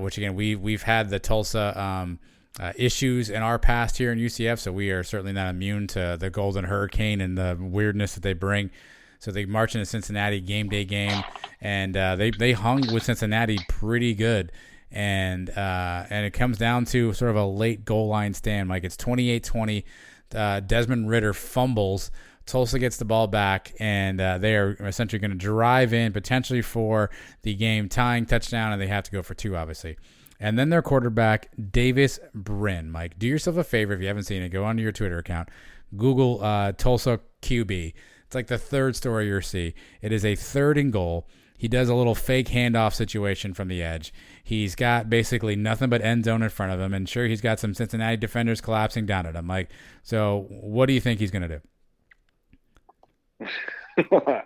which, again, we've had the Tulsa issues in our past here in UCF, so we are certainly not immune to the Golden Hurricane and the weirdness that they bring. So they march into Cincinnati, game day game, and they hung with Cincinnati pretty good. And it comes down to sort of a late goal line stand. Like it's 28-20. Desmond Ridder fumbles. Tulsa gets the ball back, and they are essentially going to drive in potentially for the game tying touchdown, and they have to go for two, obviously. And then their quarterback, Davis Brin. Mike, do yourself a favor if you haven't seen it. Go onto your Twitter account. Google Tulsa QB. It's like the third story you'll see. It is a 3rd and goal. He does a little fake handoff situation from the edge. He's got basically nothing but end zone in front of him, and sure, he's got some Cincinnati defenders collapsing down at him. Like, so what do you think he's going to do?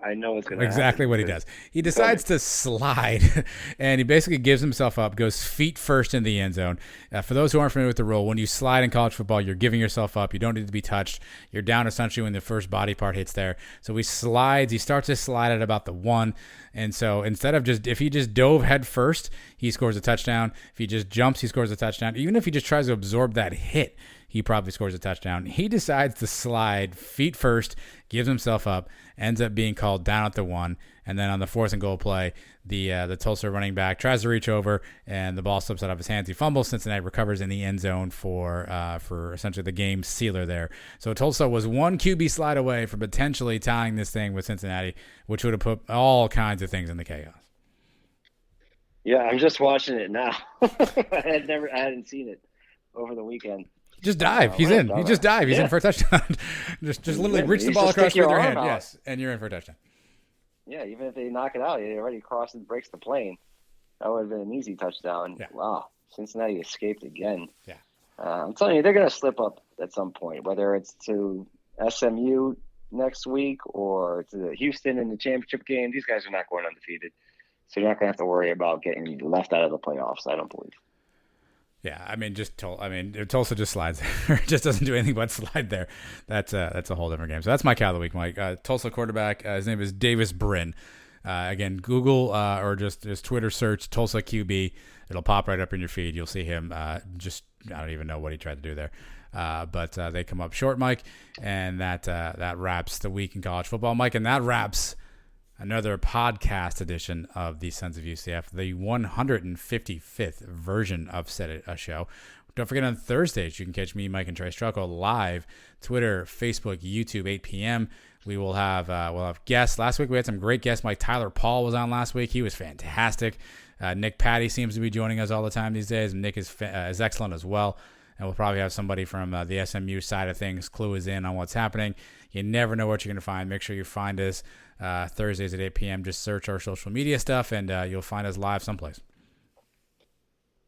I know it's going to exactly what he does. He decides to slide, and he basically gives himself up, goes feet first in the end zone. For those who aren't familiar with the rule, when you slide in college football, you're giving yourself up. You don't need to be touched. You're down essentially when the first body part hits there. So he slides. He starts to slide at about the 1. And so if he just dove head first, he scores a touchdown. If he just jumps, he scores a touchdown. Even if he just tries to absorb that hit, he probably scores a touchdown. He decides to slide feet first, gives himself up, ends up being called down at the 1, and then on the 4th and goal play, the Tulsa running back tries to reach over, and the ball slips out of his hands. He fumbles. Cincinnati recovers in the end zone for essentially the game sealer there. So Tulsa was one QB slide away from potentially tying this thing with Cincinnati, which would have put all kinds of things in the chaos. Yeah, I'm just watching it now. I hadn't seen it over the weekend. Just dive. He's in. He just dive. He's in for a touchdown. just literally reach the ball across with your hand. Yes, and you're in for a touchdown. Yeah, even if they knock it out, he already breaks the plane. That would have been an easy touchdown. Yeah. Wow, Cincinnati escaped again. Yeah, I'm telling you, they're going to slip up at some point, whether it's to SMU next week or to Houston in the championship game. These guys are not going undefeated, so you're not going to have to worry about getting left out of the playoffs, I don't believe. Yeah, I mean, Tulsa just slides there. It just doesn't do anything but slide there. That's a whole different game. So that's my cow of the week, Mike. Tulsa quarterback, his name is Davis Brin. Again, Google or just Twitter search Tulsa QB. It'll pop right up in your feed. You'll see him. I don't even know what he tried to do there. But they come up short, Mike, and that wraps the week in college football, Mike, and that wraps another podcast edition of the Sons of UCF, the 155th version of Said a Show. Don't forget on Thursdays, you can catch me, Mike, and Trey Strucco live, Twitter, Facebook, YouTube, 8 p.m. We'll have guests. Last week we had some great guests. Mike Tyler Paul was on last week. He was fantastic. Nick Patty seems to be joining us all the time these days. Nick is excellent as well. And we'll probably have somebody from the SMU side of things clue us in on what's happening. You never know what you're going to find. Make sure you find us Thursdays at 8 p.m. Just search our social media stuff, and you'll find us live someplace.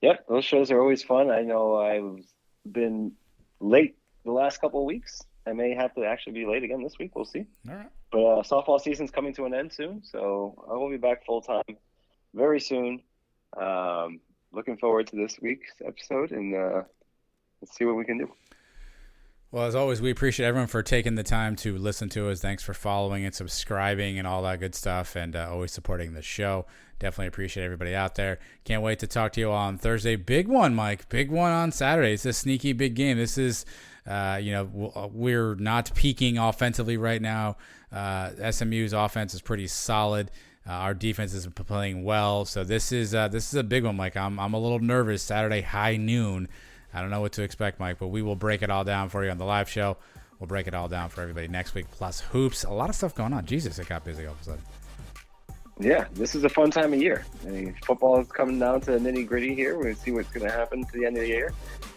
Yep, those shows are always fun. I know I've been late the last couple of weeks. I may have to actually be late again this week. We'll see. All right. But softball season's coming to an end soon, so I will be back full-time very soon. Looking forward to this week's episode, and let's see what we can do. Well, as always, we appreciate everyone for taking the time to listen to us. Thanks for following and subscribing and all that good stuff, and always supporting the show. Definitely appreciate everybody out there. Can't wait to talk to you on Thursday. Big one, Mike. Big one on Saturday. It's a sneaky big game. This is, we're not peaking offensively right now. SMU's offense is pretty solid. Our defense is playing well. So this is a big one, Mike. I'm a little nervous. Saturday, high noon. I don't know what to expect, Mike, but we will break it all down for you on the live show. We'll break it all down for everybody next week, plus hoops. A lot of stuff going on. Jesus, it got busy all of a sudden. Yeah, this is a fun time of year. I mean, football is coming down to the nitty-gritty here. We're going to see what's going to happen to the end of the year.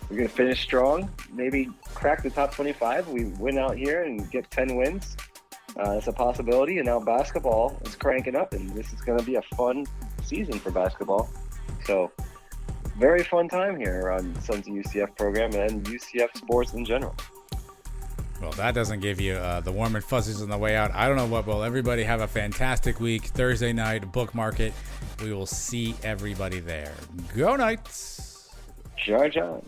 We're going to finish strong, maybe crack the top 25. We win out here and get 10 wins. It's a possibility. And now basketball is cranking up, and this is going to be a fun season for basketball. So very fun time here on Sons of UCF program and UCF sports in general. Well, that doesn't give you the warm and fuzzies on the way out. I don't know what will. Everybody have a fantastic week. Thursday night, bookmark it. We will see everybody there. Go Knights! Charge on.